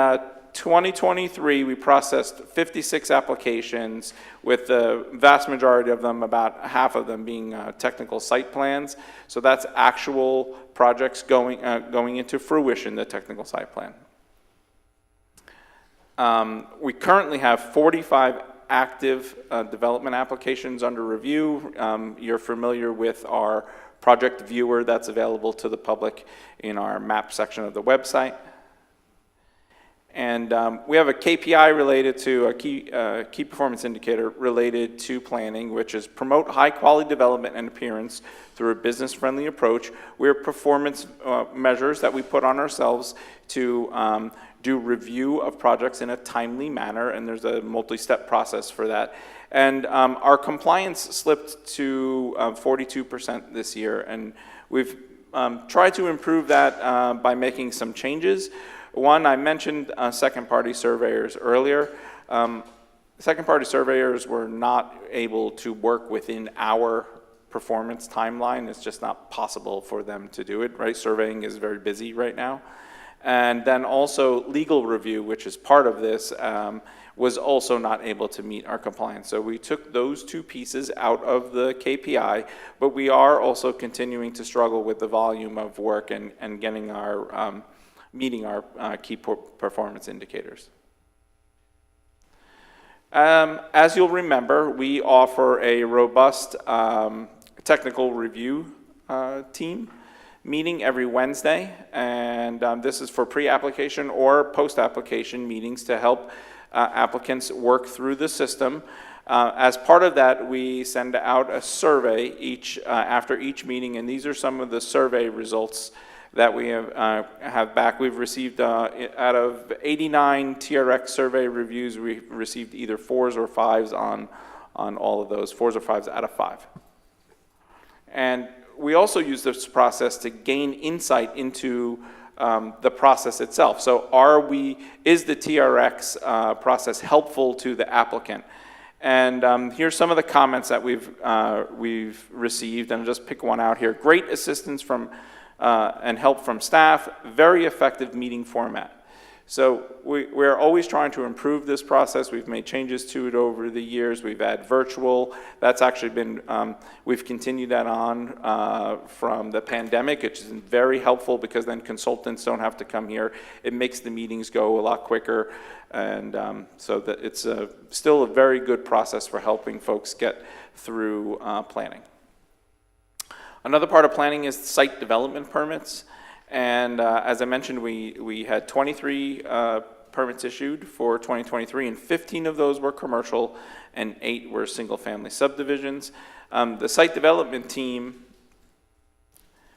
2023, we processed 56 applications, with the vast majority of them, about half of them being technical site plans. So that's actual projects going into fruition, the technical site plan. We currently have 45 active development applications under review. You're familiar with our project viewer that's available to the public in our map section of the website. And we have a KPI related to a key performance indicator related to planning, which is promote high quality development and appearance through a business friendly approach. We're performance measures that we put on ourselves to do review of projects in a timely manner, and there's a multi-step process for that. And our compliance slipped to 42% this year, and we've tried to improve that by making some changes. One, I mentioned second-party surveyors earlier. Second-party surveyors were not able to work within our performance timeline. It's just not possible for them to do it, right? Surveying is very busy right now. And then also legal review, which is part of this, was also not able to meet our compliance. So we took those two pieces out of the KPI, but we are also continuing to struggle with the volume of work and getting our meeting our key performance indicators. As you'll remember, we offer a robust technical review team meeting every Wednesday, and this is for pre-application or post-application meetings to help applicants work through the system. As part of that, we send out a survey after each meeting, and these are some of the survey results that we have back. We've received, out of 89 TRX survey reviews, we've received either 4s or 5s on all of those, 4s or 5s out of 5. And we also use this process to gain insight into the process itself. So is the TRX process helpful to the applicant? And here's some of the comments that we've received, and I'll just pick one out here. Great assistance from and help from staff, very effective meeting format. So we're always trying to improve this process. We've made changes to it over the years. We've had virtual. That's actually been, we've continued that on from the pandemic, which is very helpful because then consultants don't have to come here. It makes the meetings go a lot quicker. And so that it's still a very good process for helping folks get through planning. Another part of planning is site development permits. And as I mentioned, we had 23 permits issued for 2023, and 15 of those were commercial, and 8 were single-family subdivisions. The site development team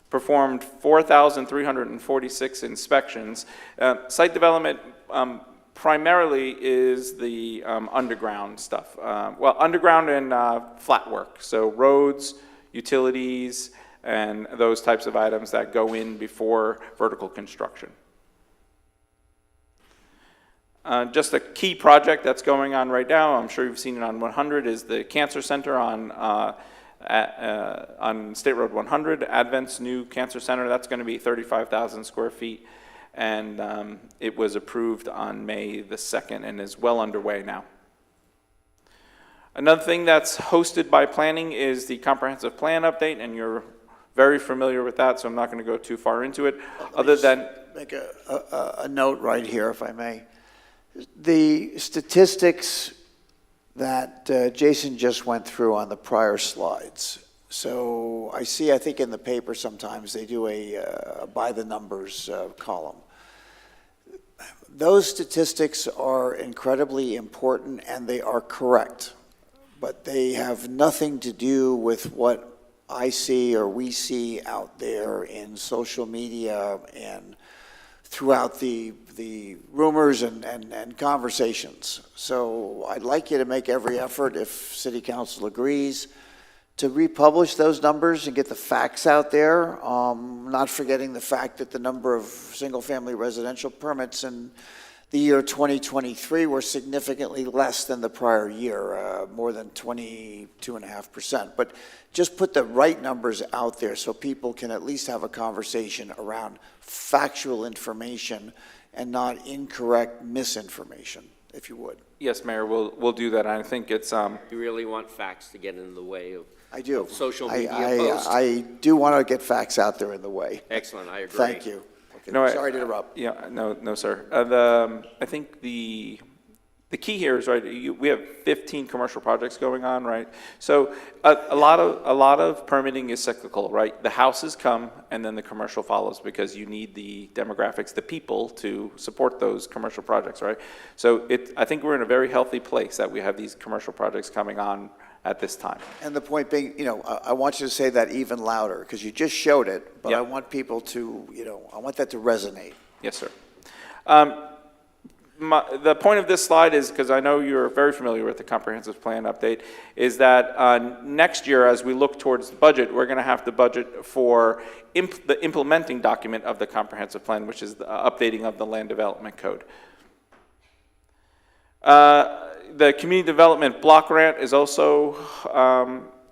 performed 4,346 inspections. Site development primarily is the underground stuff. Well, underground and flat work, so roads, utilities, and those types of items that go in before vertical construction. Just a key project that's going on right now, I'm sure you've seen it on 100, is the Cancer Center on State Road 100, Advent's new Cancer Center. That's going to be 35,000 square feet, and it was approved on May the 2nd and is well underway now. Another thing that's hosted by planning is the comprehensive plan update, and you're very familiar with that, so I'm not going to go too far into it, other than... Make a note right here, if I may. The statistics that Jason just went through on the prior slides. So I think in the paper sometimes they do a by the numbers column. Those statistics are incredibly important and they are correct, but they have nothing to do with what I see or we see out there in social media and throughout the rumors and conversations. So I'd like you to make every effort, if City Council agrees, to republish those numbers and get the facts out there, not forgetting the fact that the number of single-family residential permits in the year 2023 were significantly less than the prior year, more than 22.5%. But just put the right numbers out there so people can at least have a conversation around factual information and not incorrect misinformation, if you would. Yes, Mayor, we'll do that. I think it's... You really want facts to get in the way of... I do. Of social media posts? I do want to get facts out there in the way. Excellent, I agree. Thank you. Okay. No, Sorry to interrupt. Yeah, no, sir. I think the key here is, right, we have 15 commercial projects going on, right? So a lot of permitting is cyclical, right? The houses come and then the commercial follows because you need the demographics, the people to support those commercial projects, right? So I think we're in a very healthy place that we have these commercial projects coming on at this time. And the point being, I want you to say that even louder because you just showed it, but Yep. I want people to, I want that to resonate. Yes, sir. The point of this slide is, because I know you're very familiar with the comprehensive plan update, is that next year, as we look towards the budget, we're going to have to budget for the implementing document of the comprehensive plan, which is the updating of the land development code. The community development block grant is also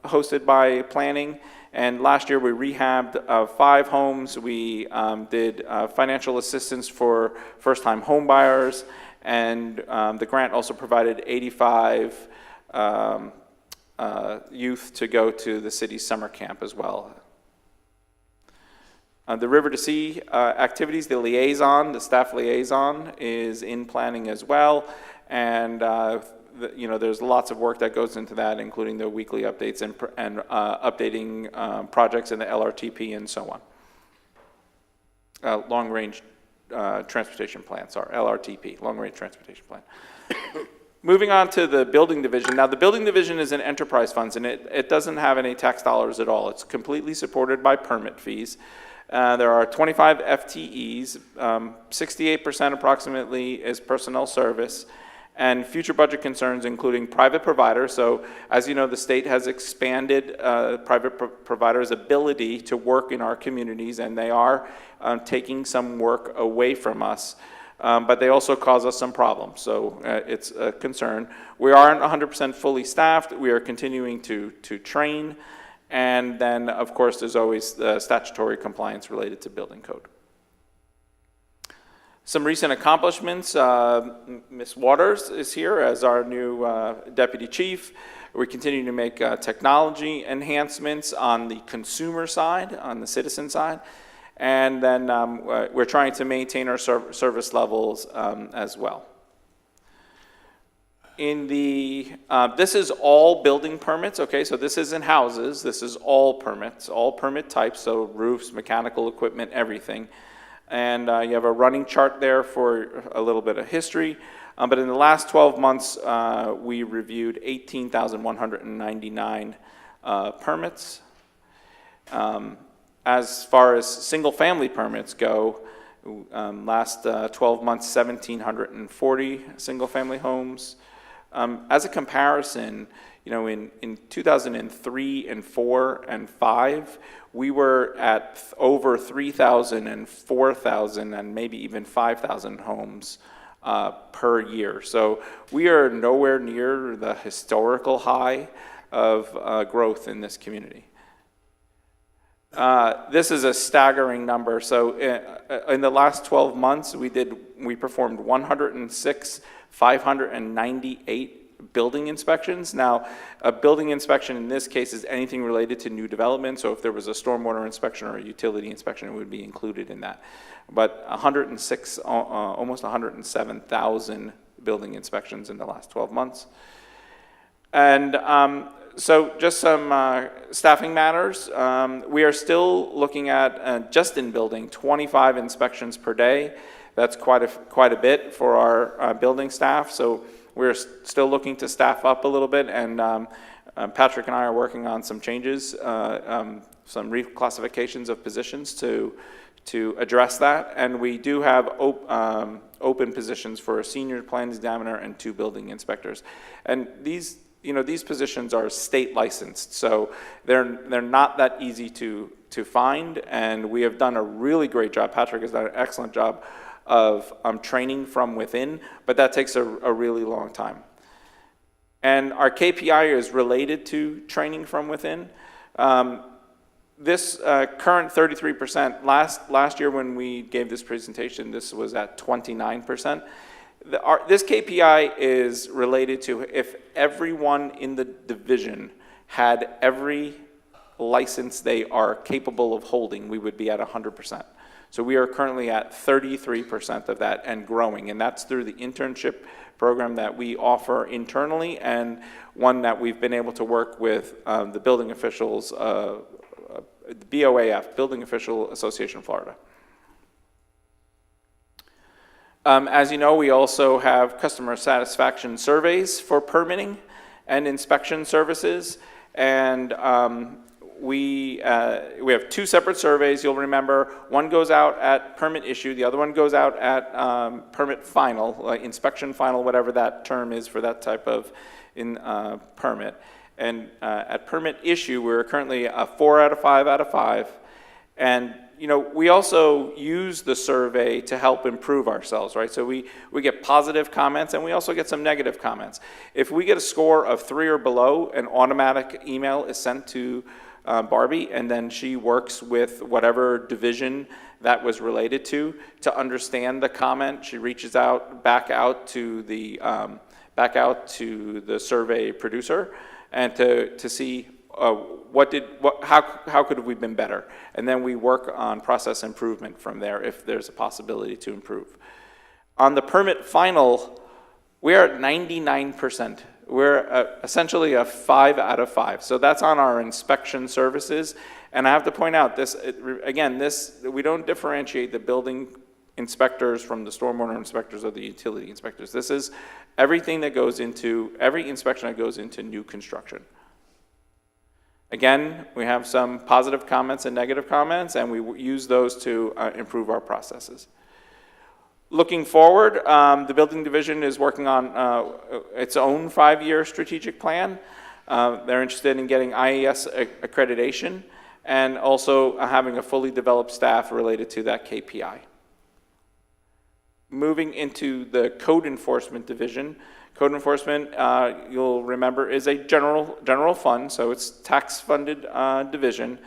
hosted by planning. And last year we rehabbed 5 homes. We did financial assistance for first-time home buyers, and the grant also provided 85 youth to go to the city's summer camp as well. The River to Sea activities, the staff liaison is in planning as well, and there's lots of work that goes into that, including the weekly updates and updating projects in the LRTP and so on. Long-range transportation plan, LRTP, long-range transportation plan. Moving on to the building division. Now, the building division is an enterprise funds, and it doesn't have any tax dollars at all. It's completely supported by permit fees. There are 25 FTEs, 68% approximately is personnel service, and future budget concerns including private providers. So as you know, the state has expanded private providers' ability to work in our communities, and they are taking some work away from us. But they also cause us some problems, so it's a concern. We aren't 100% fully staffed. We are continuing to train. And then, of course, there's always the statutory compliance related to building code. Some recent accomplishments, Ms. Waters is here as our new deputy chief. We continue to make technology enhancements on the consumer side, on the citizen side, and then we're trying to maintain our service levels as well. In the, this is all building permits, okay, so this isn't houses, this is all permits, all permit types, so roofs, mechanical equipment, everything. And you have a running chart there for a little bit of history. But in the last 12 months, we reviewed 18,199 permits. As far as single-family permits go, last 12 months, 1,740 single-family homes. As a comparison, you know, in 2003 and 4 and 5, we were at over 3,000 and 4,000 and maybe even 5,000 homes per year. So we are nowhere near the historical high of growth in this community. This is a staggering number. So in the last 12 months, we performed 598 building inspections. Now, a building inspection in this case is anything related to new development. So if there was a stormwater inspection or a utility inspection, it would be included in that. But 106, almost 107,000 building inspections in the last 12 months. And so just some staffing matters. We are still looking at, just in building, 25 inspections per day. That's quite a bit for our building staff. So we're still looking to staff up a little bit, and Patrick and I are working on some changes, some reclassifications of positions to address that. And we do have open positions for a senior plan examiner and 2 building inspectors. And these positions are state licensed, so they're not that easy to find. And we have done a really great job. Patrick has done an excellent job of training from within, but that takes a really long time. And our KPI is related to training from within. This current 33%, last year when we gave this presentation, this was at 29%. This KPI is related to if everyone in the division had every license they are capable of holding, we would be at 100%. So we are currently at 33% of that and growing, and that's through the internship program that we offer internally and one that we've been able to work with the building officials, the BOAF, Building Official Association of Florida. As you know, we also have customer satisfaction surveys for permitting and inspection services, and we have 2 separate surveys. You'll remember one goes out at permit issue, the other one goes out at permit final, inspection final, whatever that term is for that type of permit. And at permit issue, we're currently a 4 out of 5 out of 5. And you know, we also use the survey to help improve ourselves, right? So we get positive comments and we also get some negative comments. If we get a score of 3 or below, an automatic email is sent to Barbie, and then she works with whatever division that was related to understand the comment. She reaches out back out to the survey producer and to see how could we been better, and then we work on process improvement from there if there's a possibility to improve. On the permit final, we are at 99%. We're essentially a 5 out of 5. So that's on our inspection services. And I have to point out this, we don't differentiate the building inspectors from the stormwater inspectors or the utility inspectors. This is everything that goes into, every inspection that goes into new construction. Again, we have some positive comments and negative comments, and we use those to improve our processes. Looking forward, the building division is working on its own 5-year strategic plan. They're interested in getting IAS accreditation and also having a fully developed staff related to that KPI. Moving into the code enforcement division. Code enforcement, you'll remember, is a general fund, so it's tax-funded division.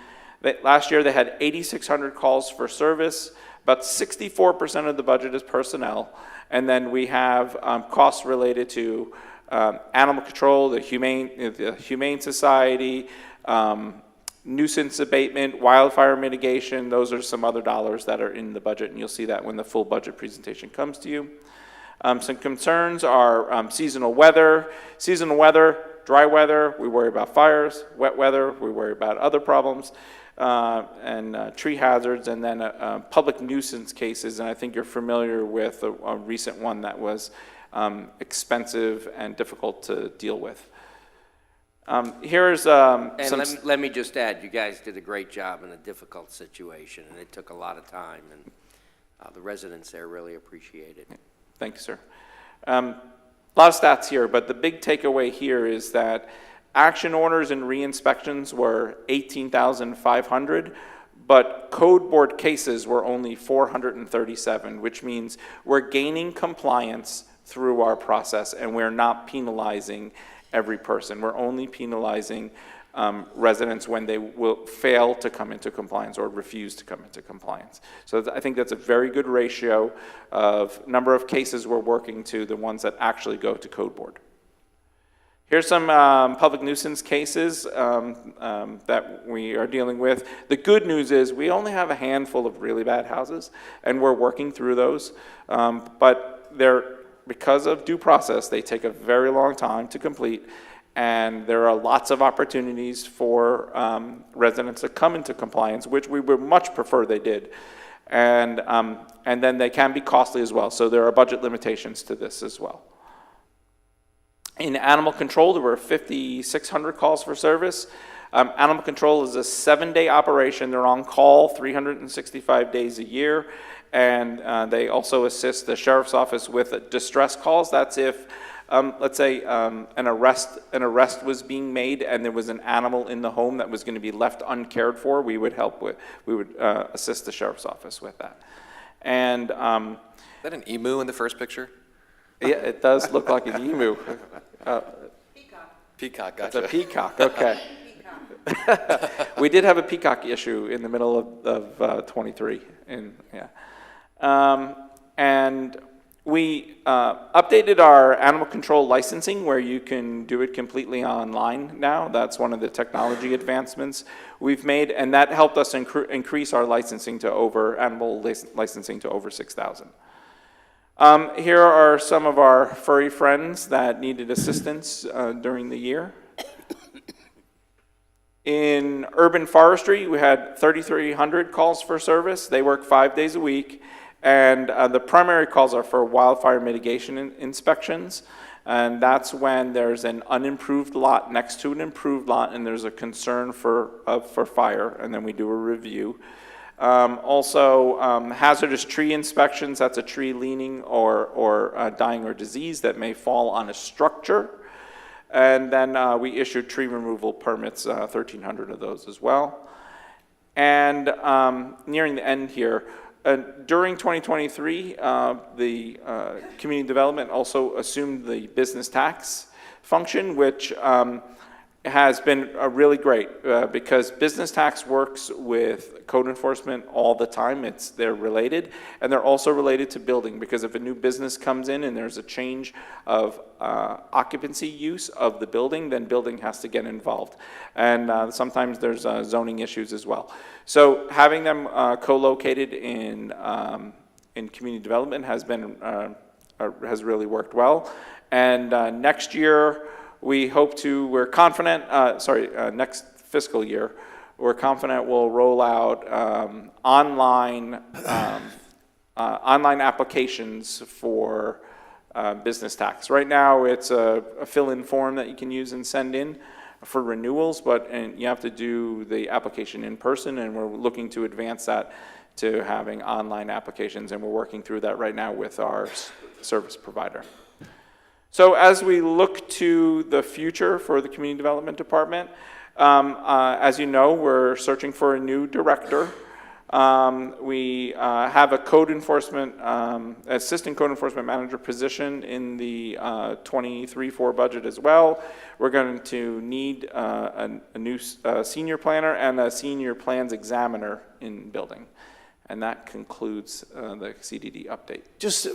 Last year they had 8,600 calls for service. About 64% of the budget is personnel, and then we have costs related to animal control, the Humane Society, nuisance abatement, wildfire mitigation. Those are some other dollars that are in the budget, and you'll see that when the full budget presentation comes to you. Some concerns are seasonal weather. Seasonal weather, dry weather, we worry about fires. Wet weather, we worry about other problems. And tree hazards, and then public nuisance cases. And I think you're familiar with a recent one that was expensive and difficult to deal with. Here's And some... let me just add, you guys did a great job in a difficult situation, and it took a lot of time, and the residents there really appreciate it. Thank you, sir. A lot of stats here, but the big takeaway here is that action orders and re-inspections were 18,500, but code board cases were only 437, which means we're gaining compliance through our process, and we're not penalizing every person. We're only penalizing residents when they will fail to come into compliance or refuse to come into compliance. So I think that's a very good ratio of number of cases we're working to the ones that actually go to code board. Here's some public nuisance cases that we are dealing with. The good news is we only have a handful of really bad houses, and we're working through those. But because of due process, they take a very long time to complete, and there are lots of opportunities for residents to come into compliance, which we would much prefer they did. And then they can be costly as well, so there are budget limitations to this as well. In animal control, there were 5,600 calls for service. Animal control is a 7-day operation. They're on call 365 days a year, and they also assist the sheriff's office with distress calls. That's if, let's say, an arrest was being made and there was an animal in the home that was going to be left uncared for. We would assist the sheriff's office with that. And Is that an emu in the first picture? yeah, it does look like an emu. Peacock, It's gotcha. a peacock, okay. We did have a peacock issue in the middle of 23, and we updated our animal control licensing where you can do it completely online now. That's one of the technology advancements we've made, and that helped us increase our licensing to animal licensing to over 6,000. Here are some of our furry friends that needed assistance during the year. In urban forestry, we had 3,300 calls for service. They work 5 days a week, and the primary calls are for wildfire mitigation inspections, and that's when there's an unimproved lot next to an improved lot, and there's a concern for fire, and then we do a review. Also, hazardous tree inspections, that's a tree leaning or dying or disease that may fall on a structure. And then we issued tree removal permits, 1,300 of those as well. And nearing the end here, during 2023, the community development also assumed the business tax function, which has been really great because business tax works with code enforcement all the time. They're related, and they're also related to building, because if a new business comes in and there's a change of occupancy use of the building, then building has to get involved. And sometimes there's zoning issues as well. So having them co-located in community development has really worked well. And next year, we're confident, next fiscal year, we're confident we'll roll out online applications for business tax. Right now, it's a fill-in form that you can use and send in for renewals, but you have to do the application in person, and we're looking to advance that to having online applications, and we're working through that right now with our service provider. So as we look to the future for the Community Development Department, as you know, we're searching for a new director. We have a code enforcement, assistant code enforcement manager position in the 23-4 budget as well. We're going to need a new senior planner and a senior plans examiner in building. And that concludes the CDD update. Just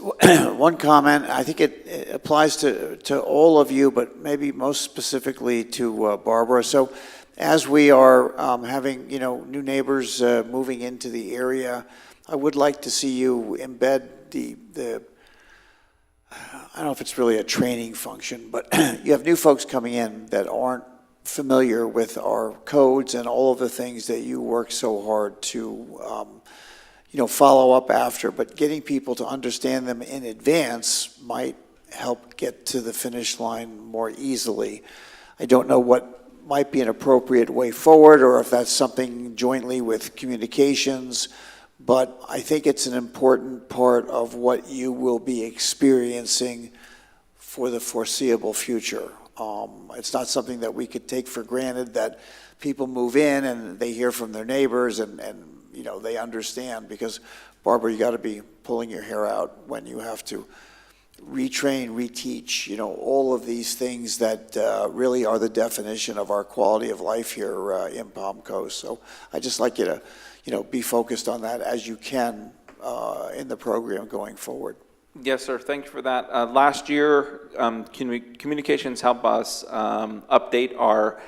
one comment. I think it applies to all of you, but maybe most specifically to Barbara. So as we are having, new neighbors moving into the area, I would like to see you embed the I don't know if it's really a training function, but you have new folks coming in that aren't familiar with our codes and all of the things that you work so hard to follow up after, but getting people to understand them in advance might help get to the finish line more easily. I don't know what might be an appropriate way forward, or if that's something jointly with communications, but I think it's an important part of what you will be experiencing for the foreseeable future. It's not something that we could take for granted, that people move in and they hear from their neighbors and they understand, because Barbara, you got to be pulling your hair out when you have to retrain, reteach, all of these things that really are the definition of our quality of life here in Palm Coast. So I just like you to, be focused on that as you can in the program going forward. Yes, sir. Thank you for that. Last year, communications helped us update our,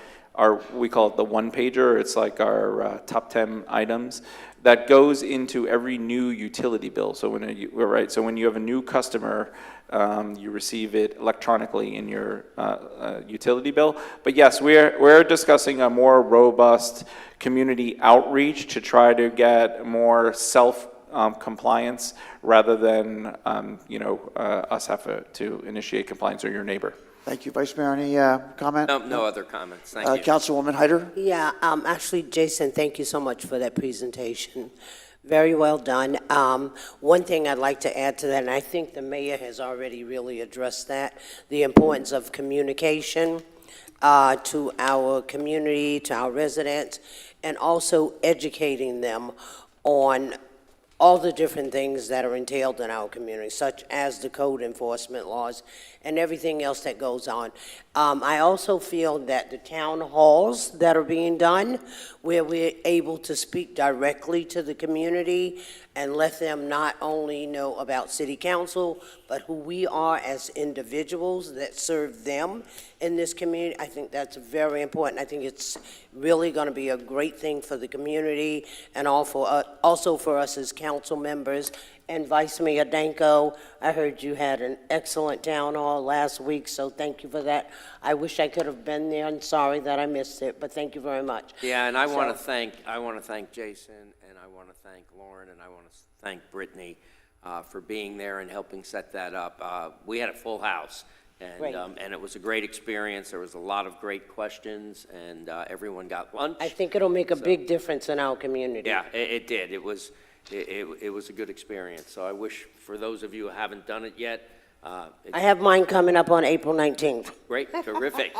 we call it the one-pager. It's like our top 10 items that goes into every new utility bill. So when you have a new customer, you receive it electronically in your utility bill. But yes, we're discussing a more robust community outreach to try to get more compliance rather than us have to initiate compliance, or your neighbor. Thank you. Vice Mayor, any comment? No other comments. Thank you. Councilwoman Hyder? Yeah, actually, Jason, thank you so much for that presentation. Very well done. One thing I'd like to add to that, and I think the mayor has already really addressed that, the importance of communication to our community, to our residents, and also educating them on all the different things that are entailed in our community, such as the code enforcement laws and everything else that goes on. I also feel that the town halls that are being done, where we're able to speak directly to the community and let them not only know about city council, but who we are as individuals that serve them in this community, I think that's very important. I think it's really going to be a great thing for the community, and also for us as council members. And Vice Mayor Danko, I heard you had an excellent town hall last week, so thank you for that. I wish I could have been there, and sorry that I missed it, but thank you very much. Yeah, and I want to thank Jason, and I want to thank Lauren, and I want to thank Brittany for being there and helping set that up. We had a full house, and it was a great experience. There was a lot of great questions, and everyone got lunch. I think it'll make a big difference in our community. Yeah, it did. It was a good experience. So I wish, for those of you who haven't done it yet, I have mine coming up on April 19th. Great, terrific.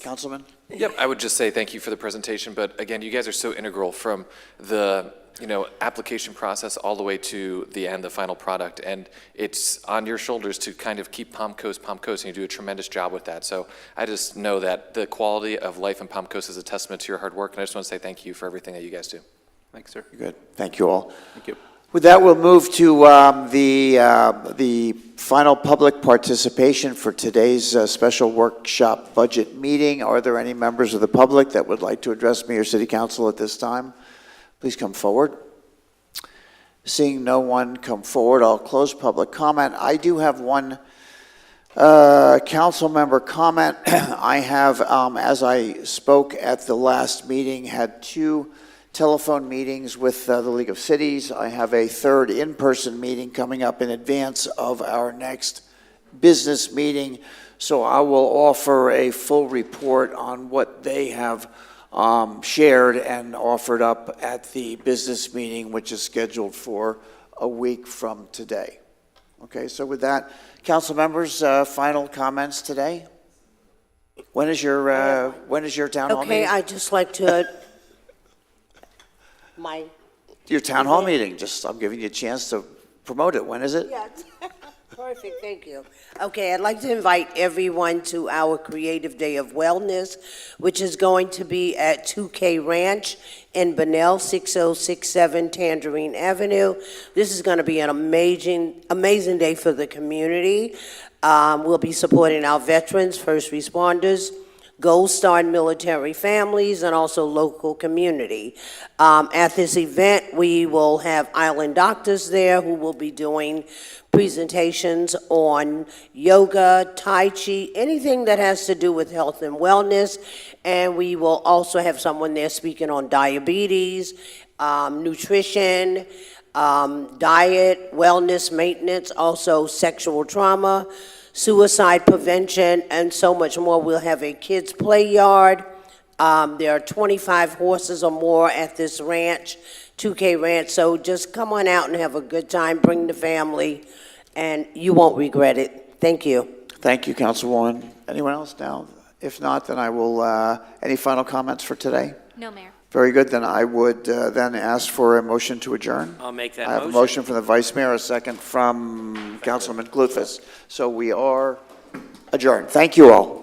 Councilman? Yep, I would just say thank you for the presentation, but again, you guys are so integral from the application process all the way to the end, the final product, and it's on your shoulders to kind of keep Palm Coast, and you do a tremendous job with that. So I just know that the quality of life in Palm Coast is a testament to your hard work, and I just want to say thank you for everything that you guys do. Thanks, sir. Good. Thank you all. Thank you. With that, we'll move to the final public participation for today's special workshop budget meeting. Are there any members of the public that would like to address me or City Council at this time? Please come forward. Seeing no one come forward, I'll close public comment. I do have one council member comment. I have, as I spoke at the last meeting, had 2 telephone meetings with the League of Cities. I have a 3rd in-person meeting coming up in advance of our next business meeting. So I will offer a full report on what they have shared and offered up at the business meeting, which is scheduled for a week from today. Okay, so with that, council members, final comments today? When is your town hall meeting? Okay, I'd just like to, Your town hall meeting, I'm giving you a chance to promote it. When is it? Yeah. Perfect, thank you. Okay, I'd like to invite everyone to our Creative Day of Wellness, which is going to be at 2K Ranch in Bunnell, 6067 Tangerine Avenue. This is going to be an amazing day for the community. We'll be supporting our veterans, first responders, Gold Star military families, and also local community. At this event, we will have island doctors there who will be doing presentations on yoga, Tai Chi, anything that has to do with health and wellness. And we will also have someone there speaking on diabetes, nutrition, diet, wellness, maintenance, also sexual trauma, suicide prevention, and so much more. We'll have a kids' play yard. There are 25 horses or more at this ranch, 2K Ranch, so just come on out and have a good time, bring the family, and you won't regret it. Thank you. Thank you, Councilwoman. Anyone else now? If not, then I will, any final comments for today? No, Mayor. Very good, then I would then ask for a motion to adjourn. I'll make that I have a motion. motion from the Vice Mayor, a second from Councilman Glufus. So we are adjourned. Thank you all.